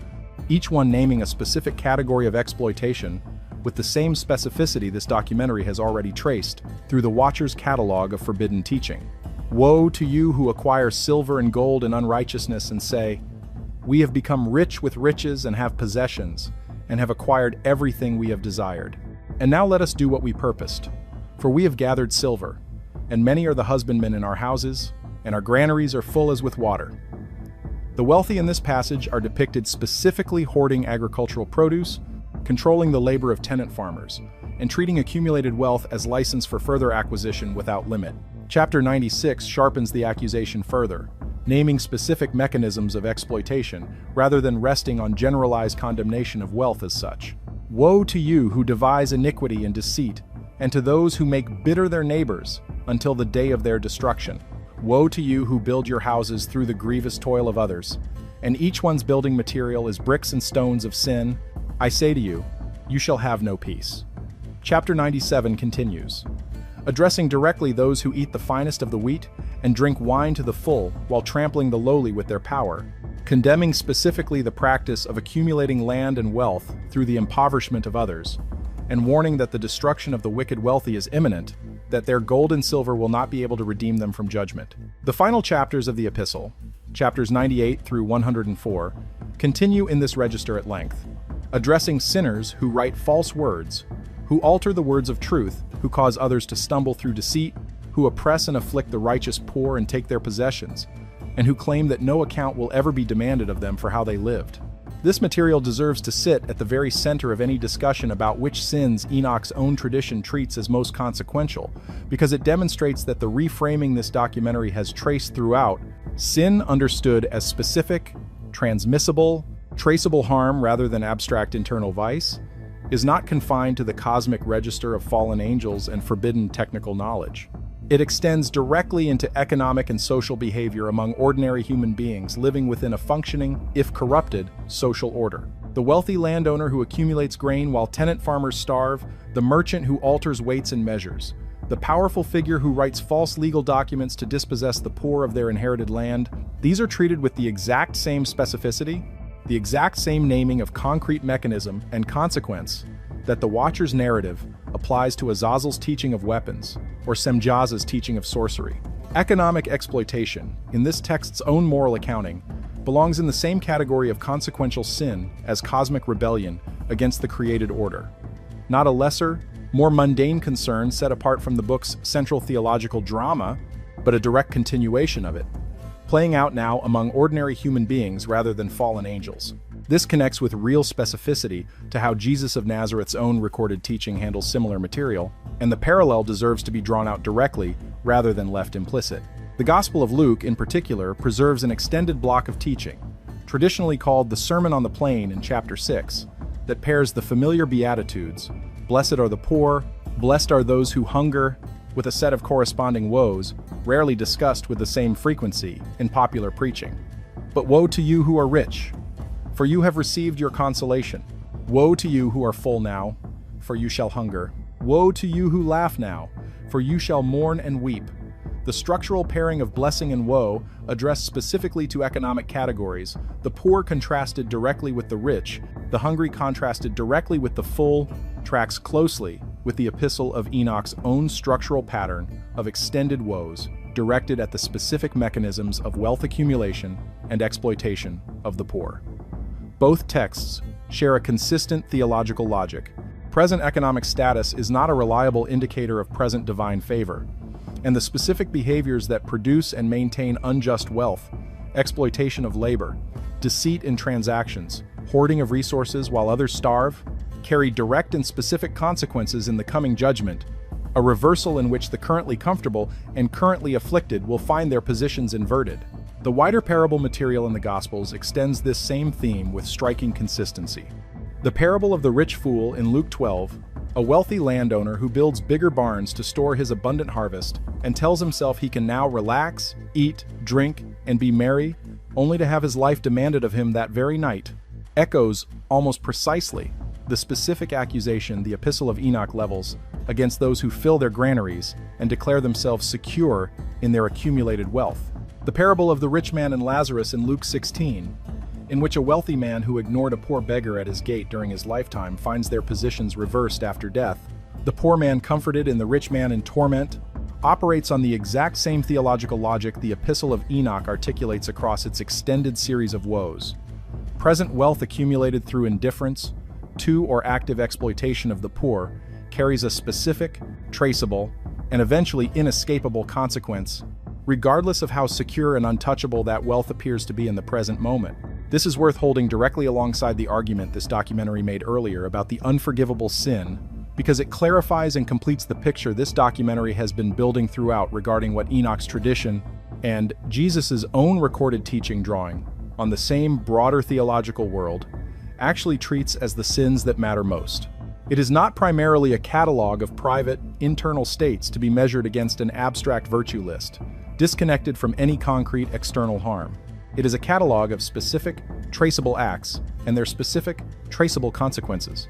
each one naming a specific category of exploitation with the same specificity this documentary has already traced through the Watcher's catalog of forbidden teaching. Woe to you who acquire silver and gold in unrighteousness and say, we have become rich with riches and have possessions, and have acquired everything we have desired. And now let us do what we purposed. For we have gathered silver, and many are the husbandmen in our houses, and our granaries are full as with water. The wealthy in this passage are depicted specifically hoarding agricultural produce, controlling the labor of tenant farmers, and treating accumulated wealth as license for further acquisition without limit. Chapter 96 sharpens the accusation further, naming specific mechanisms of exploitation rather than resting on generalized condemnation of wealth as such. Woe to you who devise iniquity and deceit, and to those who make bitter their neighbors until the day of their destruction. Woe to you who build your houses through the grievous toil of others, and each one's building material is bricks and stones of sin. I say to you, you shall have no peace. Chapter 97 continues, addressing directly those who eat the finest of the wheat and drink wine to the full while trampling the lowly with their power, condemning specifically the practice of accumulating land and wealth through the impoverishment of others, and warning that the destruction of the wicked wealthy is imminent, that their gold and silver will not be able to redeem them from judgment. The final chapters of the epistle, chapters 98 through 104, continue in this register at length, addressing sinners who write false words, who alter the words of truth, who cause others to stumble through deceit, who oppress and afflict the righteous poor and take their possessions, and who claim that no account will ever be demanded of them for how they lived. This material deserves to sit at the very center of any discussion about which sins Enoch's own tradition treats as most consequential, because it demonstrates that the reframing this documentary has traced throughout, sin understood as specific, transmissible, traceable harm rather than abstract internal vice, is not confined to the cosmic register of fallen angels and forbidden technical knowledge. It extends directly into economic and social behavior among ordinary human beings living within a functioning, if corrupted, social order. The wealthy landowner who accumulates grain while tenant farmers starve, the merchant who alters weights and measures, the powerful figure who writes false legal documents to dispossess the poor of their inherited land, these are treated with the exact same specificity, the exact same naming of concrete mechanism and consequence that the Watcher's narrative applies to Azazel's teaching of weapons, or Semjaza's teaching of sorcery. Economic exploitation, in this text's own moral accounting, belongs in the same category of consequential sin as cosmic rebellion against the created order. Not a lesser, more mundane concern set apart from the book's central theological drama, but a direct continuation of it, playing out now among ordinary human beings rather than fallen angels. This connects with real specificity to how Jesus of Nazareth's own recorded teaching handles similar material, and the parallel deserves to be drawn out directly rather than left implicit. The Gospel of Luke, in particular, preserves an extended block of teaching, traditionally called the Sermon on the Plain in chapter 6, that pairs the familiar Beatitudes, "Blessed are the poor," "Blessed are those who hunger," with a set of corresponding woes, rarely discussed with the same frequency in popular preaching. "But woe to you who are rich, for you have received your consolation. Woe to you who are full now, for you shall hunger. Woe to you who laugh now, for you shall mourn and weep." The structural pairing of blessing and woe addressed specifically to economic categories, the poor contrasted directly with the rich, the hungry contrasted directly with the full, tracks closely with the Epistle of Enoch's own structural pattern of extended woes directed at the specific mechanisms of wealth accumulation and exploitation of the poor. Both texts share a consistent theological logic. Present economic status is not a reliable indicator of present divine favor, and the specific behaviors that produce and maintain unjust wealth, exploitation of labor, deceit in transactions, hoarding of resources while others starve, carry direct and specific consequences in the coming judgment, a reversal in which the currently comfortable and currently afflicted will find their positions inverted. The wider parable material in the Gospels extends this same theme with striking consistency. The parable of the rich fool in Luke 12, a wealthy landowner who builds bigger barns to store his abundant harvest and tells himself he can now relax, eat, drink, and be merry, only to have his life demanded of him that very night, echoes almost precisely the specific accusation the Epistle of Enoch levels against those who fill their granaries and declare themselves secure in their accumulated wealth. The parable of the rich man and Lazarus in Luke 16, in which a wealthy man who ignored a poor beggar at his gate during his lifetime finds their positions reversed after death, the poor man comforted and the rich man in torment, operates on the exact same theological logic the Epistle of Enoch articulates across its extended series of woes. Present wealth accumulated through indifference to or active exploitation of the poor carries a specific, traceable, and eventually inescapable consequence, regardless of how secure and untouchable that wealth appears to be in the present moment. This is worth holding directly alongside the argument this documentary made earlier about the unforgivable sin, because it clarifies and completes the picture this documentary has been building throughout regarding what Enoch's tradition and Jesus' own recorded teaching drawing on the same broader theological world actually treats as the sins that matter most. It is not primarily a catalog of private, internal states to be measured against an abstract virtue list, disconnected from any concrete external harm. It is a catalog of specific, traceable acts and their specific, traceable consequences.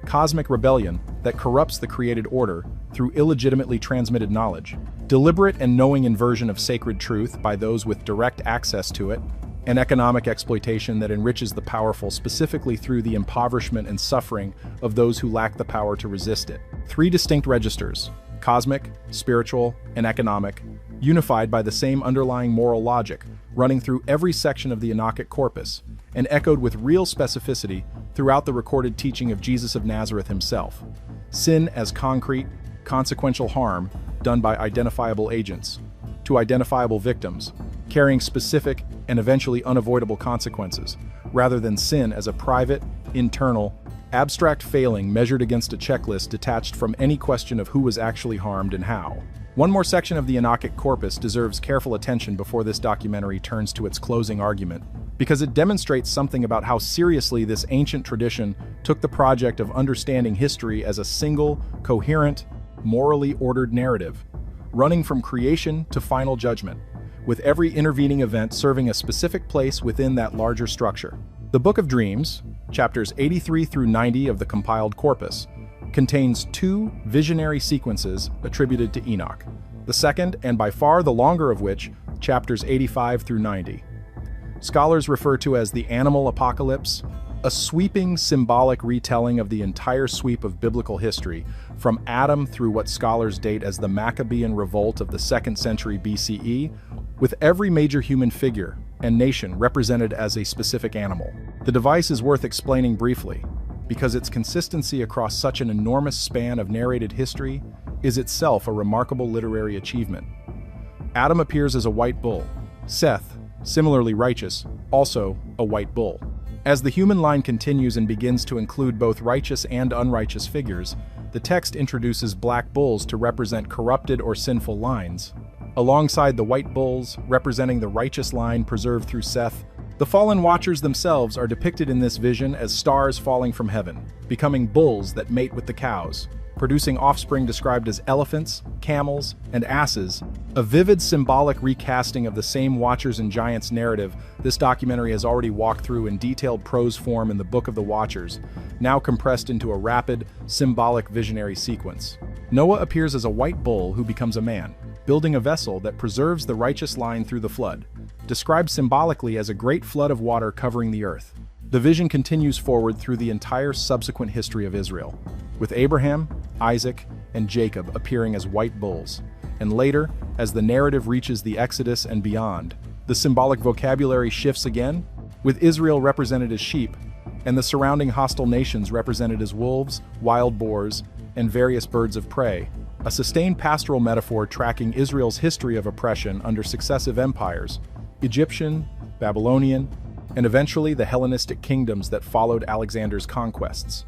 Cosmic rebellion that corrupts the created order through illegitimately transmitted knowledge, deliberate and knowing inversion of sacred truth by those with direct access to it, and economic exploitation that enriches the powerful specifically through the impoverishment and suffering of those who lack the power to resist it. Three distinct registers, cosmic, spiritual, and economic, unified by the same underlying moral logic, running through every section of the Enochic corpus, and echoed with real specificity throughout the recorded teaching of Jesus of Nazareth himself. Sin as concrete, consequential harm done by identifiable agents, to identifiable victims, carrying specific and eventually unavoidable consequences, rather than sin as a private, internal, abstract failing measured against a checklist detached from any question of who was actually harmed and how. One more section of the Enochic corpus deserves careful attention before this documentary turns to its closing argument, because it demonstrates something about how seriously this ancient tradition took the project of understanding history as a single, coherent, morally ordered narrative, running from creation to final judgment, with every intervening event serving a specific place within that larger structure. The Book of Dreams, chapters 83 through 90 of the compiled corpus, contains two visionary sequences attributed to Enoch, the second and by far the longer of which, chapters 85 through 90. Scholars refer to as the animal apocalypse, a sweeping symbolic retelling of the entire sweep of biblical history, from Adam through what scholars date as the Maccabean revolt of the 2nd century BCE, with every major human figure and nation represented as a specific animal. The device is worth explaining briefly, because its consistency across such an enormous span of narrated history is itself a remarkable literary achievement. Adam appears as a white bull. Seth, similarly righteous, also a white bull. As the human line continues and begins to include both righteous and unrighteous figures, the text introduces black bulls to represent corrupted or sinful lines, alongside the white bulls representing the righteous line preserved through Seth. The fallen watchers themselves are depicted in this vision as stars falling from heaven, becoming bulls that mate with the cows, producing offspring described as elephants, camels, and asses. A vivid symbolic recasting of the same Watchers and Giants narrative this documentary has already walked through in detailed prose form in the Book of the Watchers, now compressed into a rapid, symbolic visionary sequence. Noah appears as a white bull who becomes a man, building a vessel that preserves the righteous line through the flood, described symbolically as a great flood of water covering the earth. The vision continues forward through the entire subsequent history of Israel, with Abraham, Isaac, and Jacob appearing as white bulls, and later, as the narrative reaches the Exodus and beyond, the symbolic vocabulary shifts again, with Israel represented as sheep, and the surrounding hostile nations represented as wolves, wild boars, and various birds of prey, a sustained pastoral metaphor tracking Israel's history of oppression under successive empires, Egyptian, Babylonian, and eventually the Hellenistic kingdoms that followed Alexander's conquests.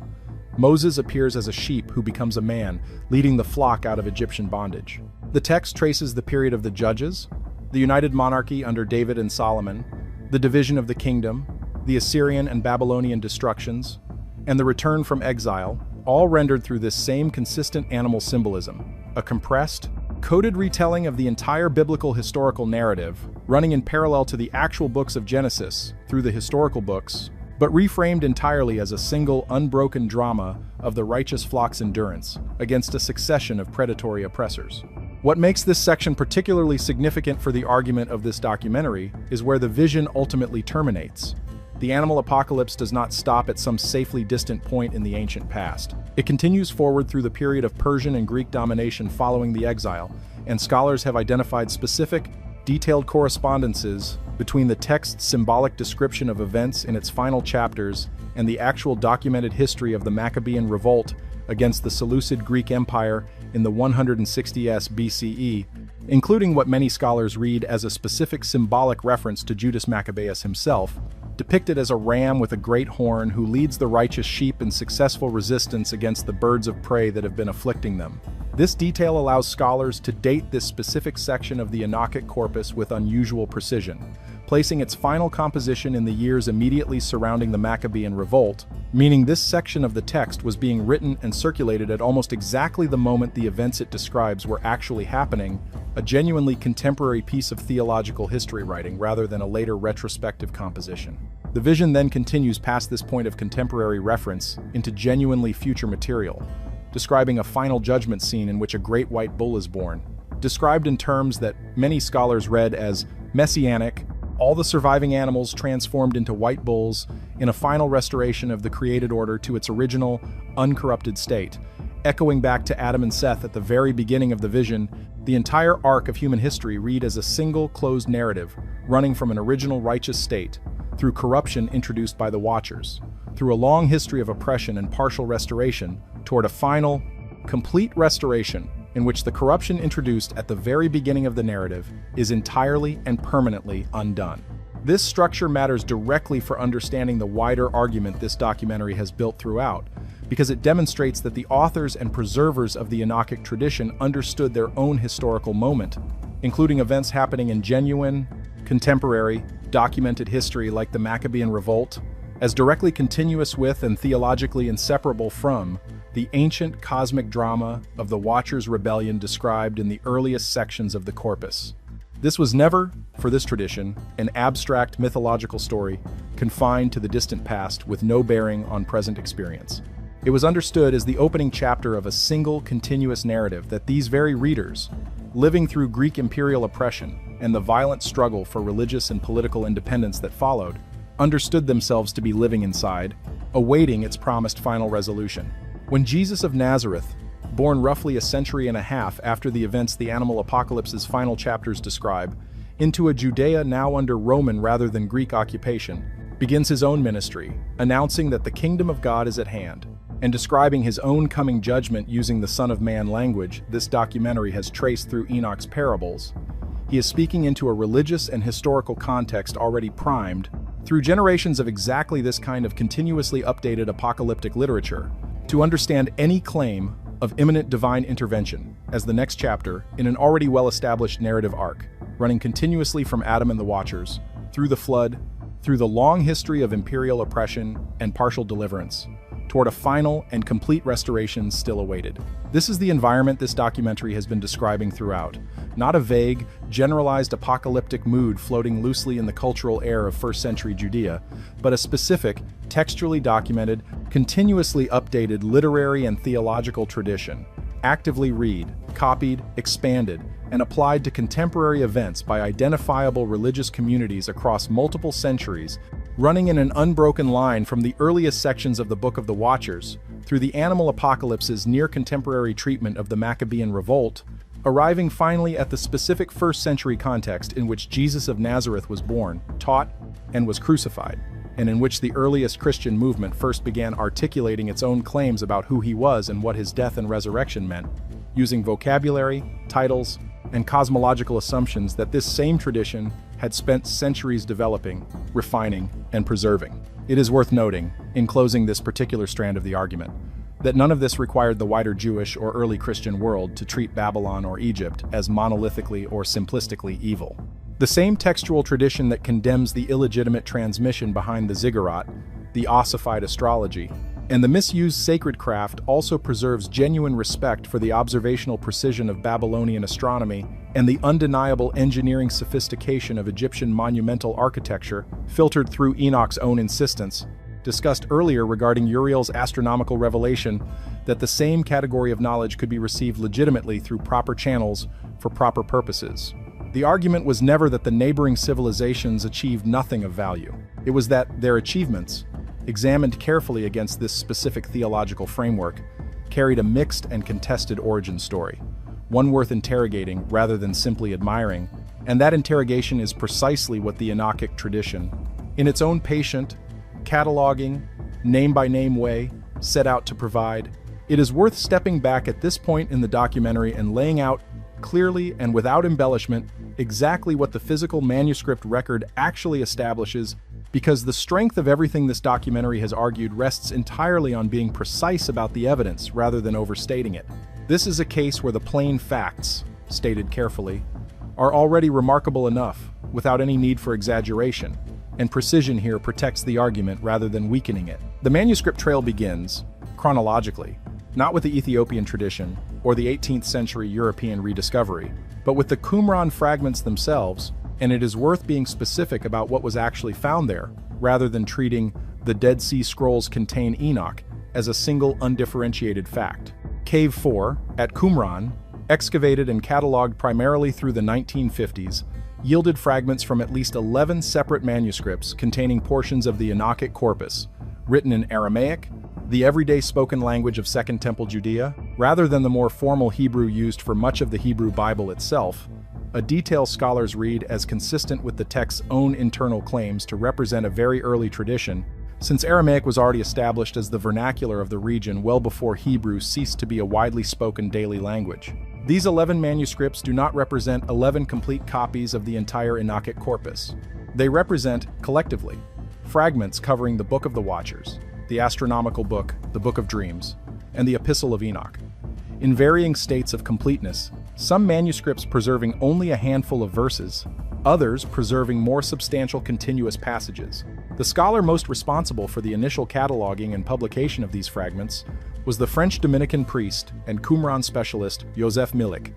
Moses appears as a sheep who becomes a man, leading the flock out of Egyptian bondage. The text traces the period of the Judges, the united monarchy under David and Solomon, the division of the kingdom, the Assyrian and Babylonian destructions, and the return from exile, all rendered through this same consistent animal symbolism, a compressed, coded retelling of the entire biblical historical narrative, running in parallel to the actual books of Genesis through the historical books, but reframed entirely as a single, unbroken drama of the righteous flock's endurance against a succession of predatory oppressors. What makes this section particularly significant for the argument of this documentary is where the vision ultimately terminates. The animal apocalypse does not stop at some safely distant point in the ancient past. It continues forward through the period of Persian and Greek domination following the exile, and scholars have identified specific, detailed correspondences between the text's symbolic description of events in its final chapters and the actual documented history of the Maccabean revolt against the Seleucid Greek Empire in the 160s BCE, including what many scholars read as a specific symbolic reference to Judas Maccabeus himself, depicted as a ram with a great horn who leads the righteous sheep in successful resistance against the birds of prey that have been afflicting them. This detail allows scholars to date this specific section of the Enochic corpus with unusual precision, placing its final composition in the years immediately surrounding the Maccabean revolt, meaning this section of the text was being written and circulated at almost exactly the moment the events it describes were actually happening, a genuinely contemporary piece of theological history writing rather than a later retrospective composition. The vision then continues past this point of contemporary reference into genuinely future material, describing a final judgment scene in which a great white bull is born, described in terms that many scholars read as messianic, all the surviving animals transformed into white bulls in a final restoration of the created order to its original, uncorrupted state. Echoing back to Adam and Seth at the very beginning of the vision, the entire arc of human history read as a single closed narrative, running from an original righteous state, through corruption introduced by the Watchers, through a long history of oppression and partial restoration, toward a final, complete restoration in which the corruption introduced at the very beginning of the narrative is entirely and permanently undone. This structure matters directly for understanding the wider argument this documentary has built throughout, because it demonstrates that the authors and preservers of the Enochic tradition understood their own historical moment, including events happening in genuine, contemporary, documented history like the Maccabean revolt, as directly continuous with and theologically inseparable from the ancient cosmic drama of the Watchers' rebellion described in the earliest sections of the corpus. This was never, for this tradition, an abstract mythological story confined to the distant past with no bearing on present experience. It was understood as the opening chapter of a single continuous narrative that these very readers, living through Greek imperial oppression and the violent struggle for religious and political independence that followed, understood themselves to be living inside, awaiting its promised final resolution. When Jesus of Nazareth, born roughly a century and a half after the events the animal apocalypse's final chapters describe, into a Judea now under Roman rather than Greek occupation, begins his own ministry, announcing that the kingdom of God is at hand, and describing his own coming judgment using the Son of Man language this documentary has traced through Enoch's parables. He is speaking into a religious and historical context already primed through generations of exactly this kind of continuously updated apocalyptic literature to understand any claim of imminent divine intervention as the next chapter in an already well-established narrative arc, running continuously from Adam and the Watchers, through the flood, through the long history of imperial oppression and partial deliverance, toward a final and complete restoration still awaited. This is the environment this documentary has been describing throughout, not a vague, generalized apocalyptic mood floating loosely in the cultural air of first-century Judea, but a specific, textually documented, continuously updated literary and theological tradition, actively read, copied, expanded, and applied to contemporary events by identifiable religious communities across multiple centuries, running in an unbroken line from the earliest sections of the Book of the Watchers, through the animal apocalypse's near-contemporary treatment of the Maccabean revolt, arriving finally at the specific first-century context in which Jesus of Nazareth was born, taught, and was crucified, and in which the earliest Christian movement first began articulating its own claims about who he was and what his death and resurrection meant, using vocabulary, titles, and cosmological assumptions that this same tradition had spent centuries developing, refining, and preserving. It is worth noting, in closing this particular strand of the argument, that none of this required the wider Jewish or early Christian world to treat Babylon or Egypt as monolithically or simplistically evil. The same textual tradition that condemns the illegitimate transmission behind the ziggurat, the ossified astrology, and the misused sacred craft also preserves genuine respect for the observational precision of Babylonian astronomy and the undeniable engineering sophistication of Egyptian monumental architecture, filtered through Enoch's own insistence, discussed earlier regarding Uriel's astronomical revelation that the same category of knowledge could be received legitimately through proper channels for proper purposes. The argument was never that the neighboring civilizations achieved nothing of value. It was that their achievements, examined carefully against this specific theological framework, carried a mixed and contested origin story, one worth interrogating rather than simply admiring, and that interrogation is precisely what the Enochic tradition, in its own patient, cataloging, name-by-name way, set out to provide. It is worth stepping back at this point in the documentary and laying out clearly and without embellishment exactly what the physical manuscript record actually establishes, because the strength of everything this documentary has argued rests entirely on being precise about the evidence rather than overstating it. This is a case where the plain facts, stated carefully, are already remarkable enough, without any need for exaggeration, and precision here protects the argument rather than weakening it. The manuscript trail begins, chronologically, not with the Ethiopian tradition or the 18th century European rediscovery, but with the Qumran fragments themselves, and it is worth being specific about what was actually found there, rather than treating the Dead Sea Scrolls contain Enoch as a single undifferentiated fact. Cave 4, at Qumran, excavated and catalogued primarily through the 1950s, yielded fragments from at least 11 separate manuscripts containing portions of the Enochic corpus, written in Aramaic, the everyday spoken language of Second Temple Judea, rather than the more formal Hebrew used for much of the Hebrew Bible itself, a detail scholars read as consistent with the text's own internal claims to represent a very early tradition, since Aramaic was already established as the vernacular of the region well before Hebrew ceased to be a widely spoken daily language. These 11 manuscripts do not represent 11 complete copies of the entire Enochic corpus. They represent, collectively, fragments covering the Book of the Watchers, the astronomical book, the Book of Dreams, and the Epistle of Enoch. In varying states of completeness, some manuscripts preserving only a handful of verses, others preserving more substantial continuous passages. The scholar most responsible for the initial cataloging and publication of these fragments was the French Dominican priest and Qumran specialist Joseph Milik,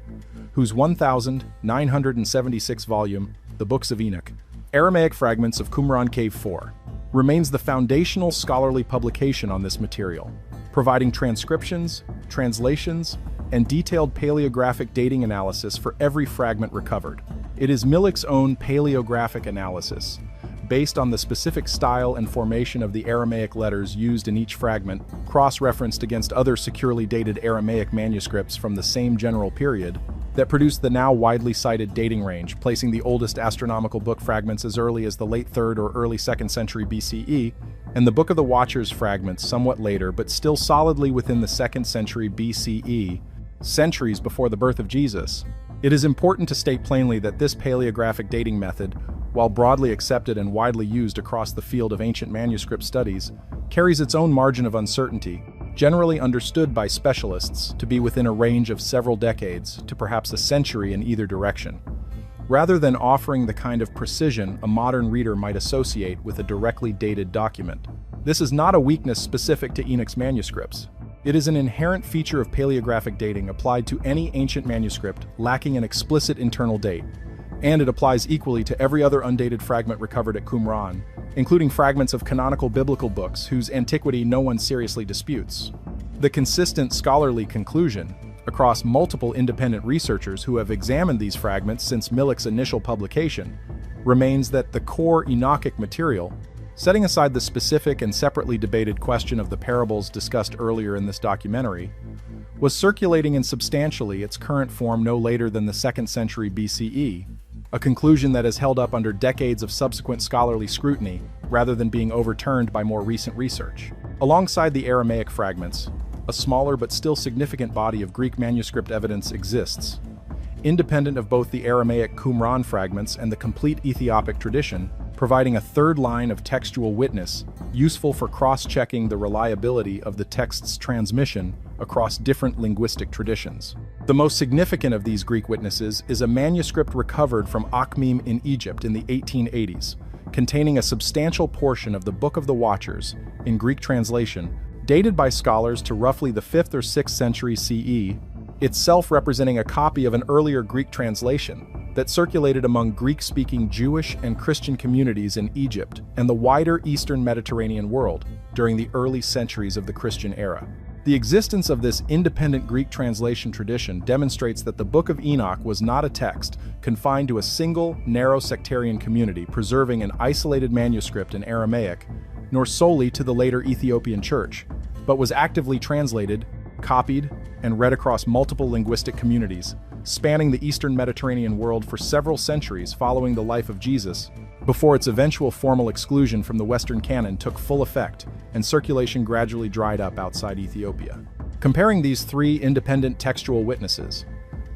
whose 1,976 volume, The Books of Enoch, Aramaic Fragments of Qumran Cave 4, remains the foundational scholarly publication on this material, providing transcriptions, translations, and detailed paleographic dating analysis for every fragment recovered. It is Milik's own paleographic analysis, based on the specific style and formation of the Aramaic letters used in each fragment, cross-referenced against other securely dated Aramaic manuscripts from the same general period, that produced the now widely cited dating range, placing the oldest astronomical book fragments as early as the late 3rd or early 2nd century BCE, and the Book of the Watchers fragments somewhat later but still solidly within the 2nd century BCE, centuries before the birth of Jesus, It is important to state plainly that this paleographic dating method, while broadly accepted and widely used across the field of ancient manuscript studies, carries its own margin of uncertainty, generally understood by specialists to be within a range of several decades to perhaps a century in either direction, rather than offering the kind of precision a modern reader might associate with a directly dated document. This is not a weakness specific to Enoch's manuscripts. It is an inherent feature of paleographic dating applied to any ancient manuscript lacking an explicit internal date, and it applies equally to every other undated fragment recovered at Qumran, including fragments of canonical biblical books whose antiquity no one seriously disputes. The consistent scholarly conclusion, across multiple independent researchers who have examined these fragments since Millich's initial publication, remains that the core Enochic material, setting aside the specific and separately debated question of the parables discussed earlier in this documentary, was circulating in substantially its current form no later than the 2nd century BCE, a conclusion that has held up under decades of subsequent scholarly scrutiny rather than being overturned by more recent research. Alongside the Aramaic fragments, a smaller but still significant body of Greek manuscript evidence exists. Independent of both the Aramaic Qumran fragments and the complete Ethiopic tradition, providing a third line of textual witness, useful for cross-checking the reliability of the text's transmission across different linguistic traditions. The most significant of these Greek witnesses is a manuscript recovered from Akhmim in Egypt in the 1880s, containing a substantial portion of the Book of the Watchers, in Greek translation, dated by scholars to roughly the 5th or 6th century CE, itself representing a copy of an earlier Greek translation that circulated among Greek-speaking Jewish and Christian communities in Egypt and the wider Eastern Mediterranean world during the early centuries of the Christian era. The existence of this independent Greek translation tradition demonstrates that the Book of Enoch was not a text confined to a single, narrow sectarian community preserving an isolated manuscript in Aramaic, nor solely to the later Ethiopian church, but was actively translated, copied, and read across multiple linguistic communities, spanning the Eastern Mediterranean world for several centuries following the life of Jesus, before its eventual formal exclusion from the Western canon took full effect and circulation gradually dried up outside Ethiopia. Comparing these three independent textual witnesses,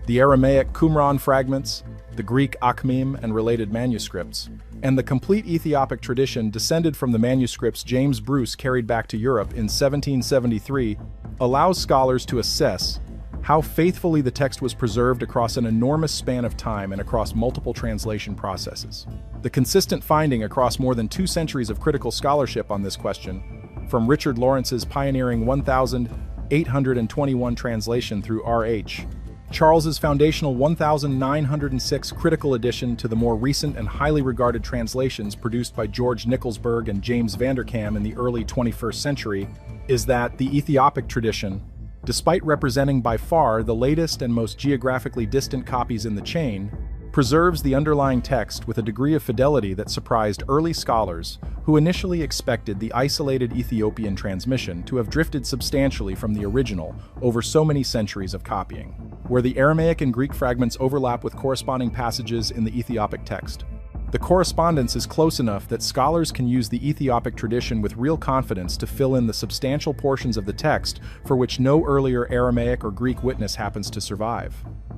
the Aramaic Qumran fragments, the Greek Akhmim and related manuscripts, and the complete Ethiopic tradition descended from the manuscripts James Bruce carried back to Europe in 1773, allows scholars to assess how faithfully the text was preserved across an enormous span of time and across multiple translation processes. The consistent finding across more than 2 centuries of critical scholarship on this question, from Richard Lawrence's pioneering 1,821 translation through R.H. Charles's foundational 1,906 critical addition to the more recent and highly regarded translations produced by George Nicholsburg and James Vanderkam in the early 21st century, is that the Ethiopic tradition, despite representing by far the latest and most geographically distant copies in the chain, preserves the underlying text with a degree of fidelity that surprised early scholars who initially expected the isolated Ethiopian transmission to have drifted substantially from the original over so many centuries of copying, where the Aramaic and Greek fragments overlap with corresponding passages in the Ethiopic text. The correspondence is close enough that scholars can use the Ethiopic tradition with real confidence to fill in the substantial portions of the text for which no earlier Aramaic or Greek witness happens to survive.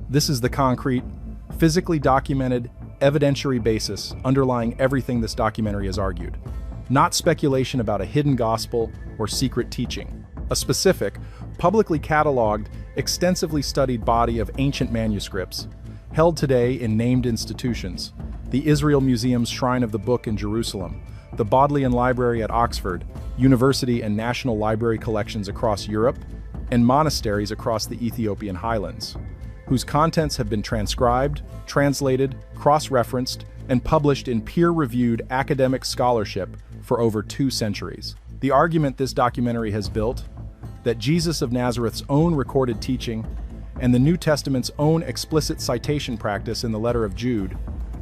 This is the concrete, physically documented, evidentiary basis underlying everything this documentary has argued, not speculation about a hidden gospel or secret teaching. A specific, publicly cataloged, extensively studied body of ancient manuscripts, held today in named institutions, the Israel Museum's Shrine of the Book in Jerusalem, the Bodleian Library at Oxford, university and national library collections across Europe, and monasteries across the Ethiopian highlands, whose contents have been transcribed, translated, cross-referenced, and published in peer-reviewed academic scholarship for over 2 centuries. The argument this documentary has built, that Jesus of Nazareth's own recorded teaching and the New Testament's own explicit citation practice in the letter of Jude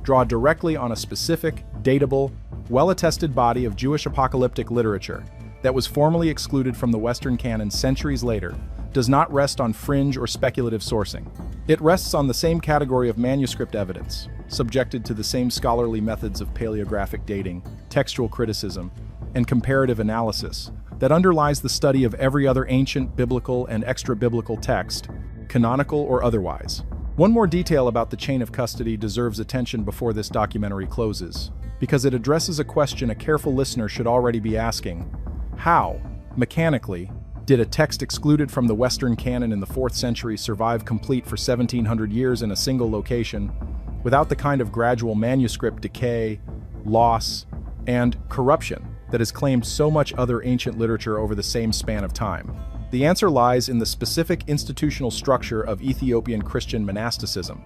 draw directly on a specific, datable, well-attested body of Jewish apocalyptic literature that was formally excluded from the Western canon centuries later, does not rest on fringe or speculative sourcing. It rests on the same category of manuscript evidence, subjected to the same scholarly methods of paleographic dating, textual criticism, and comparative analysis that underlies the study of every other ancient biblical and extra-biblical text, canonical or otherwise. One more detail about the chain of custody deserves attention before this documentary closes, because it addresses a question a careful listener should already be asking. How, mechanically, did a text excluded from the Western canon in the 4th century survive complete for 1700 years in a single location, without the kind of gradual manuscript decay, loss, and corruption that has claimed so much other ancient literature over the same span of time? The answer lies in the specific institutional structure of Ethiopian Christian monasticism,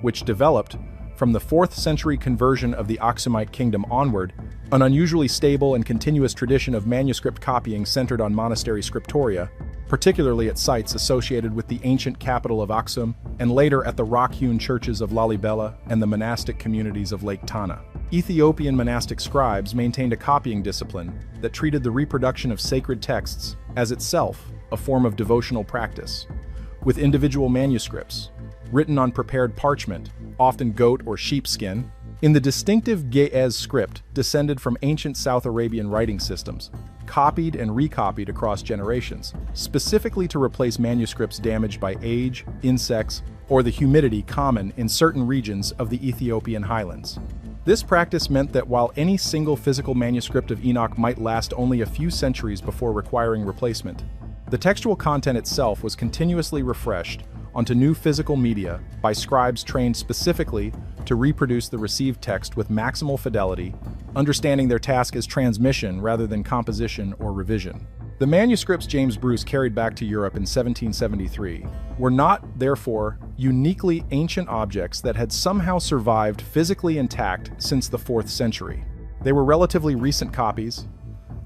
which developed from the 4th century conversion of the Aksumite kingdom onward, an unusually stable and continuous tradition of manuscript copying centered on monastery scriptoria, particularly at sites associated with the ancient capital of Aksum, and later at the rock-hewn churches of Lalibela and the monastic communities of Lake Tana. Ethiopian monastic scribes maintained a copying discipline that treated the reproduction of sacred texts as itself a form of devotional practice, with individual manuscripts, written on prepared parchment, often goat or sheepskin, in the distinctive Ge'ez script descended from ancient South Arabian writing systems, copied and recopied across generations, specifically to replace manuscripts damaged by age, insects, or the humidity common in certain regions of the Ethiopian highlands. This practice meant that while any single physical manuscript of Enoch might last only a few centuries before requiring replacement, the textual content itself was continuously refreshed onto new physical media by scribes trained specifically to reproduce the received text with maximal fidelity, understanding their task as transmission rather than composition or revision. The manuscripts James Bruce carried back to Europe in 1773 were not, therefore, uniquely ancient objects that had somehow survived physically intact since the 4th century. They were relatively recent copies,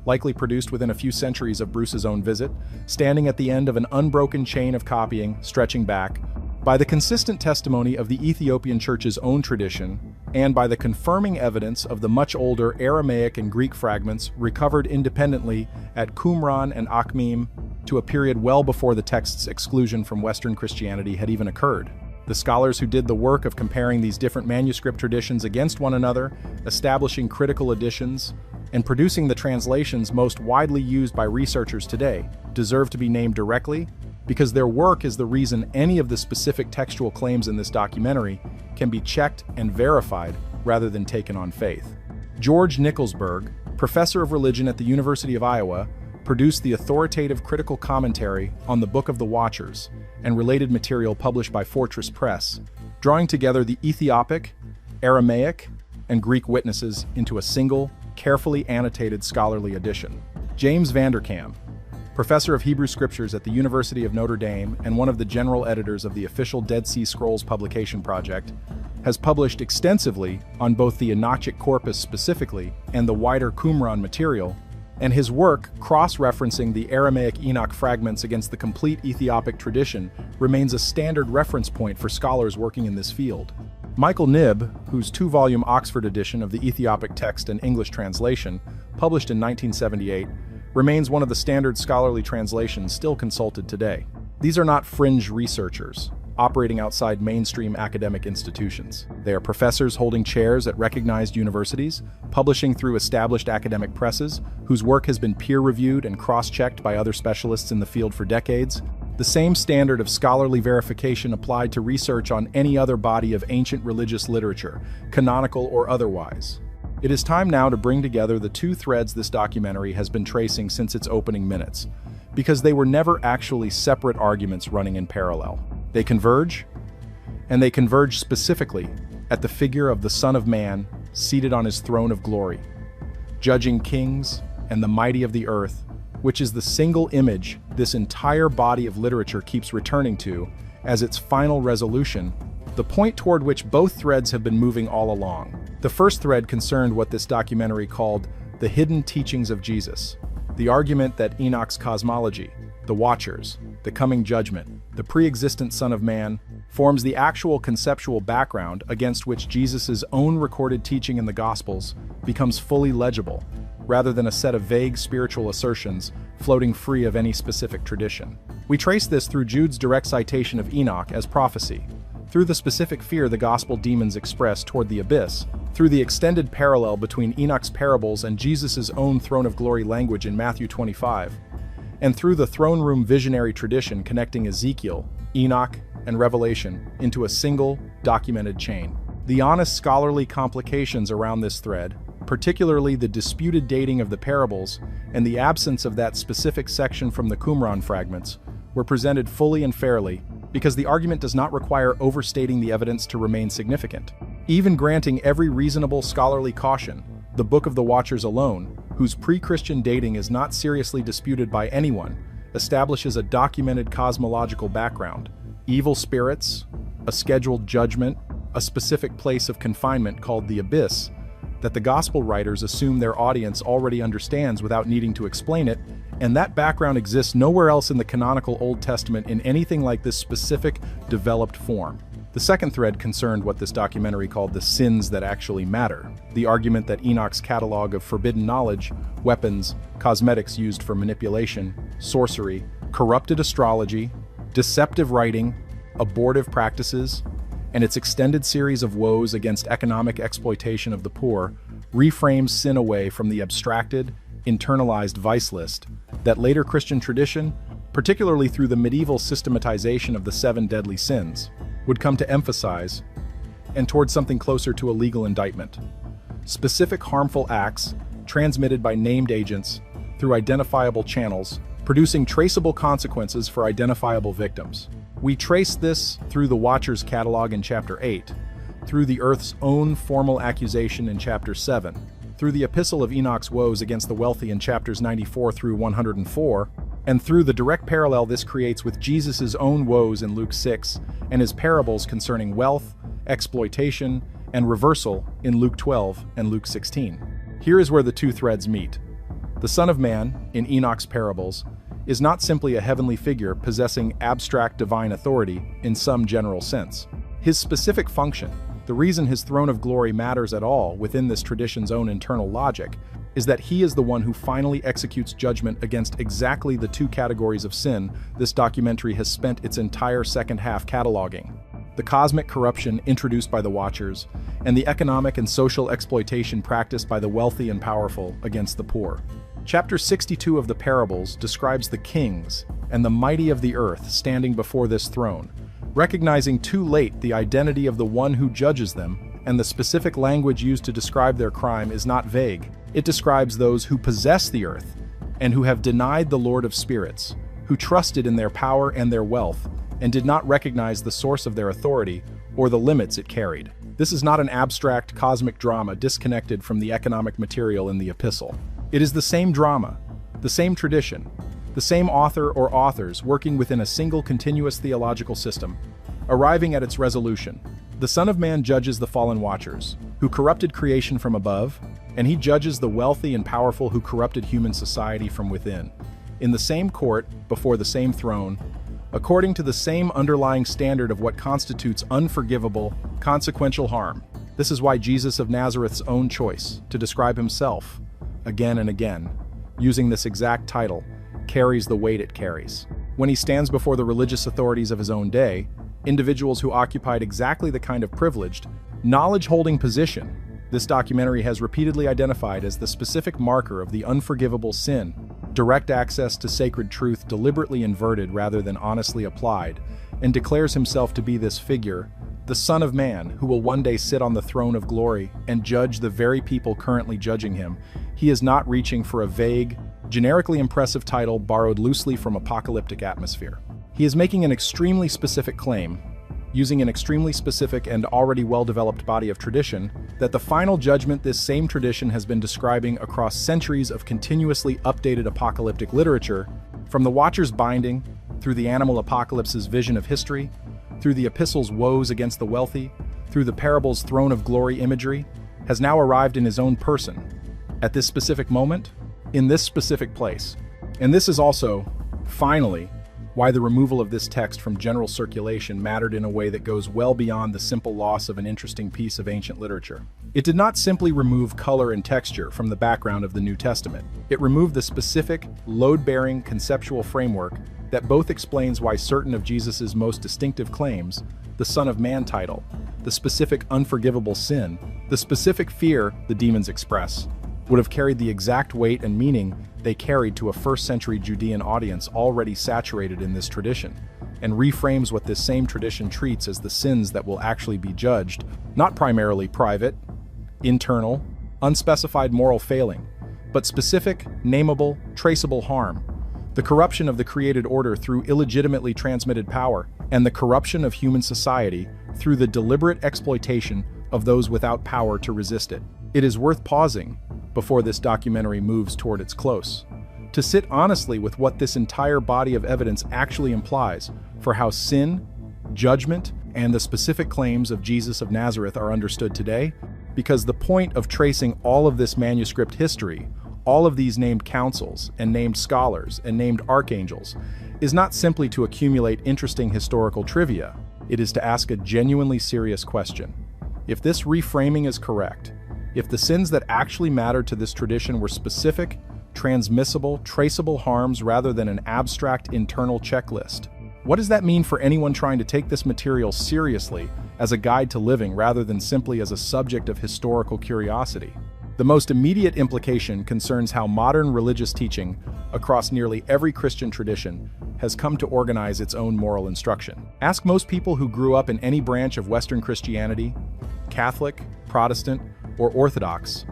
likely produced within a few centuries of Bruce's own visit, standing at the end of an unbroken chain of copying stretching back, by the consistent testimony of the Ethiopian Church's own tradition, and by the confirming evidence of the much older Aramaic and Greek fragments recovered independently at Qumran and Akhmim to a period well before the text's exclusion from Western Christianity had even occurred. The scholars who did the work of comparing these different manuscript traditions against one another, establishing critical editions, and producing the translations most widely used by researchers today, deserve to be named directly, because their work is the reason any of the specific textual claims in this documentary can be checked and verified rather than taken on faith. George Nicholsburg, professor of religion at the University of Iowa, produced the authoritative critical commentary on the Book of the Watchers and related material published by Fortress Press, drawing together the Ethiopic, Aramaic, and Greek witnesses into a single, carefully annotated scholarly edition. James Vanderkam, professor of Hebrew Scriptures at the University of Notre Dame and one of the general editors of the official Dead Sea Scrolls publication project, has published extensively on both the Enochic corpus specifically and the wider Qumran material, and his work cross-referencing the Aramaic Enoch fragments against the complete Ethiopic tradition remains a standard reference point for scholars working in this field. Michael Knibb, whose 2-volume Oxford edition of the Ethiopic text and English translation, published in 1978, remains one of the standard scholarly translations still consulted today. These are not fringe researchers operating outside mainstream academic institutions. They are professors holding chairs at recognized universities, publishing through established academic presses, whose work has been peer-reviewed and cross-checked by other specialists in the field for decades. The same standard of scholarly verification applied to research on any other body of ancient religious literature, canonical or otherwise. It is time now to bring together the two threads this documentary has been tracing since its opening minutes, because they were never actually separate arguments running in parallel. They converge, and they converge specifically at the figure of the Son of Man seated on his throne of glory, judging kings and the mighty of the earth, which is the single image this entire body of literature keeps returning to as its final resolution, the point toward which both threads have been moving all along. The first thread concerned what this documentary called the hidden teachings of Jesus, the argument that Enoch's cosmology, the Watchers, the coming judgment, the pre-existent Son of Man, forms the actual conceptual background against which Jesus' own recorded teaching in the Gospels becomes fully legible, rather than a set of vague spiritual assertions floating free of any specific tradition. We trace this through Jude's direct citation of Enoch as prophecy, through the specific fear the Gospel demons express toward the abyss, through the extended parallel between Enoch's parables and Jesus' own throne of glory language in Matthew 25, and through the throne room visionary tradition connecting Ezekiel, Enoch, and revelation into a single, documented chain. The honest scholarly complications around this thread, particularly the disputed dating of the parables and the absence of that specific section from the Qumran fragments, were presented fully and fairly because the argument does not require overstating the evidence to remain significant. Even granting every reasonable scholarly caution, the Book of the Watchers alone, whose pre-Christian dating is not seriously disputed by anyone, establishes a documented cosmological background, evil spirits, a scheduled judgment, a specific place of confinement called the abyss, that the gospel writers assume their audience already understands without needing to explain it, and that background exists nowhere else in the canonical Old Testament in anything like this specific, developed form. The second thread concerned what this documentary called the sins that actually matter, the argument that Enoch's catalog of forbidden knowledge, weapons, cosmetics used for manipulation, sorcery, corrupted astrology, deceptive writing, abortive practices, and its extended series of woes against economic exploitation of the poor reframes sin away from the abstracted, internalized vice list that later Christian tradition, particularly through the medieval systematization of the 7 deadly sins, would come to emphasize, and towards something closer to a legal indictment. Specific harmful acts transmitted by named agents through identifiable channels, producing traceable consequences for identifiable victims. We trace this through the Watcher's catalog in Chapter 8, through the Earth's own formal accusation in Chapter 7, through the Epistle of Enoch's woes against the wealthy in chapters 94 through 104, and through the direct parallel this creates with Jesus' own woes in Luke 6 and his parables concerning wealth, exploitation, and reversal in Luke 12 and Luke 16. Here is where the two threads meet. The Son of Man, in Enoch's parables, is not simply a heavenly figure possessing abstract divine authority in some general sense. His specific function, the reason his throne of glory matters at all within this tradition's own internal logic, is that he is the one who finally executes judgment against exactly the two categories of sin this documentary has spent its entire second half cataloging: the cosmic corruption introduced by the Watchers, and the economic and social exploitation practiced by the wealthy and powerful against the poor. Chapter 62 of the parables describes the kings and the mighty of the earth standing before this throne, recognizing too late the identity of the one who judges them, and the specific language used to describe their crime is not vague. It describes those who possess the earth and who have denied the Lord of Spirits, who trusted in their power and their wealth, and did not recognize the source of their authority or the limits it carried. This is not an abstract cosmic drama disconnected from the economic material in the epistle. It is the same drama, the same tradition, the same author or authors working within a single continuous theological system, arriving at its resolution. The Son of Man judges the fallen Watchers, who corrupted creation from above, and he judges the wealthy and powerful who corrupted human society from within, in the same court, before the same throne, according to the same underlying standard of what constitutes unforgivable, consequential harm. This is why Jesus of Nazareth's own choice to describe himself, again and again, using this exact title, carries the weight it carries. When he stands before the religious authorities of his own day, individuals who occupied exactly the kind of privileged, knowledge-holding position this documentary has repeatedly identified as the specific marker of the unforgivable sin, direct access to sacred truth deliberately inverted rather than honestly applied, and declares himself to be this figure, the Son of Man, who will one day sit on the throne of glory and judge the very people currently judging him. He is not reaching for a vague, generically impressive title borrowed loosely from apocalyptic atmosphere. He is making an extremely specific claim, using an extremely specific and already well-developed body of tradition, that the final judgment this same tradition has been describing across centuries of continuously updated apocalyptic literature, from the Watcher's binding, through the animal apocalypse's vision of history, through the epistle's woes against the wealthy, through the parable's throne of glory imagery, has now arrived in his own person, at this specific moment, in this specific place. And this is also, finally, why the removal of this text from general circulation mattered in a way that goes well beyond the simple loss of an interesting piece of ancient literature. It did not simply remove color and texture from the background of the New Testament. It removed the specific, load-bearing conceptual framework that both explains why certain of Jesus' most distinctive claims, the Son of Man title, the specific unforgivable sin, the specific fear the demons express, would have carried the exact weight and meaning they carried to a first-century Judean audience already saturated in this tradition, and reframes what this same tradition treats as the sins that will actually be judged, not primarily private, internal, unspecified moral failing, but specific, nameable, traceable harm, the corruption of the created order through illegitimately transmitted power, and the corruption of human society through the deliberate exploitation of those without power to resist it. It is worth pausing, before this documentary moves toward its close, to sit honestly with what this entire body of evidence actually implies for how sin, judgment, and the specific claims of Jesus of Nazareth are understood today, because the point of tracing all of this manuscript history, all of these named councils and named scholars and named archangels, is not simply to accumulate interesting historical trivia. It is to ask a genuinely serious question. If this reframing is correct, if the sins that actually mattered to this tradition were specific, transmissible, traceable harms rather than an abstract internal checklist, what does that mean for anyone trying to take this material seriously as a guide to living rather than simply as a subject of historical curiosity? The most immediate implication concerns how modern religious teaching across nearly every Christian tradition has come to organize its own moral instruction. Ask most people who grew up in any branch of Western Christianity, Catholic, Protestant, or Orthodox,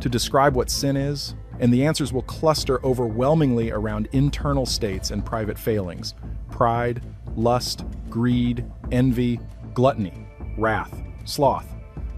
to describe what sin is, and the answers will cluster overwhelmingly around internal states and private failings: pride, lust, greed, envy, gluttony, wrath, sloth.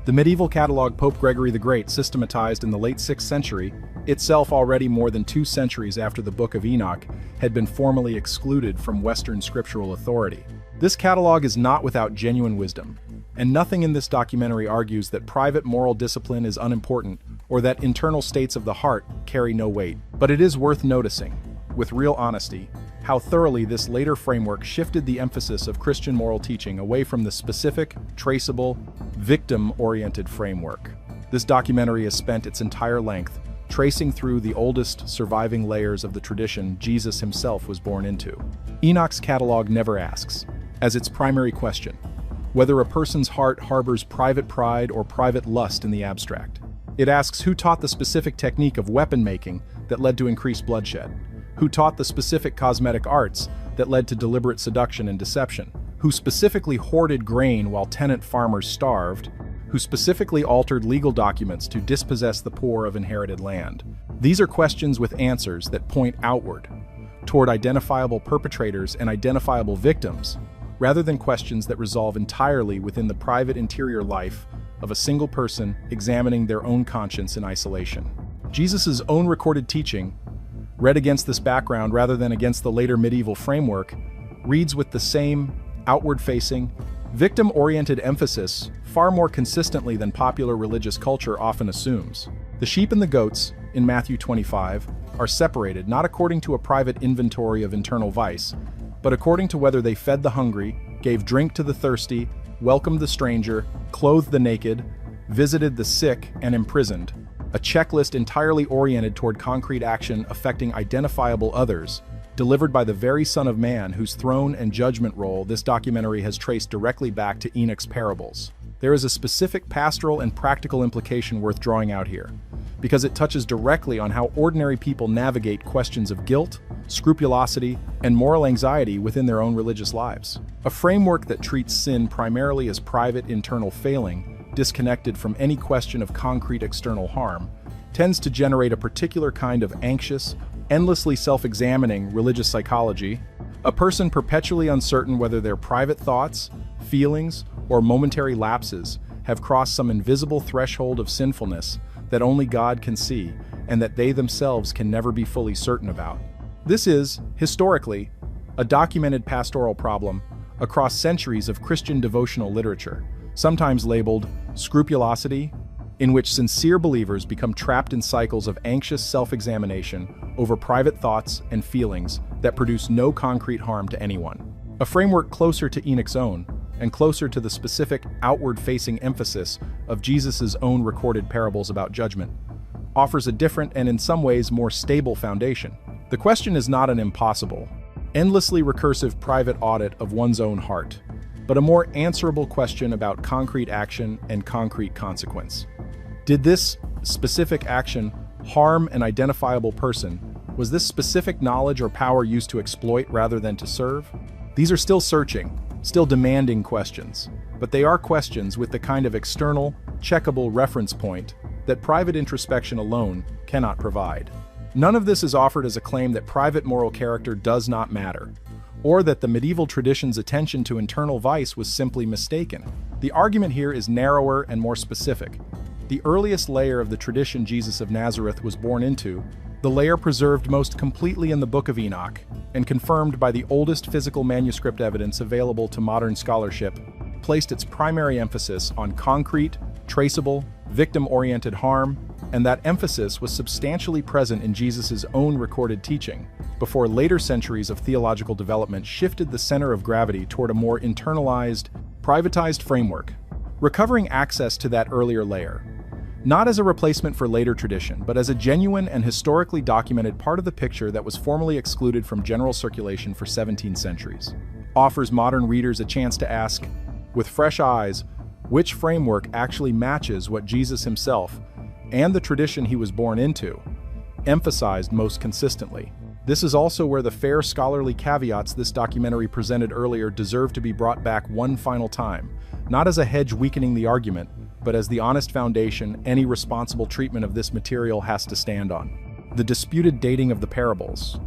The medieval catalog Pope Gregory the Great systematized in the late 6th century, itself already more than 2 centuries after the Book of Enoch had been formally excluded from Western scriptural authority. This catalog is not without genuine wisdom, and nothing in this documentary argues that private moral discipline is unimportant or that internal states of the heart carry no weight. But it is worth noticing, with real honesty, how thoroughly this later framework shifted the emphasis of Christian moral teaching away from the specific, traceable, victim-oriented framework. This documentary has spent its entire length tracing through the oldest surviving layers of the tradition Jesus himself was born into. Enoch's catalog never asks, as its primary question, whether a person's heart harbors private pride or private lust in the abstract. It asks who taught the specific technique of weapon making that led to increased bloodshed, who taught the specific cosmetic arts that led to deliberate seduction and deception, who specifically hoarded grain while tenant farmers starved, who specifically altered legal documents to dispossess the poor of inherited land. These are questions with answers that point outward, toward identifiable perpetrators and identifiable victims, rather than questions that resolve entirely within the private interior life of a single person examining their own conscience in isolation. Jesus' own recorded teaching, read against this background rather than against the later medieval framework, reads with the same outward-facing, victim-oriented emphasis far more consistently than popular religious culture often assumes. The sheep and the goats, in Matthew 25, are separated not according to a private inventory of internal vice, but according to whether they fed the hungry, gave drink to the thirsty, welcomed the stranger, clothed the naked, visited the sick and imprisoned, a checklist entirely oriented toward concrete action affecting identifiable others, delivered by the very Son of Man whose throne and judgment role this documentary has traced directly back to Enoch's parables. There is a specific pastoral and practical implication worth drawing out here, because it touches directly on how ordinary people navigate questions of guilt, scrupulosity, and moral anxiety within their own religious lives. A framework that treats sin primarily as private internal failing, disconnected from any question of concrete external harm, tends to generate a particular kind of anxious, endlessly self-examining religious psychology, a person perpetually uncertain whether their private thoughts, feelings, or momentary lapses have crossed some invisible threshold of sinfulness that only God can see and that they themselves can never be fully certain about. This is, historically, a documented pastoral problem across centuries of Christian devotional literature, sometimes labeled scrupulosity, in which sincere believers become trapped in cycles of anxious self-examination over private thoughts and feelings that produce no concrete harm to anyone. A framework closer to Enoch's own, and closer to the specific outward-facing emphasis of Jesus' own recorded parables about judgment, offers a different and in some ways more stable foundation. The question is not an impossible, endlessly recursive private audit of one's own heart, but a more answerable question about concrete action and concrete consequence. Did this specific action harm an identifiable person? Was this specific knowledge or power used to exploit rather than to serve? These are still searching, still demanding questions, but they are questions with the kind of external, checkable reference point that private introspection alone cannot provide. None of this is offered as a claim that private moral character does not matter, or that the medieval tradition's attention to internal vice was simply mistaken. The argument here is narrower and more specific. The earliest layer of the tradition Jesus of Nazareth was born into, the layer preserved most completely in the Book of Enoch, and confirmed by the oldest physical manuscript evidence available to modern scholarship, placed its primary emphasis on concrete, traceable, victim-oriented harm, and that emphasis was substantially present in Jesus' own recorded teaching, before later centuries of theological development shifted the center of gravity toward a more internalized, privatized framework, recovering access to that earlier layer, not as a replacement for later tradition, but as a genuine and historically documented part of the picture that was formally excluded from general circulation for 17 centuries, offers modern readers a chance to ask, with fresh eyes, which framework actually matches what Jesus himself, and the tradition he was born into, emphasized most consistently. This is also where the fair scholarly caveats this documentary presented earlier deserve to be brought back one final time, not as a hedge weakening the argument, but as the honest foundation any responsible treatment of this material has to stand on. The disputed dating of the parables,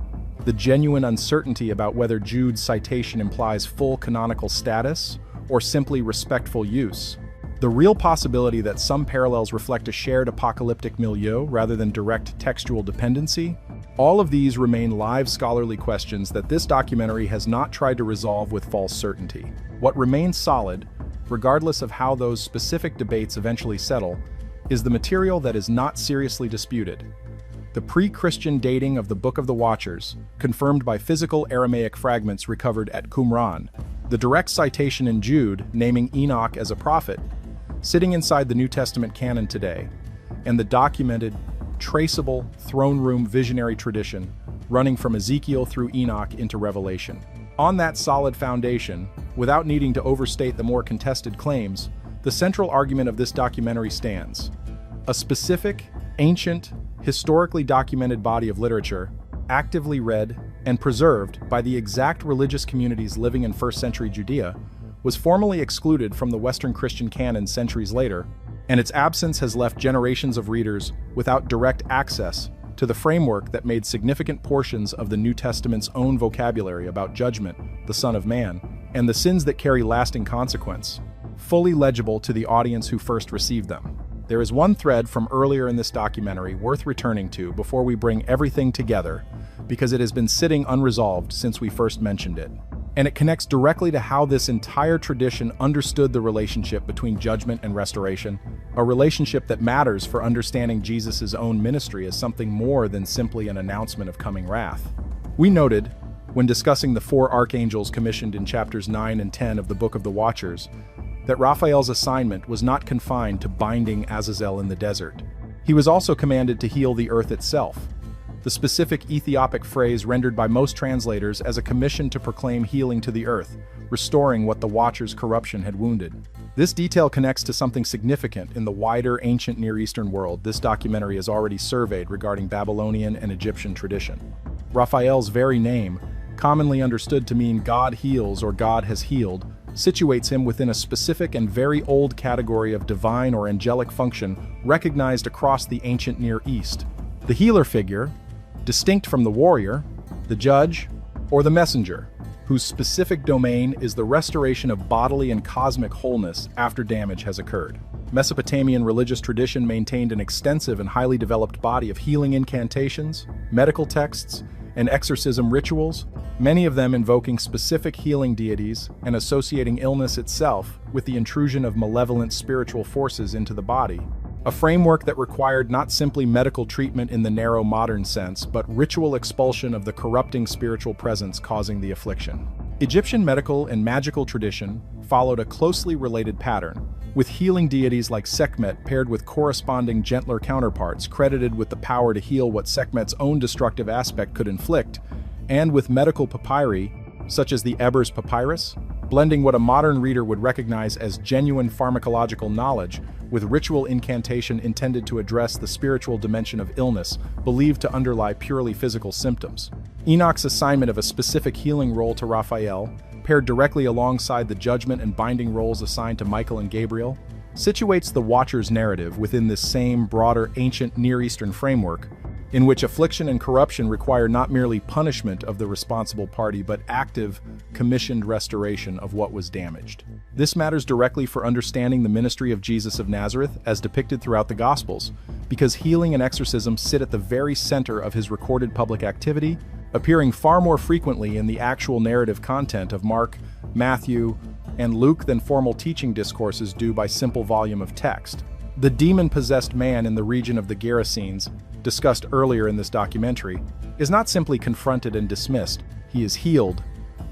the genuine uncertainty about whether Jude's citation implies full canonical status or simply respectful use, the real possibility that some parallels reflect a shared apocalyptic milieu rather than direct textual dependency, all of these remain live scholarly questions that this documentary has not tried to resolve with false certainty. What remains solid, regardless of how those specific debates eventually settle, is the material that is not seriously disputed. The pre-Christian dating of the Book of the Watchers, confirmed by physical Aramaic fragments recovered at Qumran, the direct citation in Jude naming Enoch as a prophet, sitting inside the New Testament canon today, and the documented, traceable, throne room visionary tradition running from Ezekiel through Enoch into Revelation. On that solid foundation, without needing to overstate the more contested claims, the central argument of this documentary stands. A specific, ancient, historically documented body of literature, actively read and preserved by the exact religious communities living in first-century Judea, was formally excluded from the Western Christian canon centuries later, and its absence has left generations of readers without direct access to the framework that made significant portions of the New Testament's own vocabulary about judgment, the Son of Man, and the sins that carry lasting consequence, fully legible to the audience who first received them. There is one thread from earlier in this documentary worth returning to before we bring everything together, because it has been sitting unresolved since we first mentioned it. And it connects directly to how this entire tradition understood the relationship between judgment and restoration, a relationship that matters for understanding Jesus' own ministry as something more than simply an announcement of coming wrath. We noted, when discussing the 4 archangels commissioned in chapters 9 and 10 of the Book of the Watchers, that Raphael's assignment was not confined to binding Azazel in the desert. He was also commanded to heal the earth itself, the specific Ethiopic phrase rendered by most translators as a commission to proclaim healing to the earth, restoring what the Watchers' corruption had wounded. This detail connects to something significant in the wider ancient Near Eastern world this documentary has already surveyed regarding Babylonian and Egyptian tradition. Raphael's very name, commonly understood to mean God heals or God has healed, situates him within a specific and very old category of divine or angelic function recognized across the ancient Near East. The healer figure, distinct from the warrior, the judge, or the messenger, whose specific domain is the restoration of bodily and cosmic wholeness after damage has occurred. Mesopotamian religious tradition maintained an extensive and highly developed body of healing incantations, medical texts, and exorcism rituals, many of them invoking specific healing deities and associating illness itself with the intrusion of malevolent spiritual forces into the body. A framework that required not simply medical treatment in the narrow modern sense, but ritual expulsion of the corrupting spiritual presence causing the affliction. Egyptian medical and magical tradition followed a closely related pattern, with healing deities like Sekhmet paired with corresponding gentler counterparts credited with the power to heal what Sekhmet's own destructive aspect could inflict, and with medical papyri, such as the Ebers Papyrus, blending what a modern reader would recognize as genuine pharmacological knowledge with ritual incantation intended to address the spiritual dimension of illness believed to underlie purely physical symptoms. Enoch's assignment of a specific healing role to Raphael, paired directly alongside the judgment and binding roles assigned to Michael and Gabriel, situates the Watcher's narrative within this same broader ancient Near Eastern framework, in which affliction and corruption require not merely punishment of the responsible party but active, commissioned restoration of what was damaged. This matters directly for understanding the ministry of Jesus of Nazareth as depicted throughout the Gospels, because healing and exorcism sit at the very center of his recorded public activity, appearing far more frequently in the actual narrative content of Mark, Matthew, and Luke than formal teaching discourses do by simple volume of text. The demon-possessed man in the region of the Gerasenes, discussed earlier in this documentary, is not simply confronted and dismissed. He is healed,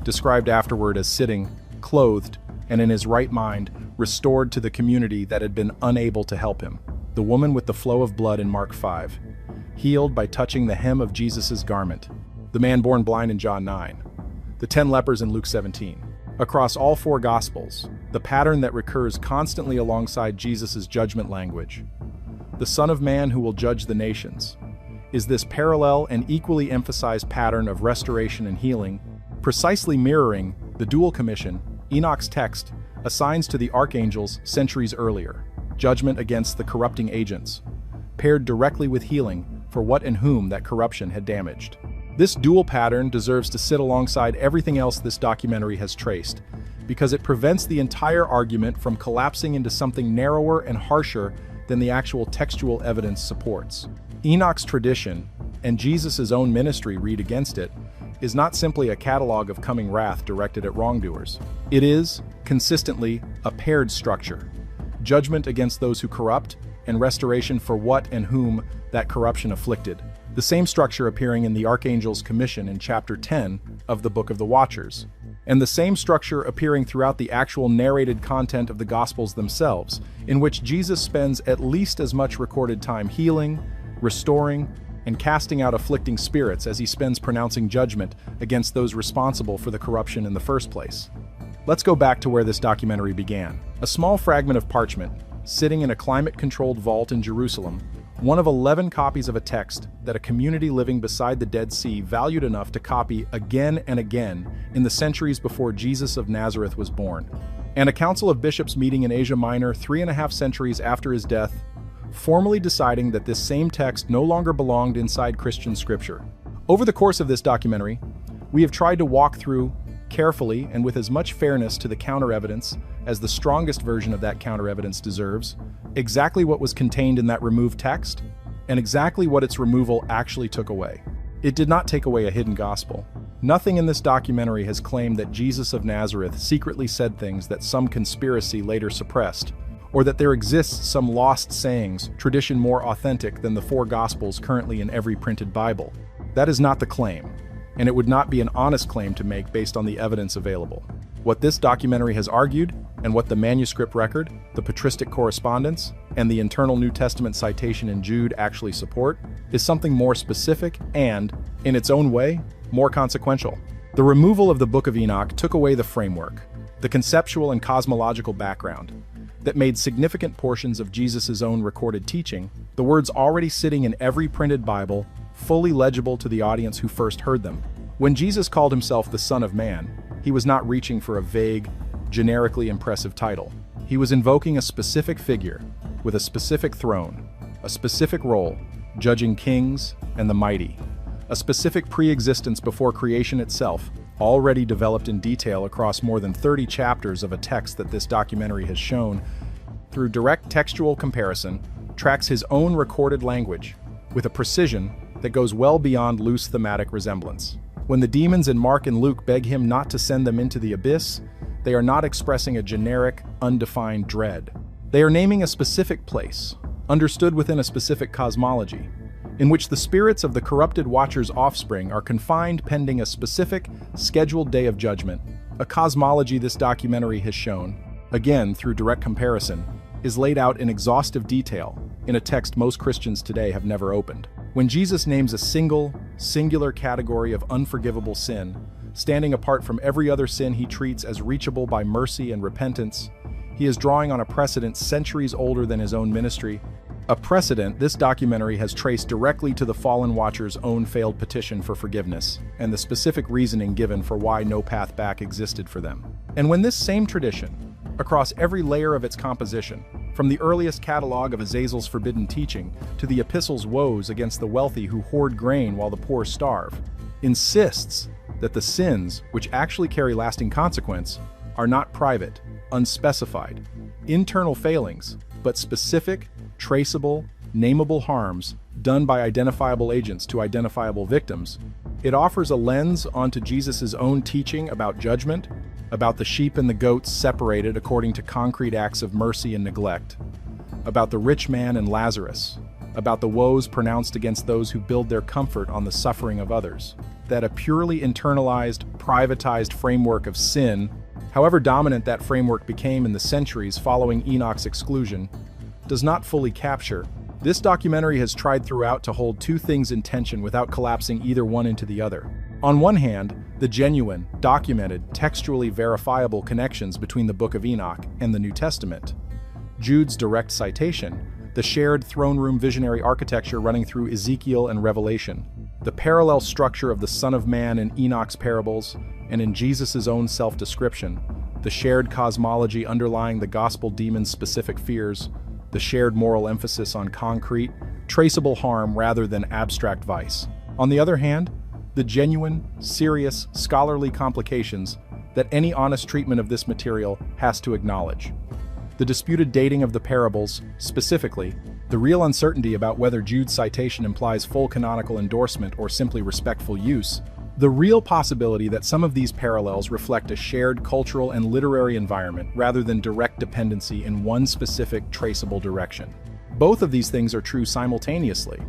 described afterward as sitting, clothed, and in his right mind, restored to the community that had been unable to help him. The woman with the flow of blood in Mark 5, healed by touching the hem of Jesus' garment. The man born blind in John 9. The 10 lepers in Luke 17. Across all four Gospels, the pattern that recurs constantly alongside Jesus' judgment language, the Son of Man who will judge the nations, is this parallel and equally emphasized pattern of restoration and healing, precisely mirroring the dual commission Enoch's text assigns to the archangels centuries earlier, judgment against the corrupting agents, paired directly with healing for what and whom that corruption had damaged. This dual pattern deserves to sit alongside everything else this documentary has traced, because it prevents the entire argument from collapsing into something narrower and harsher than the actual textual evidence supports. Enoch's tradition, and Jesus' own ministry read against it, is not simply a catalog of coming wrath directed at wrongdoers. It is, consistently, a paired structure: judgment against those who corrupt, and restoration for what and whom that corruption afflicted. The same structure appearing in the Archangel's commission in chapter 10 of the Book of the Watchers, and the same structure appearing throughout the actual narrated content of the Gospels themselves, in which Jesus spends at least as much recorded time healing, restoring, and casting out afflicting spirits as he spends pronouncing judgment against those responsible for the corruption in the first place. Let's go back to where this documentary began. A small fragment of parchment, sitting in a climate-controlled vault in Jerusalem, one of 11 copies of a text that a community living beside the Dead Sea valued enough to copy again and again in the centuries before Jesus of Nazareth was born. And a council of bishops meeting in Asia Minor 3.5 centuries after his death, formally deciding that this same text no longer belonged inside Christian scripture. Over the course of this documentary, we have tried to walk through, carefully and with as much fairness to the counter-evidence as the strongest version of that counter-evidence deserves, exactly what was contained in that removed text, and exactly what its removal actually took away. It did not take away a hidden gospel. Nothing in this documentary has claimed that Jesus of Nazareth secretly said things that some conspiracy later suppressed, or that there exists some lost sayings, tradition more authentic than the four Gospels currently in every printed Bible. That is not the claim, and it would not be an honest claim to make based on the evidence available. What this documentary has argued, and what the manuscript record, the patristic correspondence, and the internal New Testament citation in Jude actually support, is something more specific and, in its own way, more consequential. The removal of the Book of Enoch took away the framework, the conceptual and cosmological background, that made significant portions of Jesus' own recorded teaching, the words already sitting in every printed Bible, fully legible to the audience who first heard them. When Jesus called himself the Son of Man, he was not reaching for a vague, generically impressive title. He was invoking a specific figure, with a specific throne, a specific role, judging kings and the mighty, a specific pre-existence before creation itself, already developed in detail across more than 30 chapters of a text that this documentary has shown, through direct textual comparison, tracks his own recorded language, with a precision that goes well beyond loose thematic resemblance. When the demons in Mark and Luke beg him not to send them into the abyss, they are not expressing a generic, undefined dread. They are naming a specific place, understood within a specific cosmology, in which the spirits of the corrupted Watcher's offspring are confined pending a specific, scheduled day of judgment. A cosmology this documentary has shown, again through direct comparison, is laid out in exhaustive detail in a text most Christians today have never opened. When Jesus names a singular category of unforgivable sin, standing apart from every other sin he treats as reachable by mercy and repentance, he is drawing on a precedent centuries older than his own ministry A precedent this documentary has traced directly to the fallen watcher's own failed petition for forgiveness, and the specific reasoning given for why no path back existed for them. And when this same tradition, across every layer of its composition, from the earliest catalog of Azazel's forbidden teaching to the epistle's woes against the wealthy who hoard grain while the poor starve, insists that the sins, which actually carry lasting consequence, are not private, unspecified, internal failings, but specific, traceable, nameable harms done by identifiable agents to identifiable victims, it offers a lens onto Jesus' own teaching about judgment, about the sheep and the goats separated according to concrete acts of mercy and neglect, about the rich man and Lazarus, about the woes pronounced against those who build their comfort on the suffering of others. That a purely internalized, privatized framework of sin, however dominant that framework became in the centuries following Enoch's exclusion, does not fully capture. This documentary has tried throughout to hold two things in tension without collapsing either one into the other. On one hand, the genuine, documented, textually verifiable connections between the Book of Enoch and the New Testament. Jude's direct citation, the shared throne room visionary architecture running through Ezekiel and Revelation, the parallel structure of the Son of Man in Enoch's parables and in Jesus' own self-description, the shared cosmology underlying the gospel demon's specific fears, the shared moral emphasis on concrete, traceable harm rather than abstract vice. On the other hand, the genuine, serious, scholarly complications that any honest treatment of this material has to acknowledge. The disputed dating of the parables, specifically, the real uncertainty about whether Jude's citation implies full canonical endorsement or simply respectful use, the real possibility that some of these parallels reflect a shared cultural and literary environment rather than direct dependency in one specific traceable direction. Both of these things are true simultaneously,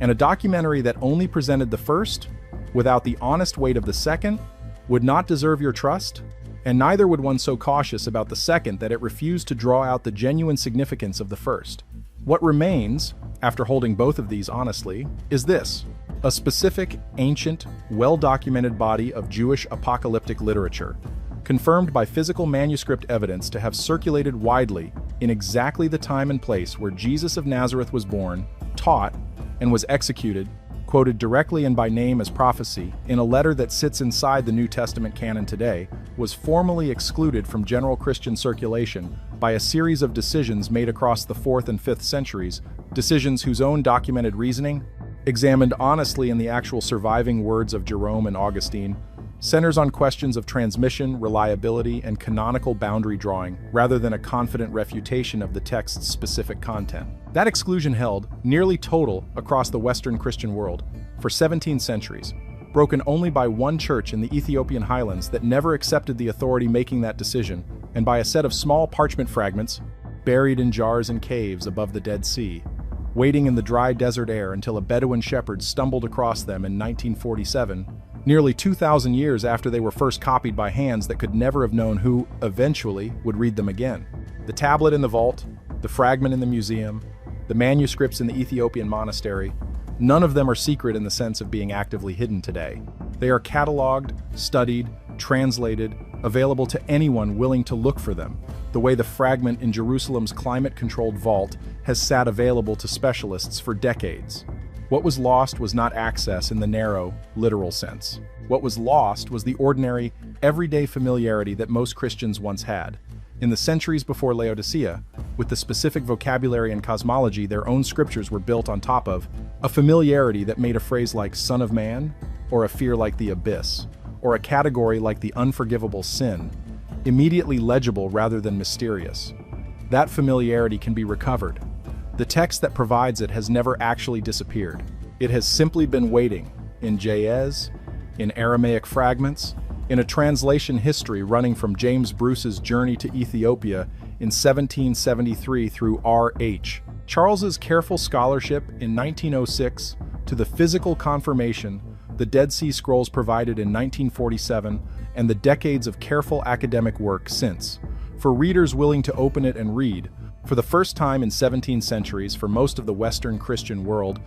and a documentary that only presented the first, without the honest weight of the second, would not deserve your trust, and neither would one so cautious about the second that it refused to draw out the genuine significance of the first. What remains, after holding both of these honestly, is this: a specific, ancient, well-documented body of Jewish apocalyptic literature, confirmed by physical manuscript evidence to have circulated widely in exactly the time and place where Jesus of Nazareth was born, taught, and was executed, quoted directly and by name as prophecy, in a letter that sits inside the New Testament canon today, was formally excluded from general Christian circulation by a series of decisions made across the 4th and 5th centuries, decisions whose own documented reasoning, examined honestly in the actual surviving words of Jerome and Augustine, centers on questions of transmission, reliability, and canonical boundary drawing, rather than a confident refutation of the text's specific content. That exclusion held, nearly total across the Western Christian world, for 17 centuries, broken only by one church in the Ethiopian highlands that never accepted the authority making that decision, and by a set of small parchment fragments, buried in jars and caves above the Dead Sea, waiting in the dry desert air until a Bedouin shepherd stumbled across them in 1947, nearly 2,000 years after they were first copied by hands that could never have known who, eventually, would read them again. The tablet in the vault, the fragment in the museum, the manuscripts in the Ethiopian monastery, none of them are secret in the sense of being actively hidden today. They are cataloged, studied, translated, available to anyone willing to look for them, the way the fragment in Jerusalem's climate-controlled vault has sat available to specialists for decades. What was lost was not access in the narrow, literal sense. What was lost was the ordinary, everyday familiarity that most Christians once had. In the centuries before Laodicea, with the specific vocabulary and cosmology their own scriptures were built on top of, a familiarity that made a phrase like Son of Man, or a fear like the abyss, or a category like the unforgivable sin, immediately legible rather than mysterious. That familiarity can be recovered. The text that provides it has never actually disappeared. It has simply been waiting, in Ge'ez, in Aramaic fragments, in a translation history running from James Bruce's journey to Ethiopia in 1773 through R.H. Charles's careful scholarship in 1906 to the physical confirmation the Dead Sea Scrolls provided in 1947 and the decades of careful academic work since, for readers willing to open it and read, for the first time in 17 centuries for most of the Western Christian world,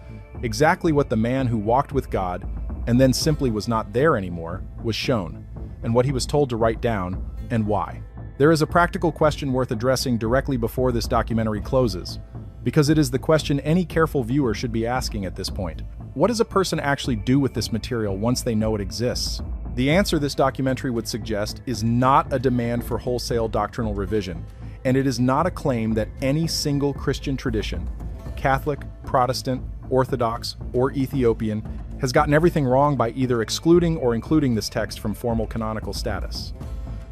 exactly what the man who walked with God and then simply was not there anymore was shown, and what he was told to write down, and why. There is a practical question worth addressing directly before this documentary closes. because it is the question any careful viewer should be asking at this point. What does a person actually do with this material once they know it exists? The answer this documentary would suggest is not a demand for wholesale doctrinal revision, and it is not a claim that any single Christian tradition, Catholic, Protestant, Orthodox, or Ethiopian, has gotten everything wrong by either excluding or including this text from formal canonical status.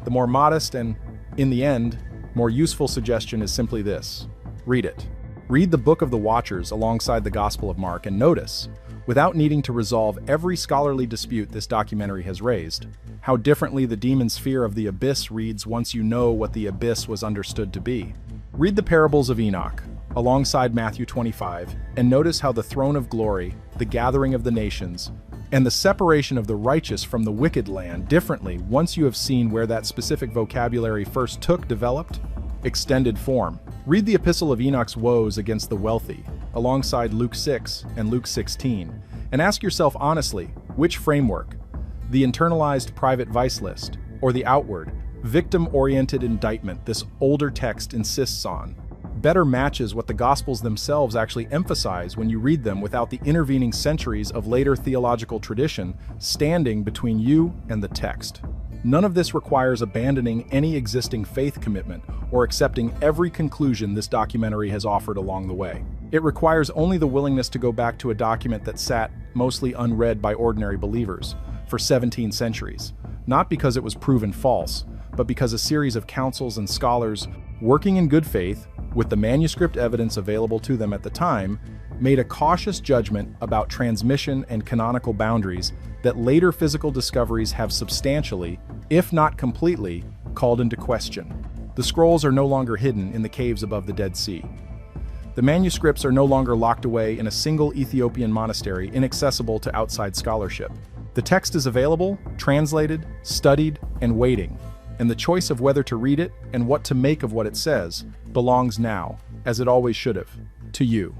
The more modest and, in the end, more useful suggestion is simply this: read it. Read the Book of the Watchers alongside the Gospel of Mark and notice, without needing to resolve every scholarly dispute this documentary has raised, how differently the demon's fear of the abyss reads once you know what the abyss was understood to be. Read the parables of Enoch, alongside Matthew 25, and notice how the throne of glory, the gathering of the nations, and the separation of the righteous from the wicked land differently once you have seen where that specific vocabulary first took developed, extended form. Read the Epistle of Enoch's woes against the wealthy, alongside Luke 6 and Luke 16, and ask yourself honestly, which framework, the internalized private vice list, or the outward, victim-oriented indictment this older text insists on, better matches what the Gospels themselves actually emphasize when you read them without the intervening centuries of later theological tradition standing between you and the text. None of this requires abandoning any existing faith commitment or accepting every conclusion this documentary has offered along the way. It requires only the willingness to go back to a document that sat, mostly unread by ordinary believers, for 17 centuries, not because it was proven false, but because a series of councils and scholars, working in good faith, with the manuscript evidence available to them at the time, made a cautious judgment about transmission and canonical boundaries that later physical discoveries have substantially, if not completely, called into question. The scrolls are no longer hidden in the caves above the Dead Sea. The manuscripts are no longer locked away in a single Ethiopian monastery inaccessible to outside scholarship. The text is available, translated, studied, and waiting, and the choice of whether to read it and what to make of what it says belongs now, as it always should have, to you.